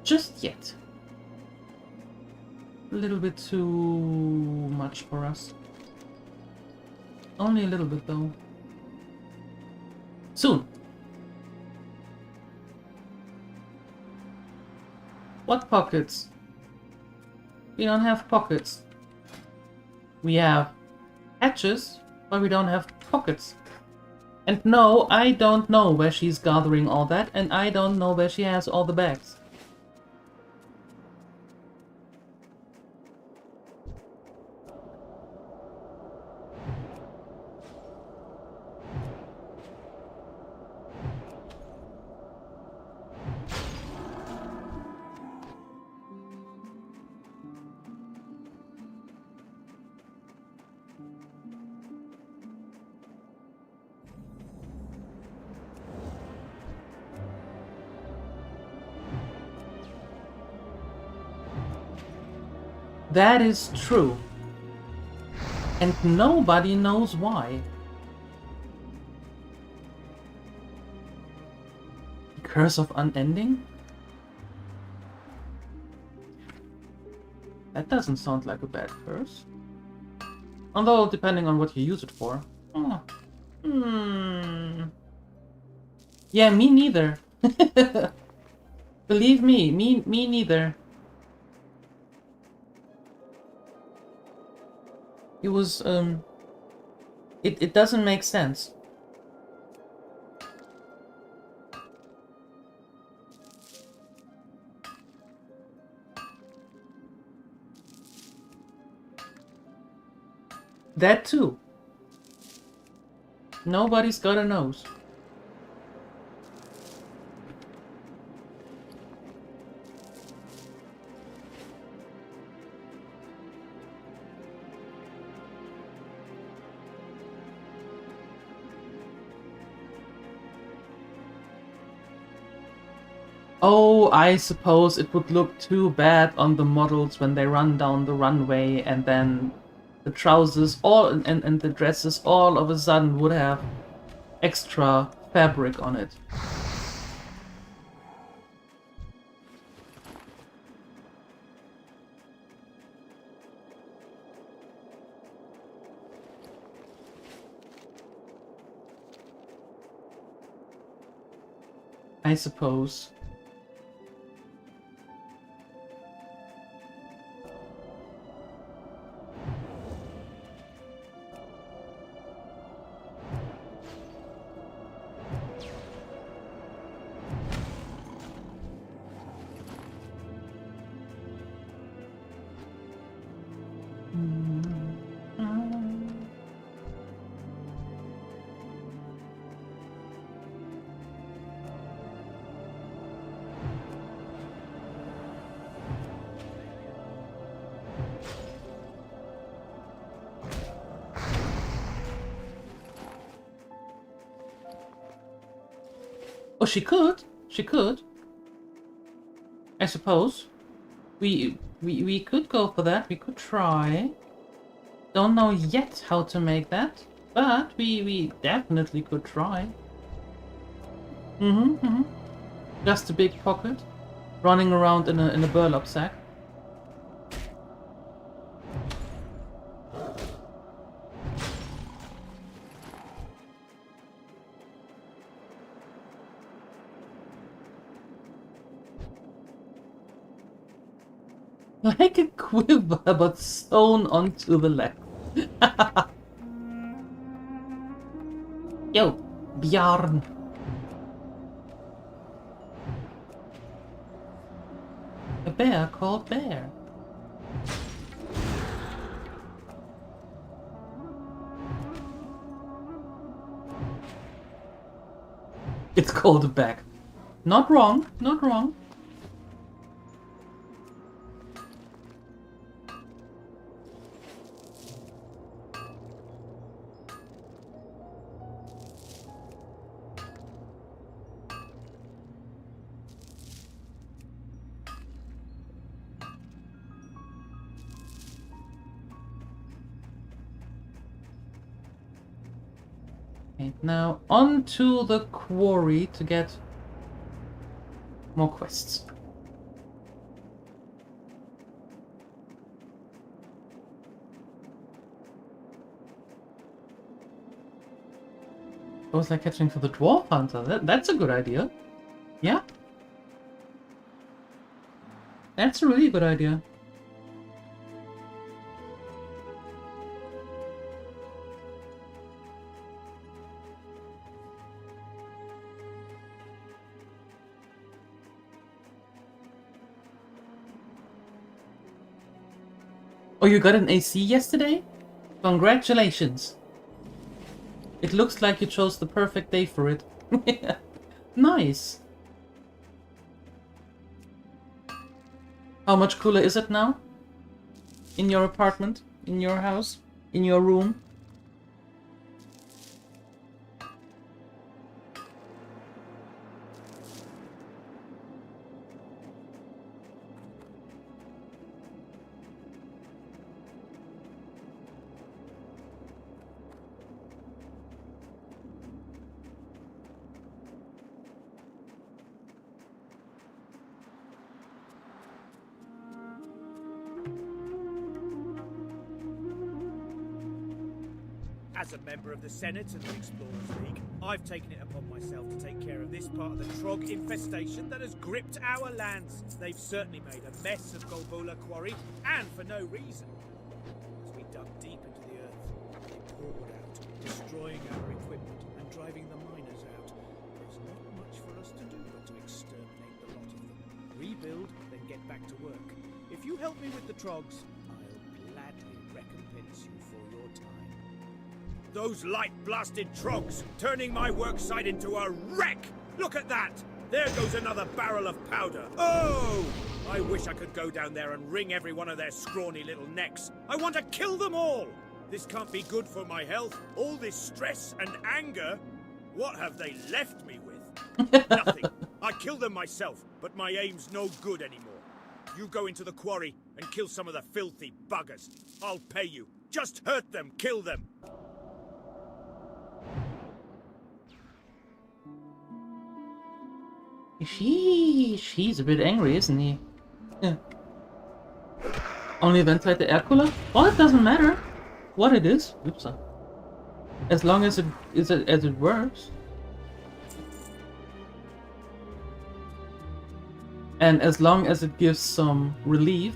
S1: just yet. A little bit too much for us. Only a little bit though. Soon. What pockets? We don't have pockets. We have hatches, but we don't have pockets. And no, I don't know where she's gathering all that, and I don't know where she has all the bags. That is true. And nobody knows why. Curse of Unending? That doesn't sound like a bad curse. Although, depending on what you use it for. Oh. Yeah, me neither. Believe me, me neither. It was, it doesn't make sense. That too. Nobody's got a nose. Oh, I suppose it would look too bad on the models when they run down the runway and then the trousers all and the dresses all of a sudden would have extra fabric on it. I suppose. Oh, she could. She could. I suppose. We could go for that. We could try. Don't know yet how to make that, but we definitely could try. Just a big pocket, running around in a burlap sack. Like a quiver, but sewn onto the leg. Yo, Bjarn. A bear called Bear. It's called a bag. Not wrong, not wrong. Now on to the quarry to get more quests. I was like catching for the dwarf hunter. That's a good idea. Yeah. That's a really good idea. Oh, you got an AC yesterday? Congratulations. It looks like you chose the perfect day for it. Nice. How much cooler is it now? In your apartment? In your house? In your room?
S6: As a member of the Senate and the Explorers League, I've taken it upon myself to take care of this part of the Trog infestation that has gripped our lands. They've certainly made a mess of Golbola Quarry, and for no reason. As we dug deep into the earth, they poured out, destroying our equipment and driving the miners out. There's not much for us to do but to exterminate the lot of them. Rebuild, then get back to work. If you help me with the Trogs, I'll gladly recompense you for your time. Those light-blasted Trogs, turning my worksite into a wreck! Look at that! There goes another barrel of powder. Oh! I wish I could go down there and wring every one of their scrawny little necks. I want to kill them all! This can't be good for my health. All this stress and anger. What have they left me with? Nothing. I killed them myself, but my aim's no good anymore. You go into the quarry and kill some of the filthy buggers. I'll pay you. Just hurt them, kill them.
S1: She's a bit angry, isn't he? Yeah. Only ventilate the air cooler? Well, it doesn't matter what it is. Oops. As long as it works. And as long as it gives some relief,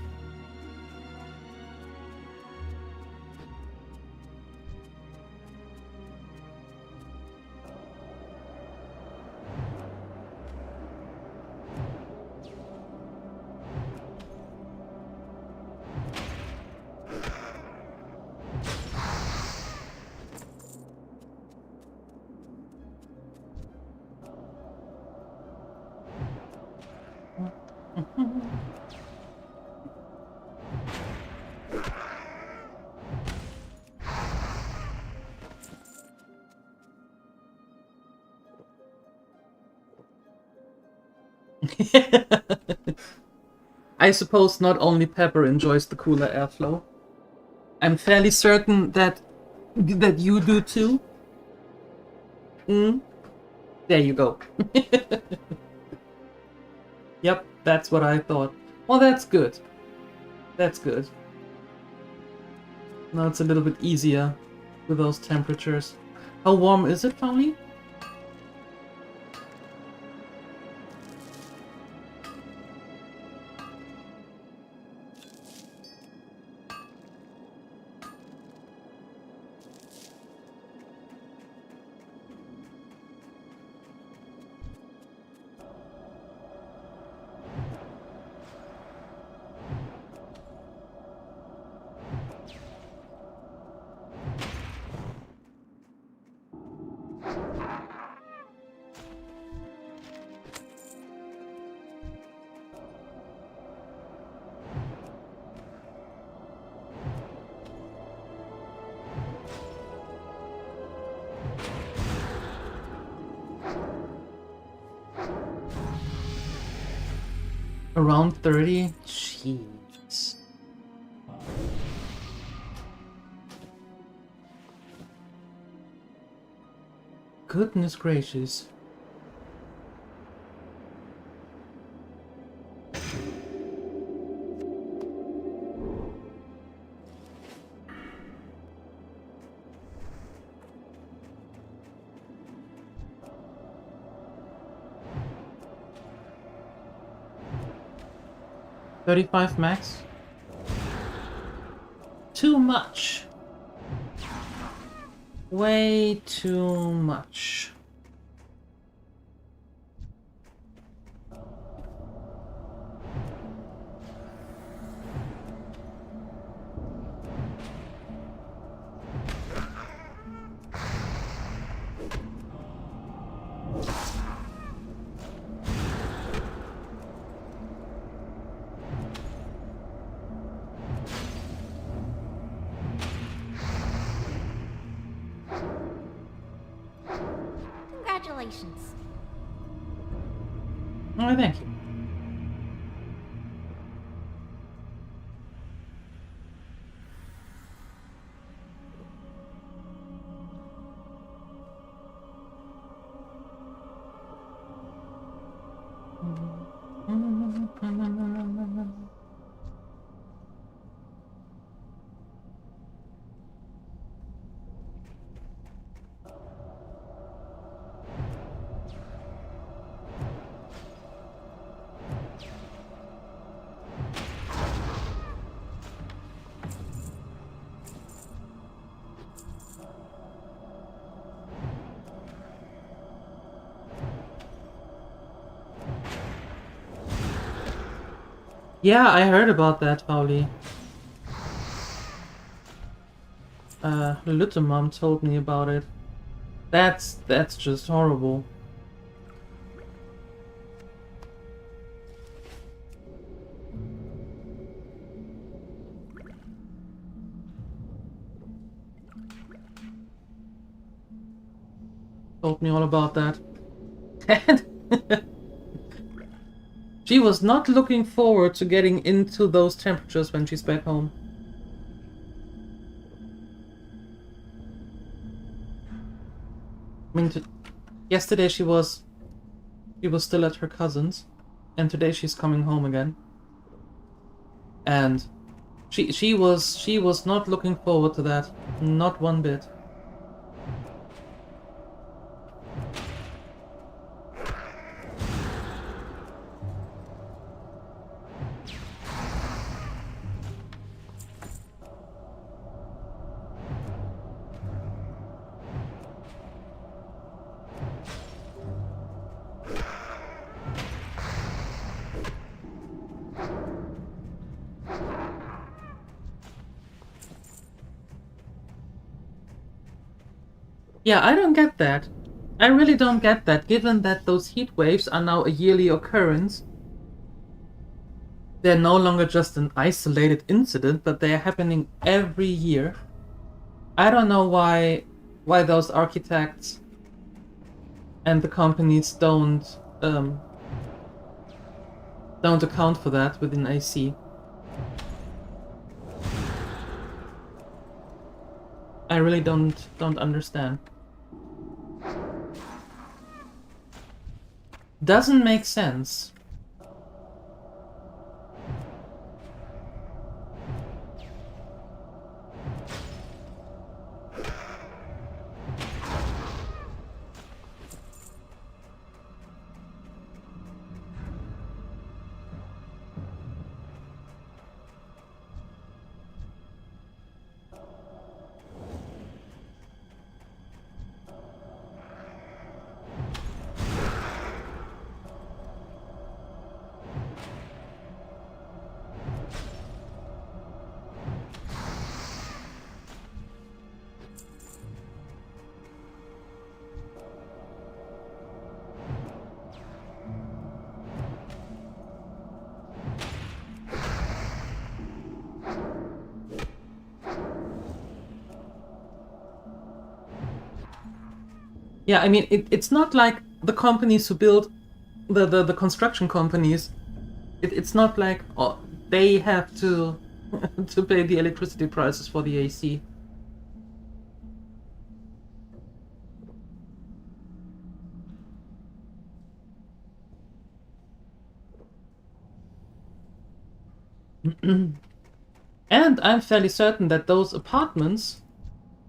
S1: I suppose not only Pepper enjoys the cooler airflow. I'm fairly certain that you do too. There you go. Yep, that's what I thought. Well, that's good. That's good. Now it's a little bit easier with those temperatures. How warm is it, Fowly? Around 30? Jeez. Goodness gracious. $35 max? Too much. Way too much.
S2: Congratulations.
S1: Oh, thank you. Yeah, I heard about that, Pauli. Little Mom told me about it. That's just horrible. Told me all about that. She was not looking forward to getting into those temperatures when she's back home. I mean, yesterday she was still at her cousin's, and today she's coming home again. And she was not looking forward to that, not one bit. Yeah, I don't get that. I really don't get that, given that those heat waves are now a yearly occurrence. They're no longer just an isolated incident, but they're happening every year. I don't know why those architects and the companies don't account for that within AC. I really don't understand. Doesn't make sense. Yeah, I mean, it's not like the companies who build the construction companies. It's not like they have to to pay the electricity prices for the AC. And I'm fairly certain that those apartments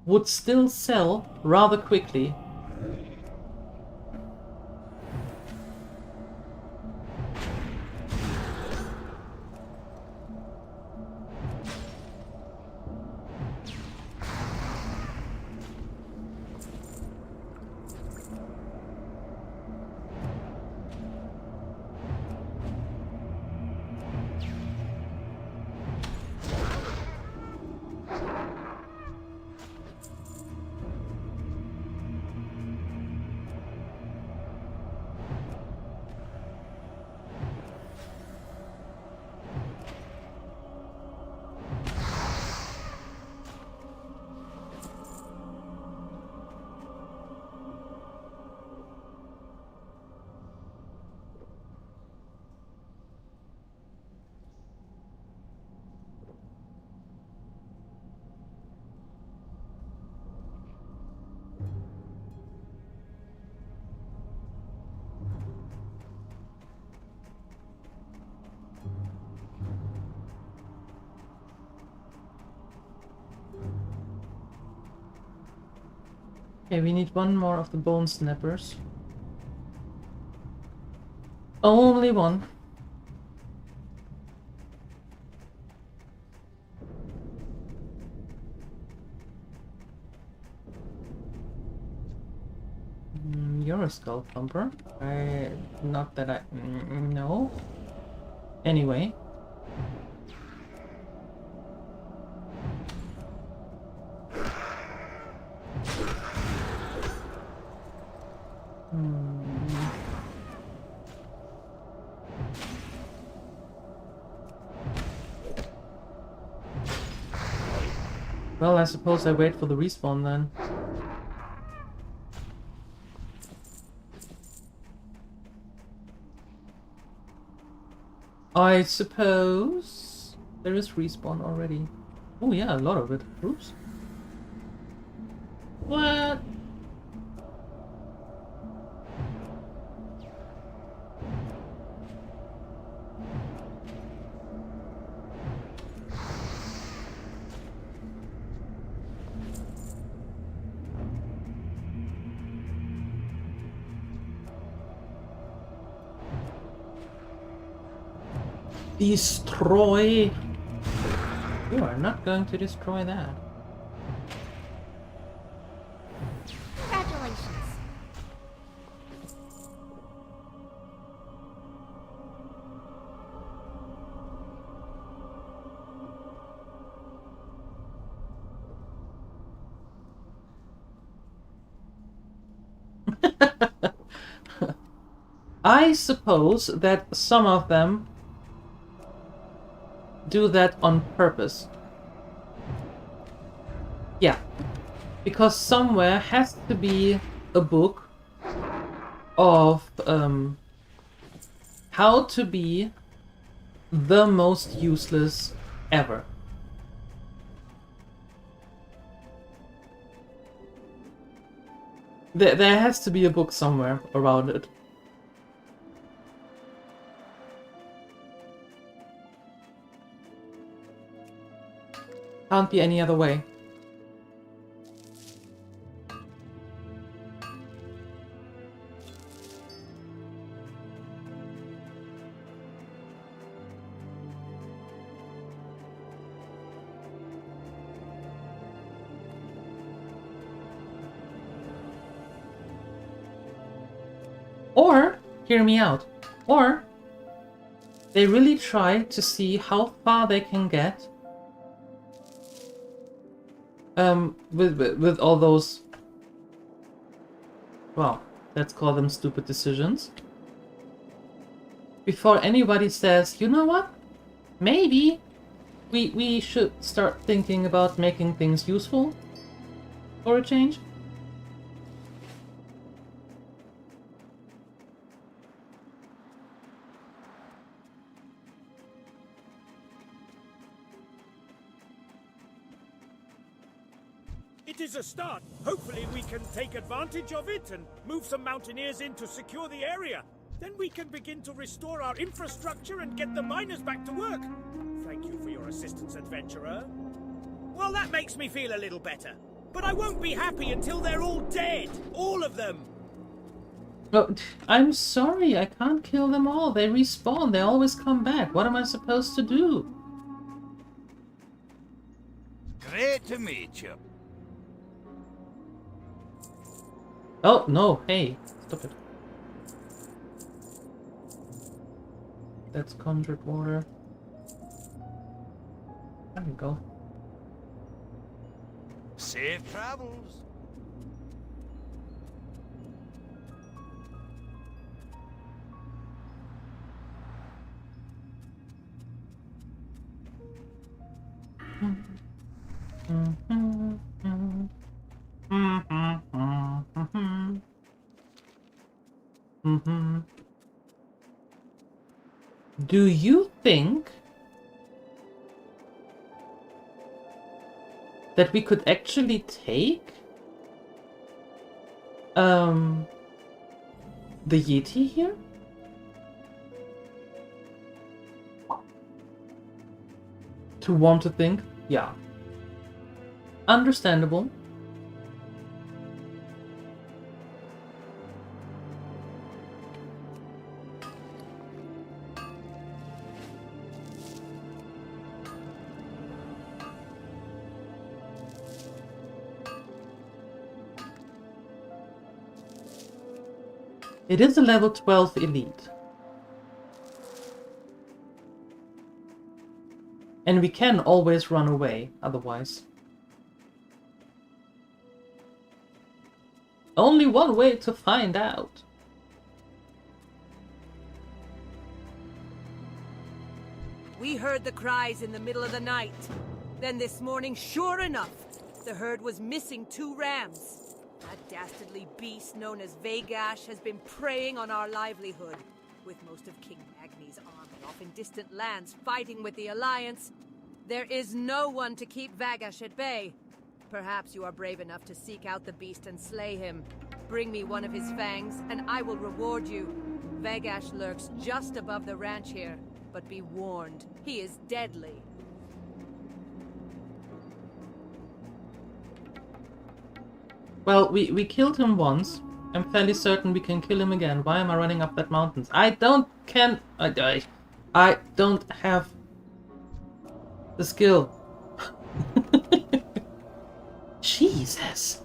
S1: would still sell rather quickly. Okay, we need one more of the bone snappers. Only one. You're a skull thumper. Not that I... no. Anyway. Well, I suppose I wait for the respawn then. I suppose there is respawn already. Oh yeah, a lot of it. Oops. What? Destroy! You are not going to destroy that.
S2: Congratulations.
S1: I suppose that some of them do that on purpose. Yeah, because somewhere has to be a book of how to be the most useless ever. There has to be a book somewhere around it. Can't be any other way. Or, hear me out, or they really try to see how far they can get with all those, well, let's call them stupid decisions, before anybody says, you know what, maybe we should start thinking about making things useful for a change.
S6: It is a start. Hopefully we can take advantage of it and move some mountaineers in to secure the area. Then we can begin to restore our infrastructure and get the miners back to work. Thank you for your assistance, adventurer. Well, that makes me feel a little better. But I won't be happy until they're all dead. All of them.
S1: Oh, I'm sorry, I can't kill them all. They respawn. They always come back. What am I supposed to do?
S5: Great to meet you.
S1: Oh, no, hey, stop it. That's conjured water. There we go.
S5: Safe travels.
S1: Do you think that we could actually take the Yeti here? To want to think? Yeah. Understandable. It is a level 12 elite. And we can always run away, otherwise. Only one way to find out.
S3: We heard the cries in the middle of the night. Then this morning, sure enough, the herd was missing 2 rams. That dastardly beast known as Vagash has been preying on our livelihood. With most of King Agni's army off in distant lands fighting with the Alliance, there is no one to keep Vagash at bay. Perhaps you are brave enough to seek out the beast and slay him. Bring me one of his fangs, and I will reward you. Vagash lurks just above the ranch here, but be warned, he is deadly.
S1: Well, we killed him once. I'm fairly certain we can kill him again. Why am I running up that mountain? I don't have the skill. Jesus.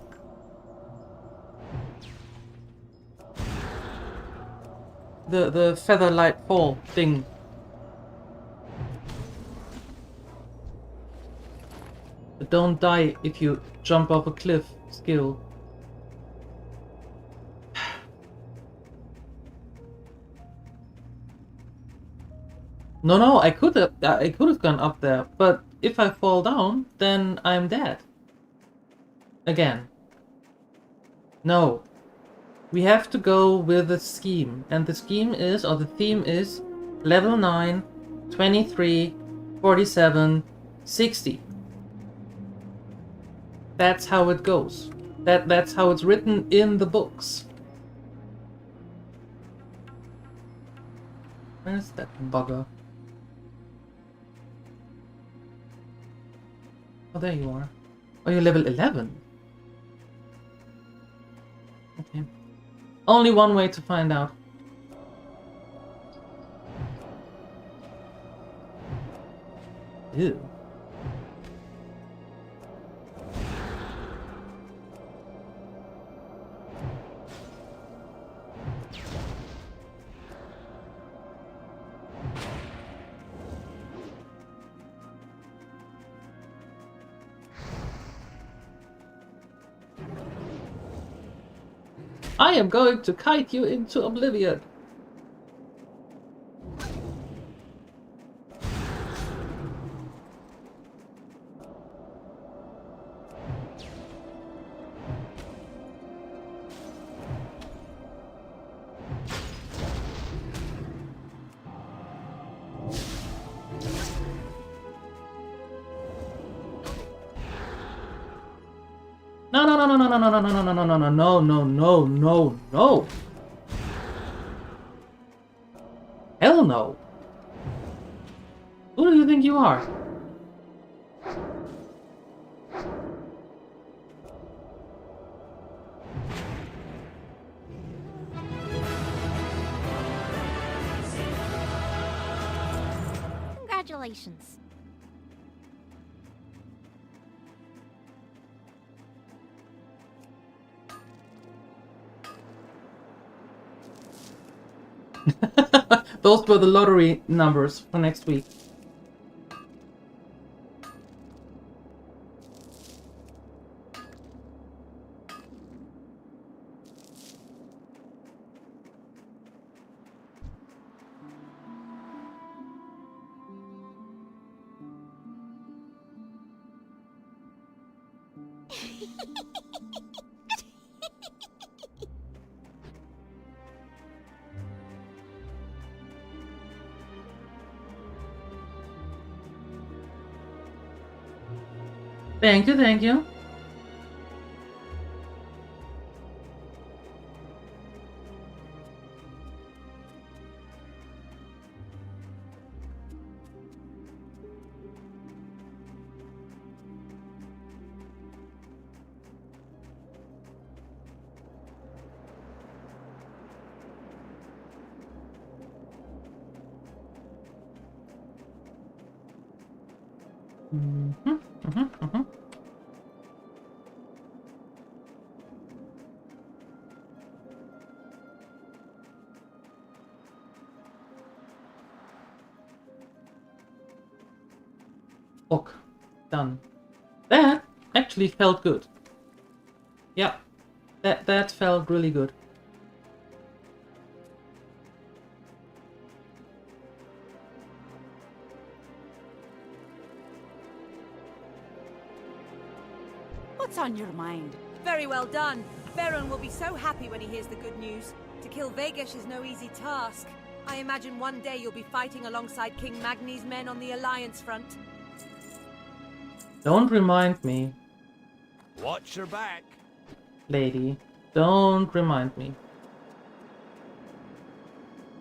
S1: The feather light fall thing. Don't die if you jump off a cliff skill. No, I could have gone up there, but if I fall down, then I'm dead. Again. No. We have to go with the scheme, and the scheme is, or the theme is, level 9, 23, 47, 60. That's how it goes. That's how it's written in the books. Where's that bugger? Oh, there you are. Oh, you're level 11. Okay. Only one way to find out. Ew. I am going to kite you into oblivion. No, no, no, no, no, no, no, no, no, no, no, no, no, no, no, no, no. Hell no. Who do you think you are?
S2: Congratulations.
S1: Those were the lottery numbers for next week. Thank you, thank you. Ok, done. That actually felt good. Yeah, that felt really good.
S3: What's on your mind? Very well done. Baron will be so happy when he hears the good news. To kill Vegesh is no easy task. I imagine one day you'll be fighting alongside King Magni's men on the Alliance front.
S1: Don't remind me,
S5: Watch your back.
S1: lady. Don't remind me.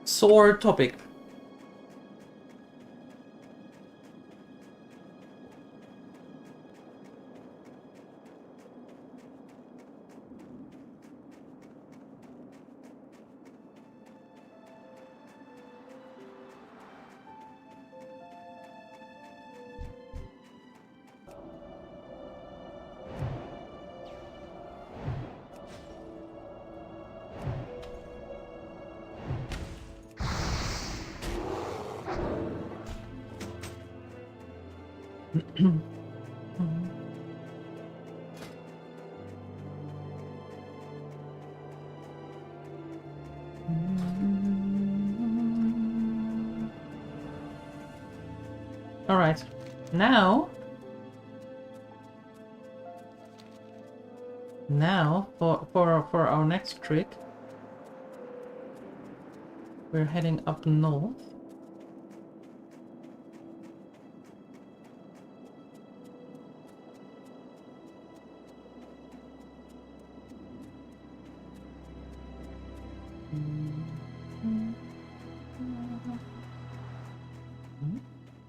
S1: Sore topic. Alright. Now for our next trick. We're heading up north.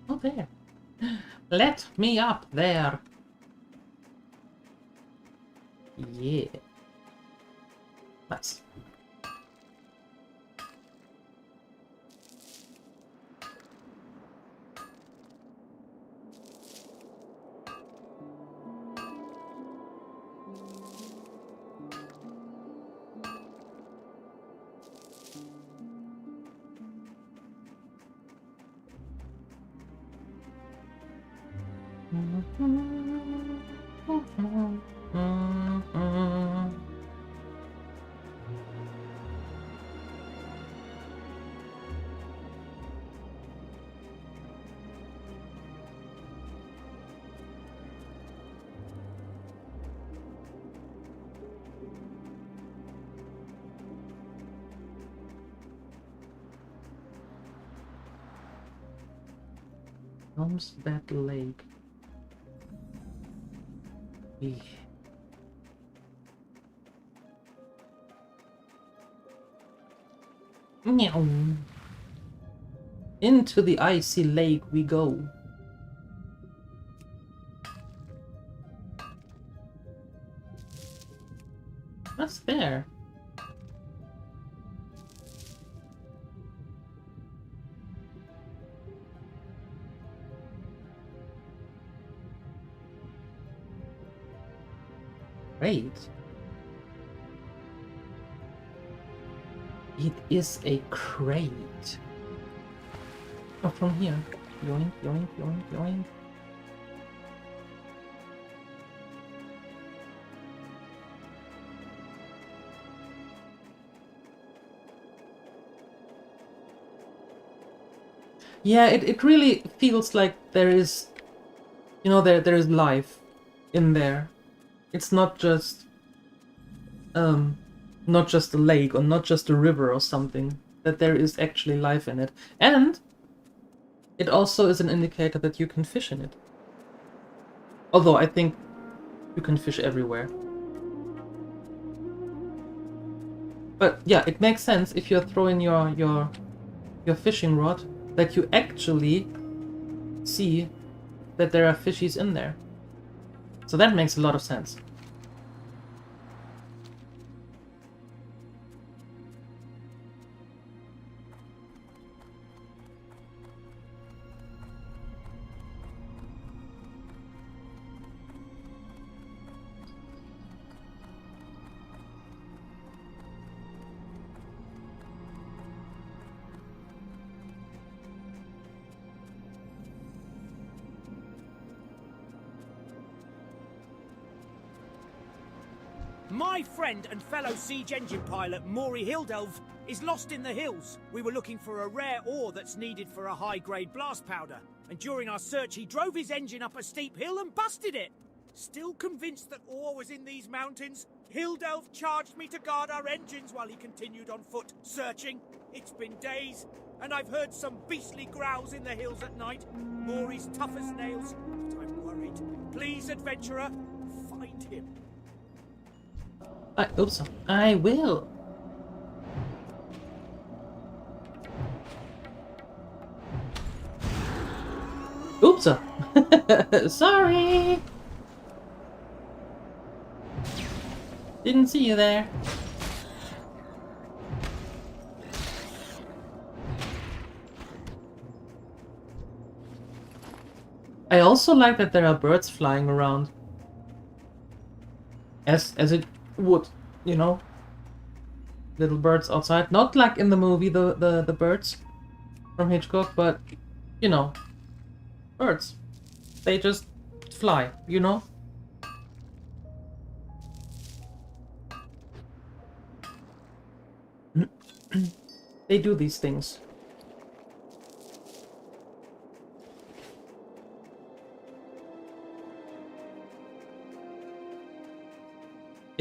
S1: Oh, there. Let me up there. Yeah. Nice. Comes that lake. Yeah. Meow. Into the icy lake we go. What's there? Great. It is a crate. Oh, from here. Yoink, yoink, yoink, yoink. Yeah, it really feels like there is, you know, there is life in there. It's not just a lake or not just a river or something. That there is actually life in it. And it also is an indicator that you can fish in it. Although I think you can fish everywhere. But yeah, it makes sense if you're throwing your fishing rod that you actually see that there are fishies in there. So that makes a lot of sense.
S6: My friend and fellow siege engine pilot, Maury Hildelv, is lost in the hills. We were looking for a rare ore that's needed for a high-grade blast powder. And during our search, he drove his engine up a steep hill and busted it. Still convinced that ore was in these mountains, Hildelv charged me to guard our engines while he continued on foot, searching. It's been days, and I've heard some beastly growls in the hills at night. Maury's tough as nails, but I'm worried. Please, adventurer, find him.
S1: Oops, I will. Oops. Sorry. Didn't see you there. I also like that there are birds flying around. As it would, you know, little birds outside. Not like in the movie, the birds from Hitchcock, but, you know, birds. They just fly, you know? They do these things.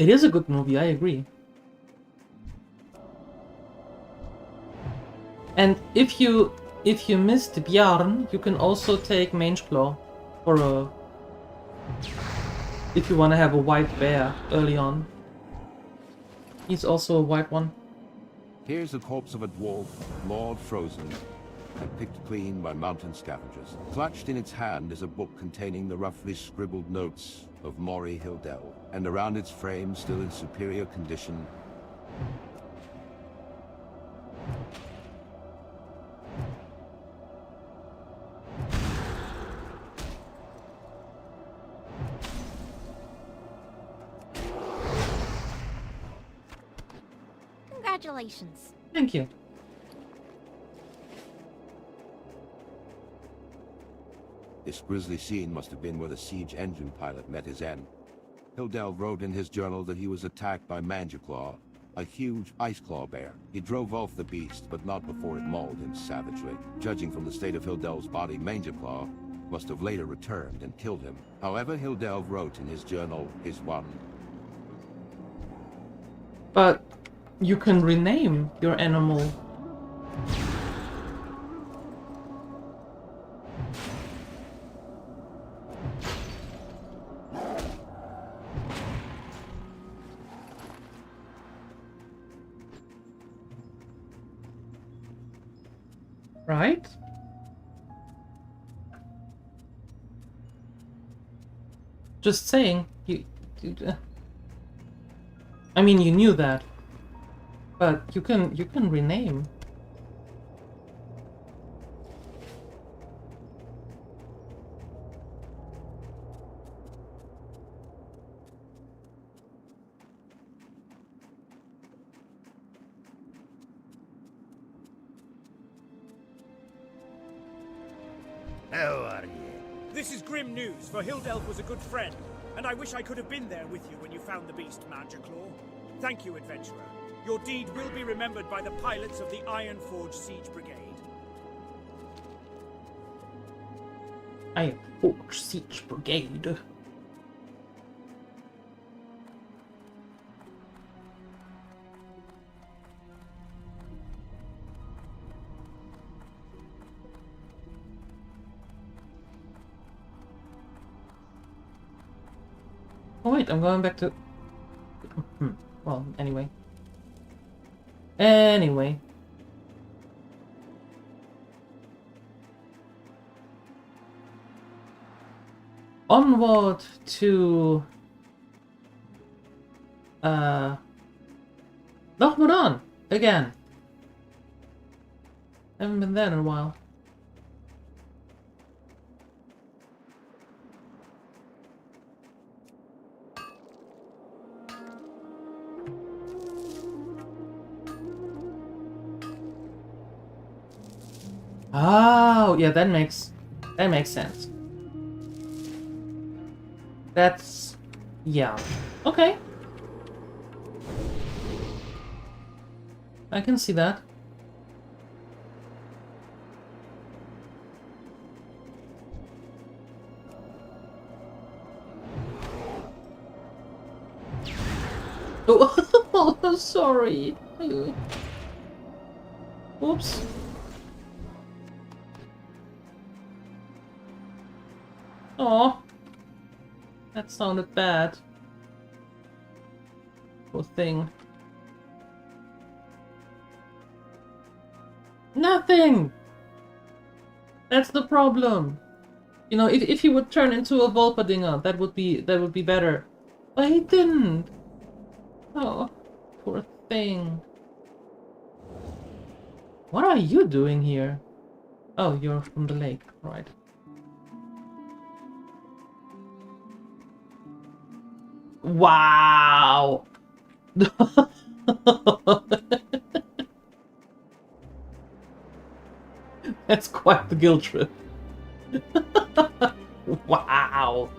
S1: It is a good movie, I agree. And if you missed Bjarn, you can also take Mage Claw for a... if you want to have a white bear early on. He's also a white one.
S8: Here's the corpse of a dwarf, Lord Frozen, and picked clean by mountain scavengers. Clutched in its hand is a book containing the roughly scribbled notes of Mori Hildel, and around its frame, still in superior condition,
S2: Congratulations.
S1: Thank you.
S8: this grisly scene must have been where the siege engine pilot met his end. Hildel wrote in his journal that he was attacked by Manjaclaw, a huge ice claw bear. He drove off the beast, but not before it mauled him savagely. Judging from the state of Hildel's body, Manjaclaw must have later returned and killed him. However, Hildel wrote in his journal his one.
S1: But you can rename your animal. Right? Just saying. I mean, you knew that, but you can rename.
S5: How are you?
S6: This is grim news, for Hildelf was a good friend, and I wish I could have been there with you when you found the beast, Manjaclaw. Thank you, adventurer. Your deed will be remembered by the pilots of the Ironforge Siege Brigade.
S1: Ironforge Siege Brigade. Oh wait, I'm going back to... Well, anyway. Onward to... Lochmodan! Again! Haven't been there in a while. Oh, yeah, that makes sense. That's... yeah. Okay. I can see that. Oh, sorry. Oops. Oh, that sounded bad. Poor thing. Nothing! That's the problem. You know, if he would turn into a Volpadinger, that would be better. But he didn't. Oh, poor thing. What are you doing here? Oh, you're from the lake, right. Wow! That's quite the guilt trip. Wow!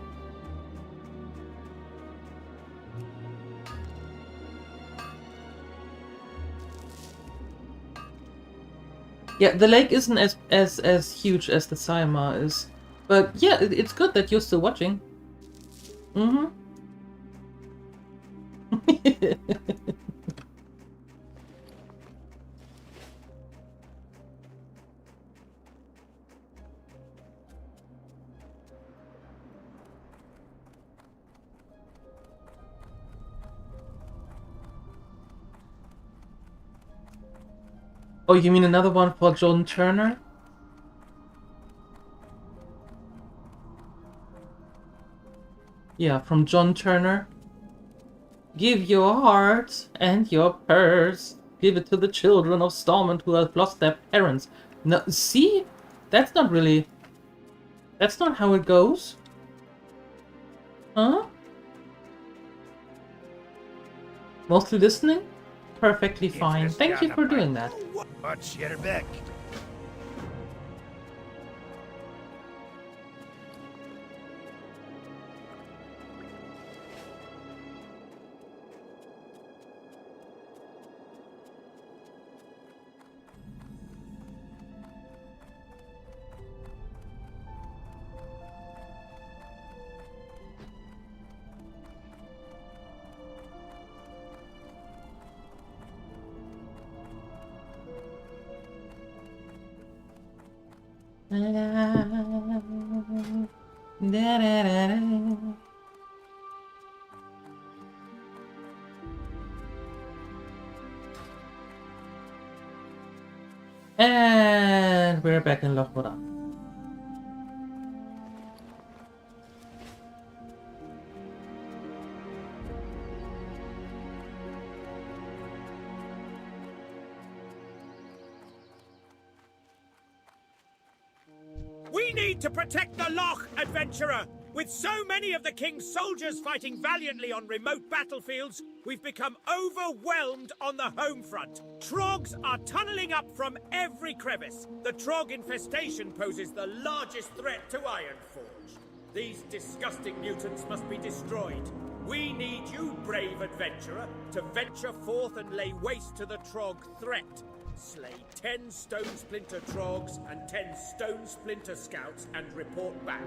S1: Yeah, the lake isn't as huge as the Sayama is. But yeah, it's good that you're still watching. Mm-hmm. Oh, you mean another one for John Turner? Yeah, from John Turner. Give your heart and your purse. Give it to the children of Stormont who have lost their parents. No, see? That's not really... That's not how it goes. Huh? Mostly listening? Perfectly fine. Thank you for doing that.
S5: Watch your back.
S1: And we're back in Lochwood.
S6: We need to protect the Loch, adventurer! With so many of the King's soldiers fighting valiantly on remote battlefields, we've become overwhelmed on the home front. Trogs are tunneling up from every crevice. The Trog infestation poses the largest threat to Ironforge. These disgusting mutants must be destroyed. We need you, brave adventurer, to venture forth and lay waste to the Trog threat. Slay 10 Stone Splinter Trogs and 10 Stone Splinter Scouts and report back.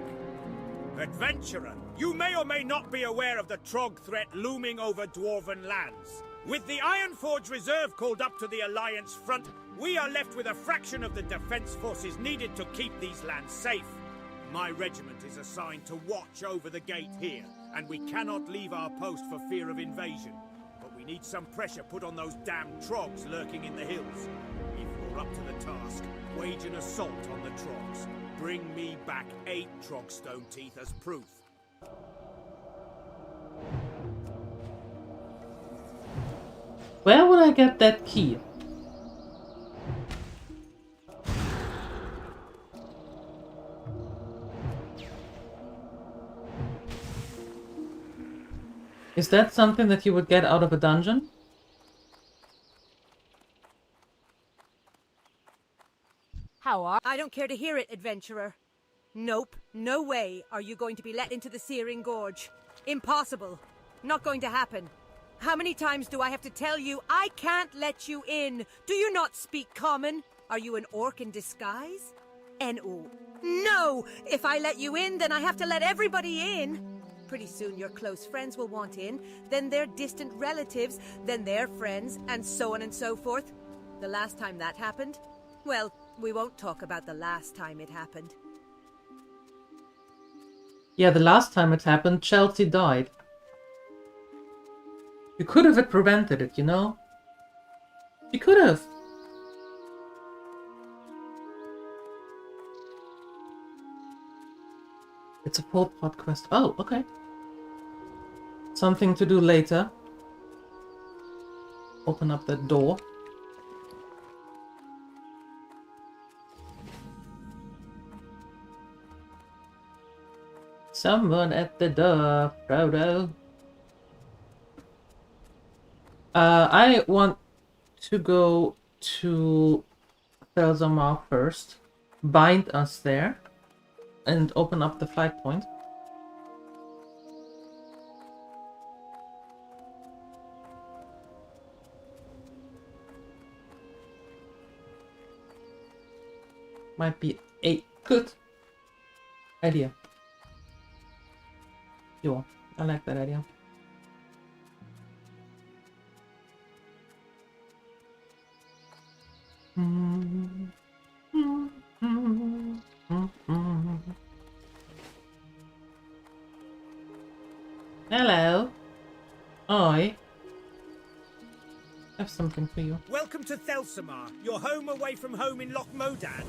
S6: Adventurer, you may or may not be aware of the Trog threat looming over Dwarven lands. With the Ironforge Reserve called up to the Alliance front, we are left with a fraction of the defense forces needed to keep these lands safe. My regiment is assigned to watch over the gate here, and we cannot leave our post for fear of invasion. But we need some pressure put on those damn Trogs lurking in the hills. If you're up to the task, wage an assault on the Trogs. Bring me back 8 Trogstone teeth as proof.
S1: Where would I get that key? Is that something that you would get out of a dungeon?
S3: I don't care to hear it, adventurer. Nope, no way are you going to be let into the Searing Gorge. Impossible. Not going to happen. How many times do I have to tell you I can't let you in? Do you not speak common? Are you an orc in disguise? N-O. No! If I let you in, then I have to let everybody in. Pretty soon your close friends will want in, then their distant relatives, then their friends, and so on and so forth. The last time that happened? Well, we won't talk about the last time it happened.
S1: Yeah, the last time it happened, Chelsea died. You could have prevented it, you know? You could have. It's a full pod quest. Oh, okay. Something to do later. Open up that door. Someone at the door, Frodo. I want to go to Felzamar first, bind us there, and open up the flight point. Might be a good idea. Yo, I like that idea. Hello. I have something for you.
S6: Welcome to Thelsamar, your home away from home in Loch Modan.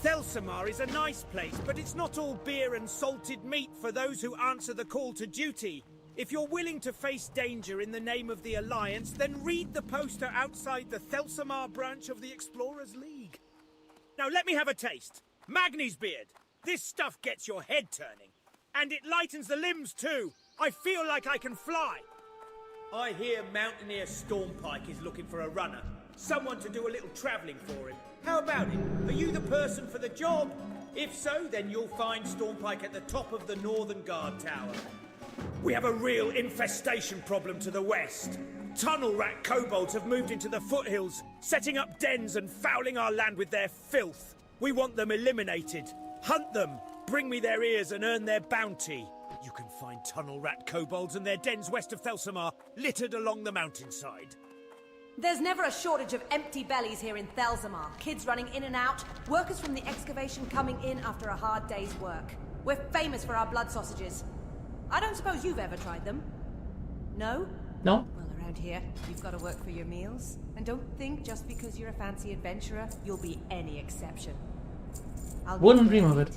S6: Thelsamar is a nice place, but it's not all beer and salted meat for those who answer the call to duty. If you're willing to face danger in the name of the Alliance, then read the poster outside the Thelsamar branch of the Explorers League. Now let me have a taste. Magni's beard. This stuff gets your head turning. And it lightens the limbs too. I feel like I can fly. I hear Mountaineer Stormpike is looking for a runner. Someone to do a little travelling for him. How about it? Are you the person for the job? If so, then you'll find Stormpike at the top of the Northern Guard Tower. We have a real infestation problem to the west. Tunnel rat kobolds have moved into the foothills, setting up dens and fouling our land with their filth. We want them eliminated. Hunt them, bring me their ears and earn their bounty. You can find tunnel rat kobolds and their dens west of Thelsamar, littered along the mountainside.
S3: There's never a shortage of empty bellies here in Thelsamar. Kids running in and out, workers from the excavation coming in after a hard day's work. We're famous for our blood sausages. I don't suppose you've ever tried them? No?
S1: No?
S3: Well, around here, you've got to work for your meals. And don't think just because you're a fancy adventurer, you'll be any exception.
S1: Wouldn't dream of it.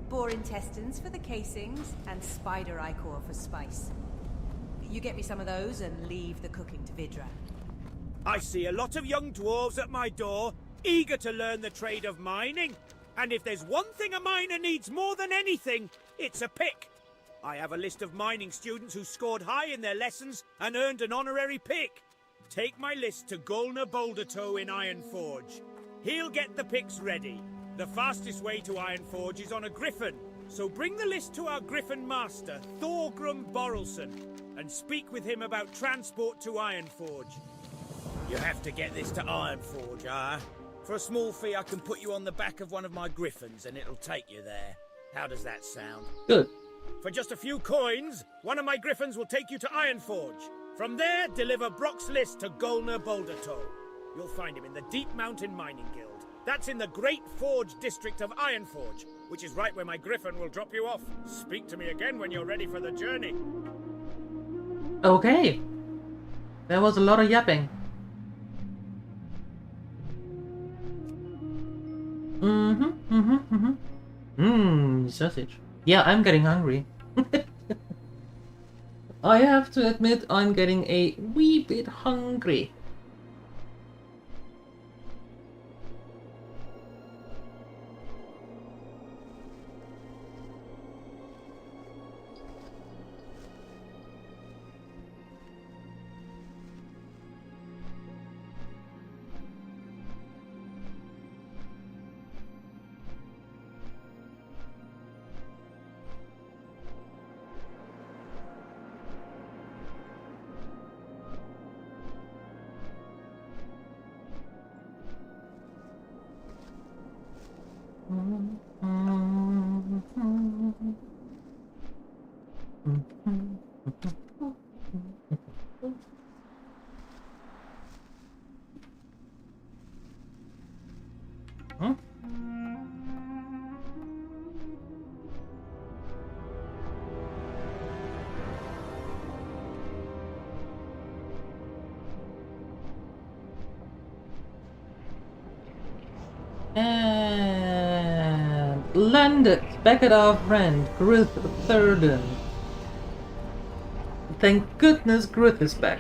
S3: Boar intestines for the casings, and spider eye core for spice. You get me some of those and leave the cooking to Vidra.
S6: I see a lot of young dwarves at my door, eager to learn the trade of mining. And if there's one thing a miner needs more than anything, it's a pick. I have a list of mining students who scored high in their lessons and earned an honorary pick. Take my list to Golna Bouldertoe in Ironforge. He'll get the picks ready. The fastest way to Ironforge is on a griffin, so bring the list to our griffin master, Thorgrim Borrelson, and speak with him about transport to Ironforge. You have to get this to Ironforge, ah? For a small fee, I can put you on the back of one of my griffins and it'll take you there. How does that sound?
S1: Good.
S6: For just a few coins, one of my griffins will take you to Ironforge. From there, deliver Brock's list to Golna Bouldertoe. You'll find him in the Deep Mountain Mining Guild. That's in the Great Forge district of Ironforge, which is right where my griffin will drop you off. Speak to me again when you're ready for the journey.
S1: Okay. There was a lot of yapping. Sausage. Yeah, I'm getting hungry. I have to admit, I'm getting a wee bit hungry. And landed back at our friend Grith Thurden. Thank goodness Grith is back.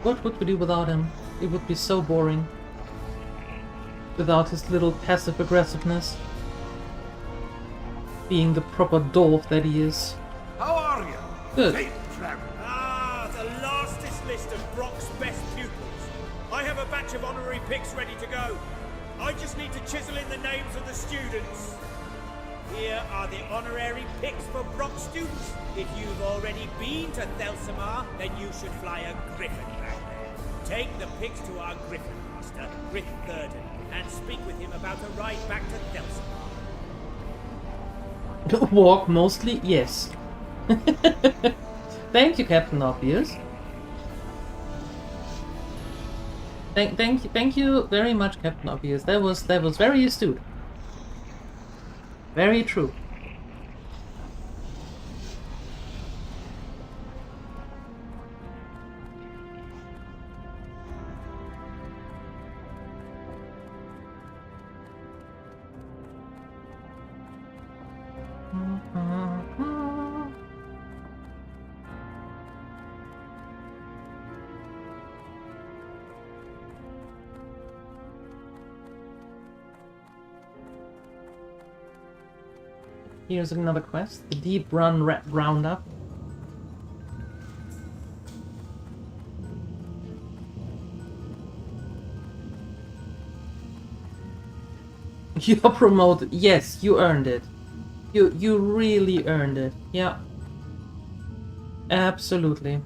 S1: What would we do without him? It would be so boring. Without his little passive aggressiveness. Being the proper dwarf that he is.
S5: How are you?
S1: Good.
S5: Safe travel.
S6: Ah, the lastest list of Brock's best pupils. I have a batch of honorary picks ready to go. I just need to chisel in the names of the students. Here are the honorary picks for Brock students. If you've already been to Thelsamar, then you should fly a griffin back there. Take the picks to our griffin master, Grith Thurden, and speak with him about a ride back to Thelsamar.
S1: Walk mostly, yes. Thank you, Captain Obvious. Thank you very much, Captain Obvious. That was very astute. Very true. Here's another quest, the Deep Run Roundup. You're promoted. Yes, you earned it. You really earned it. Yeah. Absolutely.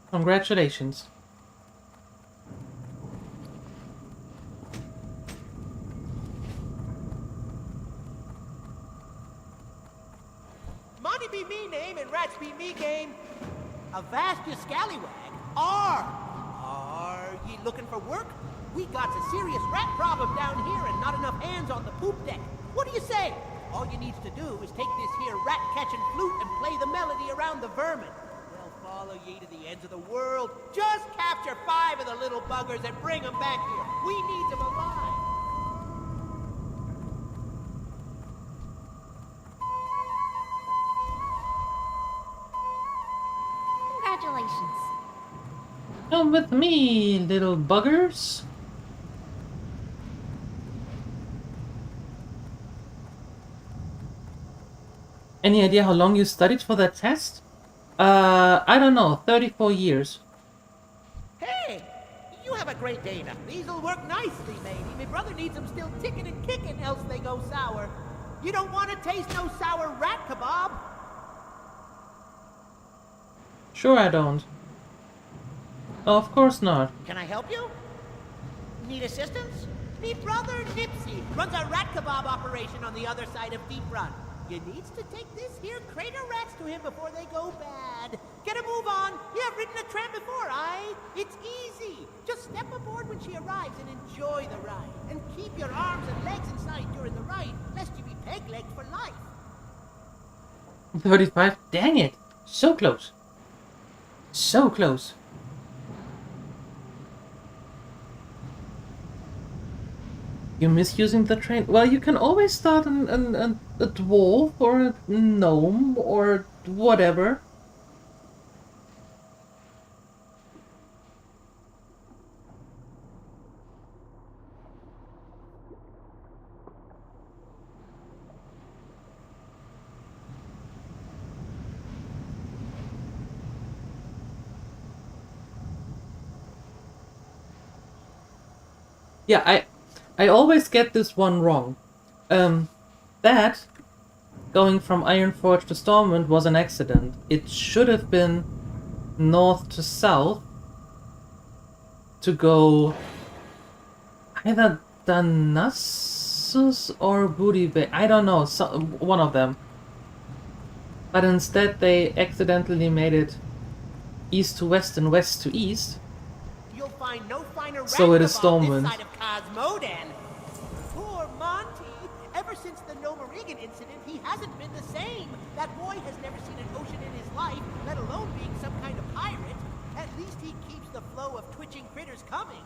S1: Congratulations.
S7: Monty be me name and rats be me game. Avast you scallywag. Are ye looking for work? We got a serious rat problem down here and not enough hands on the poop deck. What do you say? All you needs to do is take this here rat-catching flute and play the melody around the vermin. They'll follow ye to the ends of the world. Just capture 5 of the little buggers and bring them back here. We need them alive.
S2: Congratulations.
S1: Come with me, little buggers. Any idea how long you studied for that test? I don't know, 34 years.
S7: Hey, you have a great day now. These'll work nicely, matey. My brother needs them still ticking and kicking, else they go sour. You don't want to taste no sour rat kebab?
S1: Sure I don't. Oh, of course not.
S7: Can I help you? Need assistance? Me brother Nipsey runs a rat kebab operation on the other side of Deep Run. You needs to take this here crate of rats to him before they go bad. Get a move on. You have ridden a tram before, aye? It's easy. Just step aboard when she arrives and enjoy the ride. And keep your arms and legs inside during the ride, lest you be peg-legged for life.
S1: 35? Dang it! So close. So close. You misusing the train? Well, you can always start a dwarf or a gnome or whatever. Yeah, I always get this one wrong. That, going from Ironforge to Stormwind was an accident. It should have been north to south to go either Danassus or Booty Bay. I don't know, one of them. But instead they accidentally made it east to west and west to east.
S7: You'll find no finer rat
S1: So it is
S7: kebab
S1: Stormwind.
S7: this side of Cosmodan. Poor Monty. Ever since the Gnomeregan incident, he hasn't been the same. That boy has never seen an ocean in his life, let alone being some kind of pirate. At least he keeps the flow of twitching critters coming.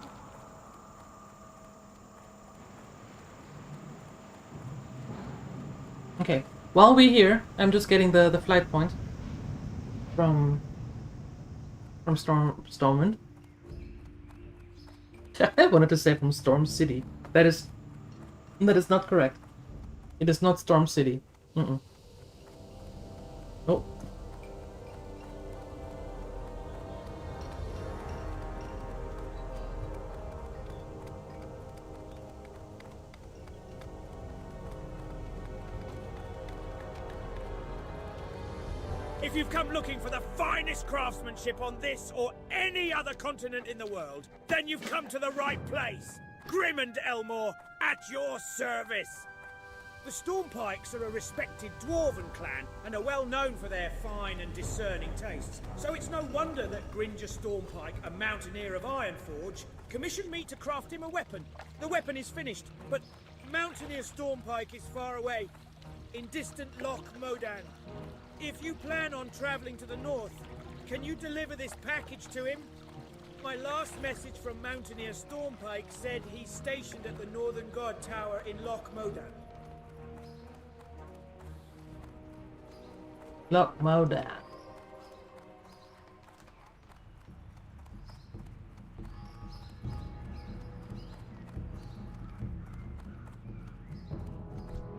S1: Okay, while we're here, I'm just getting the flight point from Stormwind. I wanted to say from Storm City. That is not correct. It is not Storm City. Oh.
S6: If you've come looking for the finest craftsmanship on this or any other continent in the world, then you've come to the right place. Grim and Elmore, at your service. The Stormpikes are a respected dwarven clan and are well known for their fine and discerning tastes. So it's no wonder that Gringer Stormpike, a mountaineer of Ironforge, commissioned me to craft him a weapon. The weapon is finished, but Mountaineer Stormpike is far away, in distant Loch Modan. If you plan on traveling to the north, can you deliver this package to him? My last message from Mountaineer Stormpike said he's stationed at the Northern God Tower in Loch Modan.
S1: Loch Modan.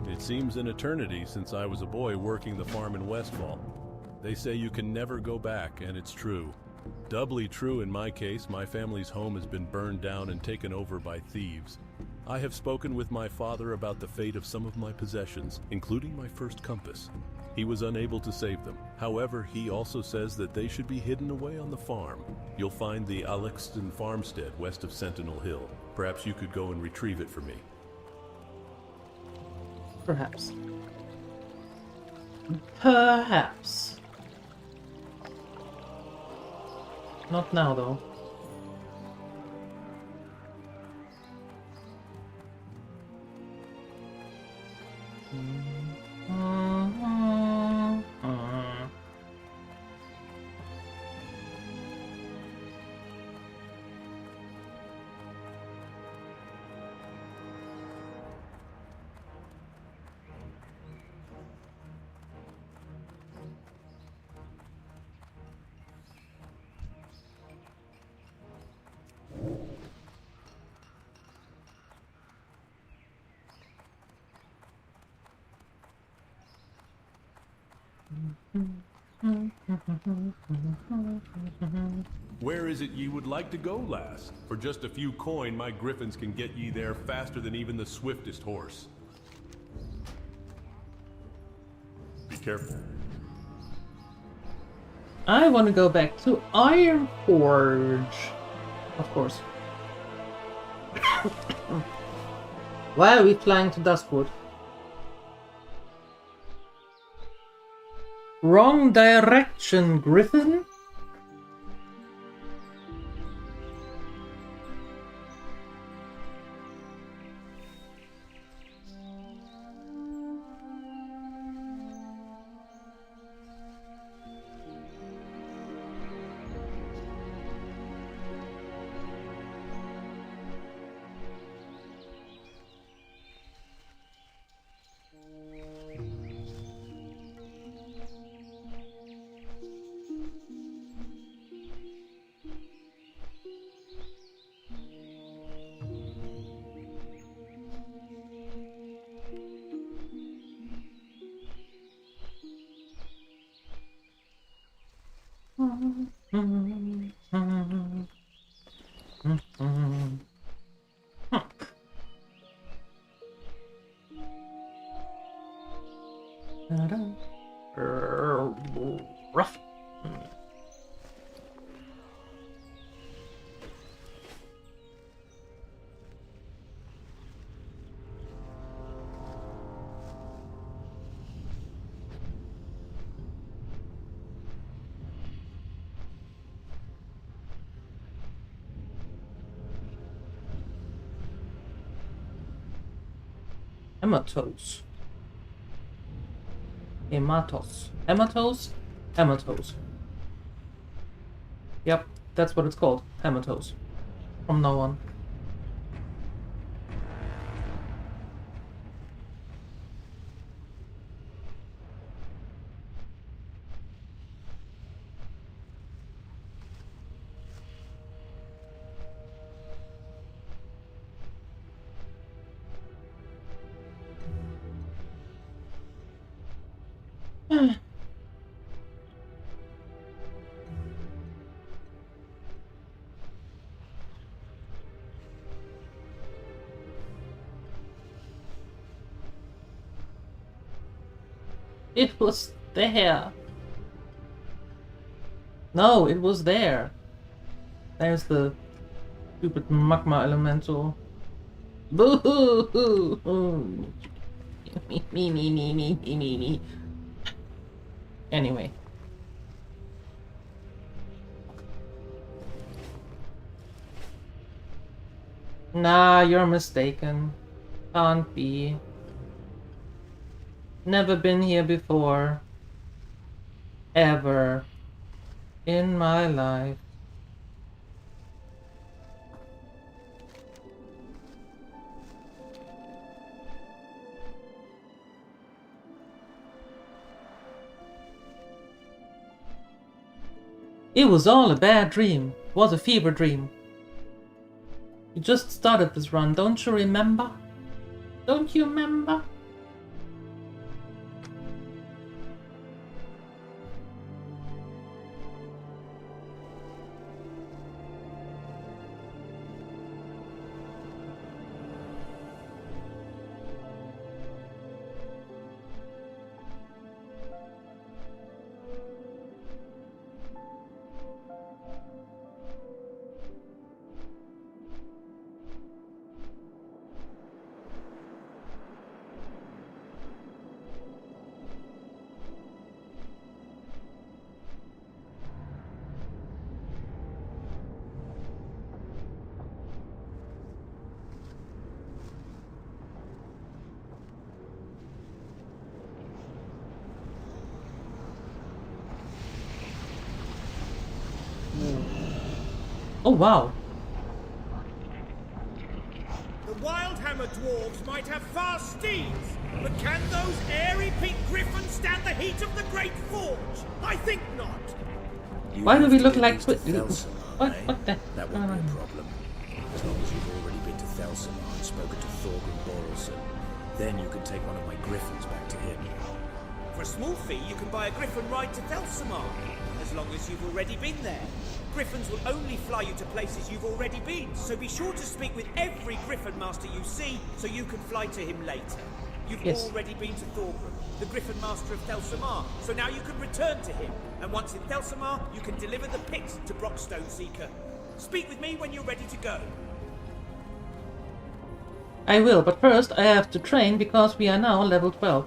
S9: It seems an eternity since I was a boy working the farm in Westfall. They say you can never go back, and it's true. Doubly true in my case. My family's home has been burned down and taken over by thieves. I have spoken with my father about the fate of some of my possessions, including my first compass. He was unable to save them. However, he also says that they should be hidden away on the farm. You'll find the Alexton farmstead west of Sentinel Hill. Perhaps you could go and retrieve it for me.
S1: Perhaps. Perhaps. Not now, though.
S9: Where is it ye would like to go, lass? For just a few coin, my griffins can get ye there faster than even the swiftest horse. Be careful.
S1: I want to go back to Ironforge. Of course. Why are we flying to Duskwood? Wrong direction, Griffin. Rough. Hematos. Hematos. Hematos? Hematos. Yep, that's what it's called. Hematos. From now on. It was there. No, it was there. There's the stupid magma elemental. Boo-hoo-hoo-hoo. Me. Anyway. Nah, you're mistaken. Can't be. Never been here before. Ever. In my life. It was all a bad dream. It was a fever dream. You just started this run, don't you remember? Don't you remember? Oh wow.
S6: The Wildhammer dwarves might have fast steeds, but can those airy pink griffins stand the heat of the Great Forge? I think not.
S1: Why do we look like
S5: What
S1: the?
S5: That won't be a problem. As long as you've already been to Thelsamar and spoken to Thorgrim Borrelson, then you can take one of my griffins back to him.
S6: For a small fee, you can buy a griffin ride to Thelsamar, as long as you've already been there. Griffins will only fly you to places you've already been, so be sure to speak with every Griffin Master you see, so you can fly to him later. You've already been to Thorgrim, the Griffin Master of Thelsamar, so now you can return to him. And once in Thelsamar, you can deliver the picks to Brockstone Seeker. Speak with me when you're ready to go.
S1: I will, but first I have to train because we are now level 12.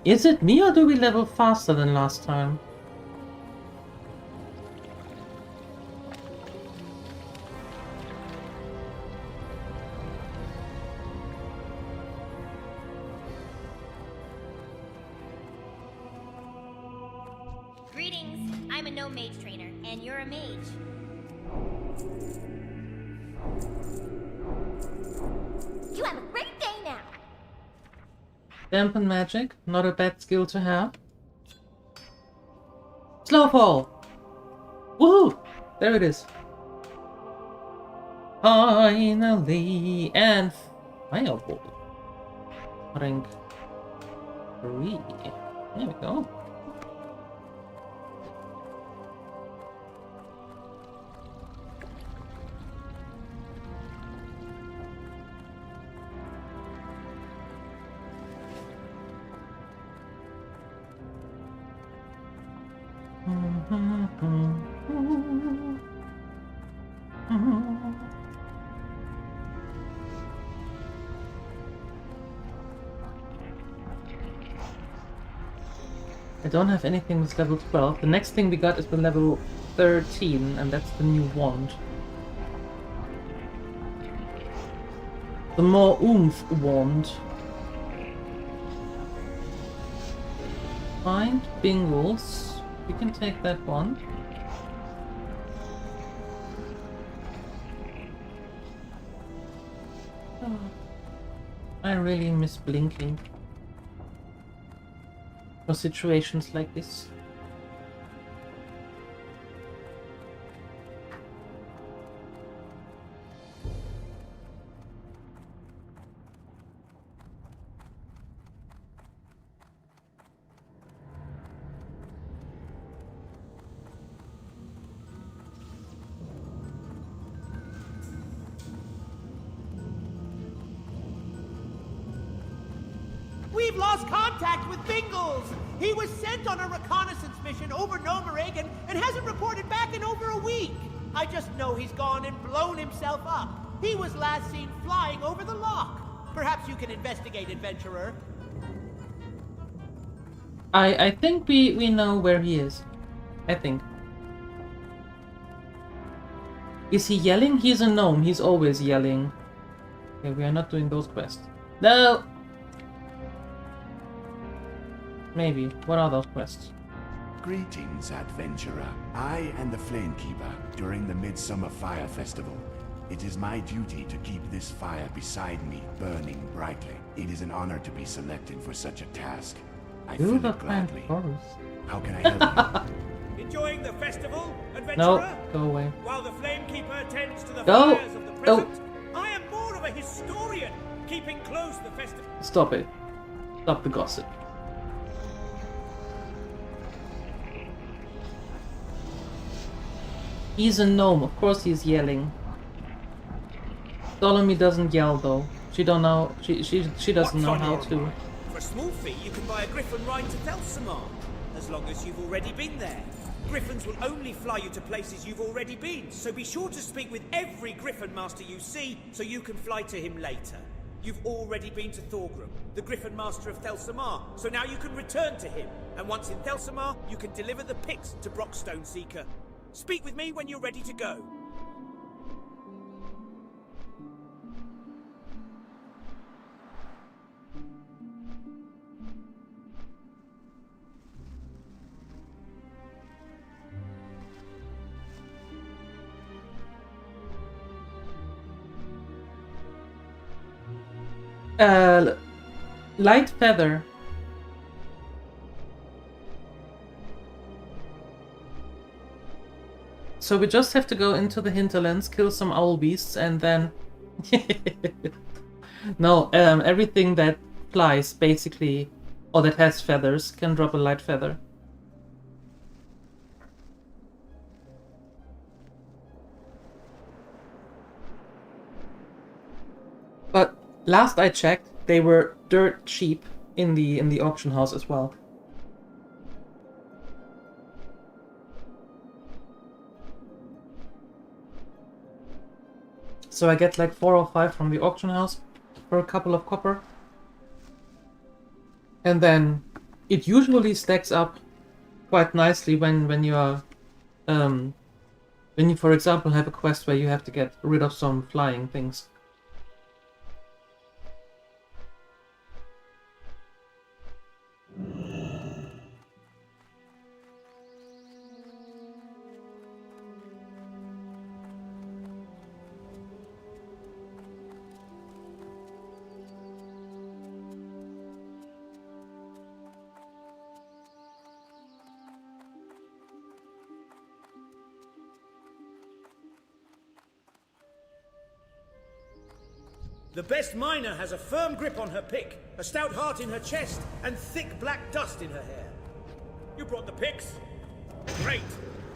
S1: Is it me or do we level faster than last time?
S4: Greetings, I'm a gnome mage trainer, and you're a mage. You have a great day now!
S1: Dampen magic, not a bad skill to have. Slowfall! Woohoo! There it is. Finally! And Fireball. Rank 3. There we go. I don't have anything with level 12. The next thing we got is the level 13, and that's the new wand. The more oomph wand. Find Bingles. We can take that one. Oh, I really miss blinking for situations like this.
S7: We've lost contact with Bingles! He was sent on a reconnaissance mission over Gnomeregan and hasn't reported back in over a week. I just know he's gone and blown himself up. He was last seen flying over the lock. Perhaps you can investigate, adventurer.
S1: I think we know where he is. I think. Is he yelling? He's a gnome. He's always yelling. Okay, we are not doing those quests. No! Maybe. What are those quests?
S10: Greetings, adventurer. I am the Flamekeeper during the Midsummer Fire Festival. It is my duty to keep this fire beside me burning brightly. It is an honor to be selected for such a task. I
S1: Do
S10: fill
S1: the
S10: it gladly.
S1: chorus.
S10: How can I help you?
S6: Enjoying the festival, adventurer?
S1: No, go away.
S6: While the Flamekeeper attends to the
S1: Go!
S6: fires of the present, I am more of a historian, keeping close the festival.
S1: Stop it. Stop the gossip. He's a gnome, of course he's yelling. Dolomy doesn't yell though. She don't know. She doesn't know how to.
S6: For a small fee, you can buy a griffin ride to Thelsamar, as long as you've already been there. Griffins will only fly you to places you've already been, so be sure to speak with every griffin master you see, so you can fly to him later. You've already been to Thorgrim, the griffin master of Thelsamar, so now you can return to him. And once in Thelsamar, you can deliver the picks to Brockstone Seeker. Speak with me when you're ready to go.
S1: Light feather. So we just have to go into the hinterlands, kill some owl beasts, and then... No, everything that flies, basically, or that has feathers, can drop a light feather. But last I checked, they were dirt cheap in the auction house as well. So I get like 4 or 5 from the auction house for a couple of copper. And then it usually stacks up quite nicely when you are when you, for example, have a quest where you have to get rid of some flying things.
S6: The best miner has a firm grip on her pick, a stout heart in her chest, and thick black dust in her hair. You brought the picks? Great.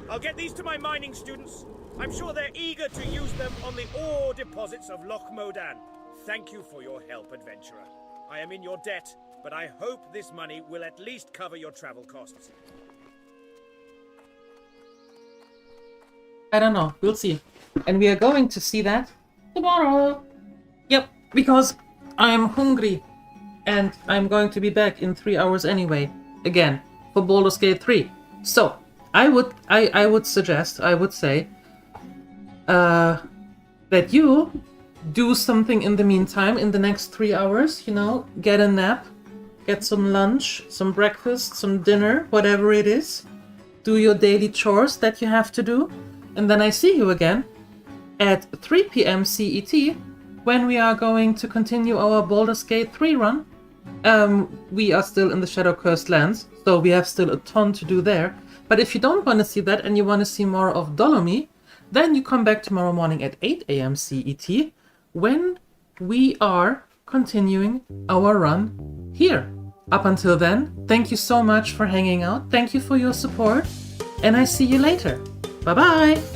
S6: I'll get these to my mining students. I'm sure they're eager to use them on the ore deposits of Loch Modan. Thank you for your help, adventurer. I am in your debt, but I hope this money will at least cover your travel costs.
S1: I don't know, we'll see. And we are going to see that tomorrow. Yep, because I'm hungry. And I'm going to be back in 3 hours anyway. Again, for Baldur's Gate 3. So, I would say, that you do something in the meantime, in the next 3 hours, you know, get a nap, get some lunch, some breakfast, some dinner, whatever it is. Do your daily chores that you have to do. And then I see you again at 3 PM CET, when we are going to continue our Baldur's Gate 3 run. We are still in the Shadow-Cursed Lands, so we have still a ton to do there. But if you don't want to see that and you want to see more of Dolomy, then you come back tomorrow morning at 8 AM CET, when we are continuing our run here. Up until then, thank you so much for hanging out, thank you for your support, and I see you later. Bye-bye!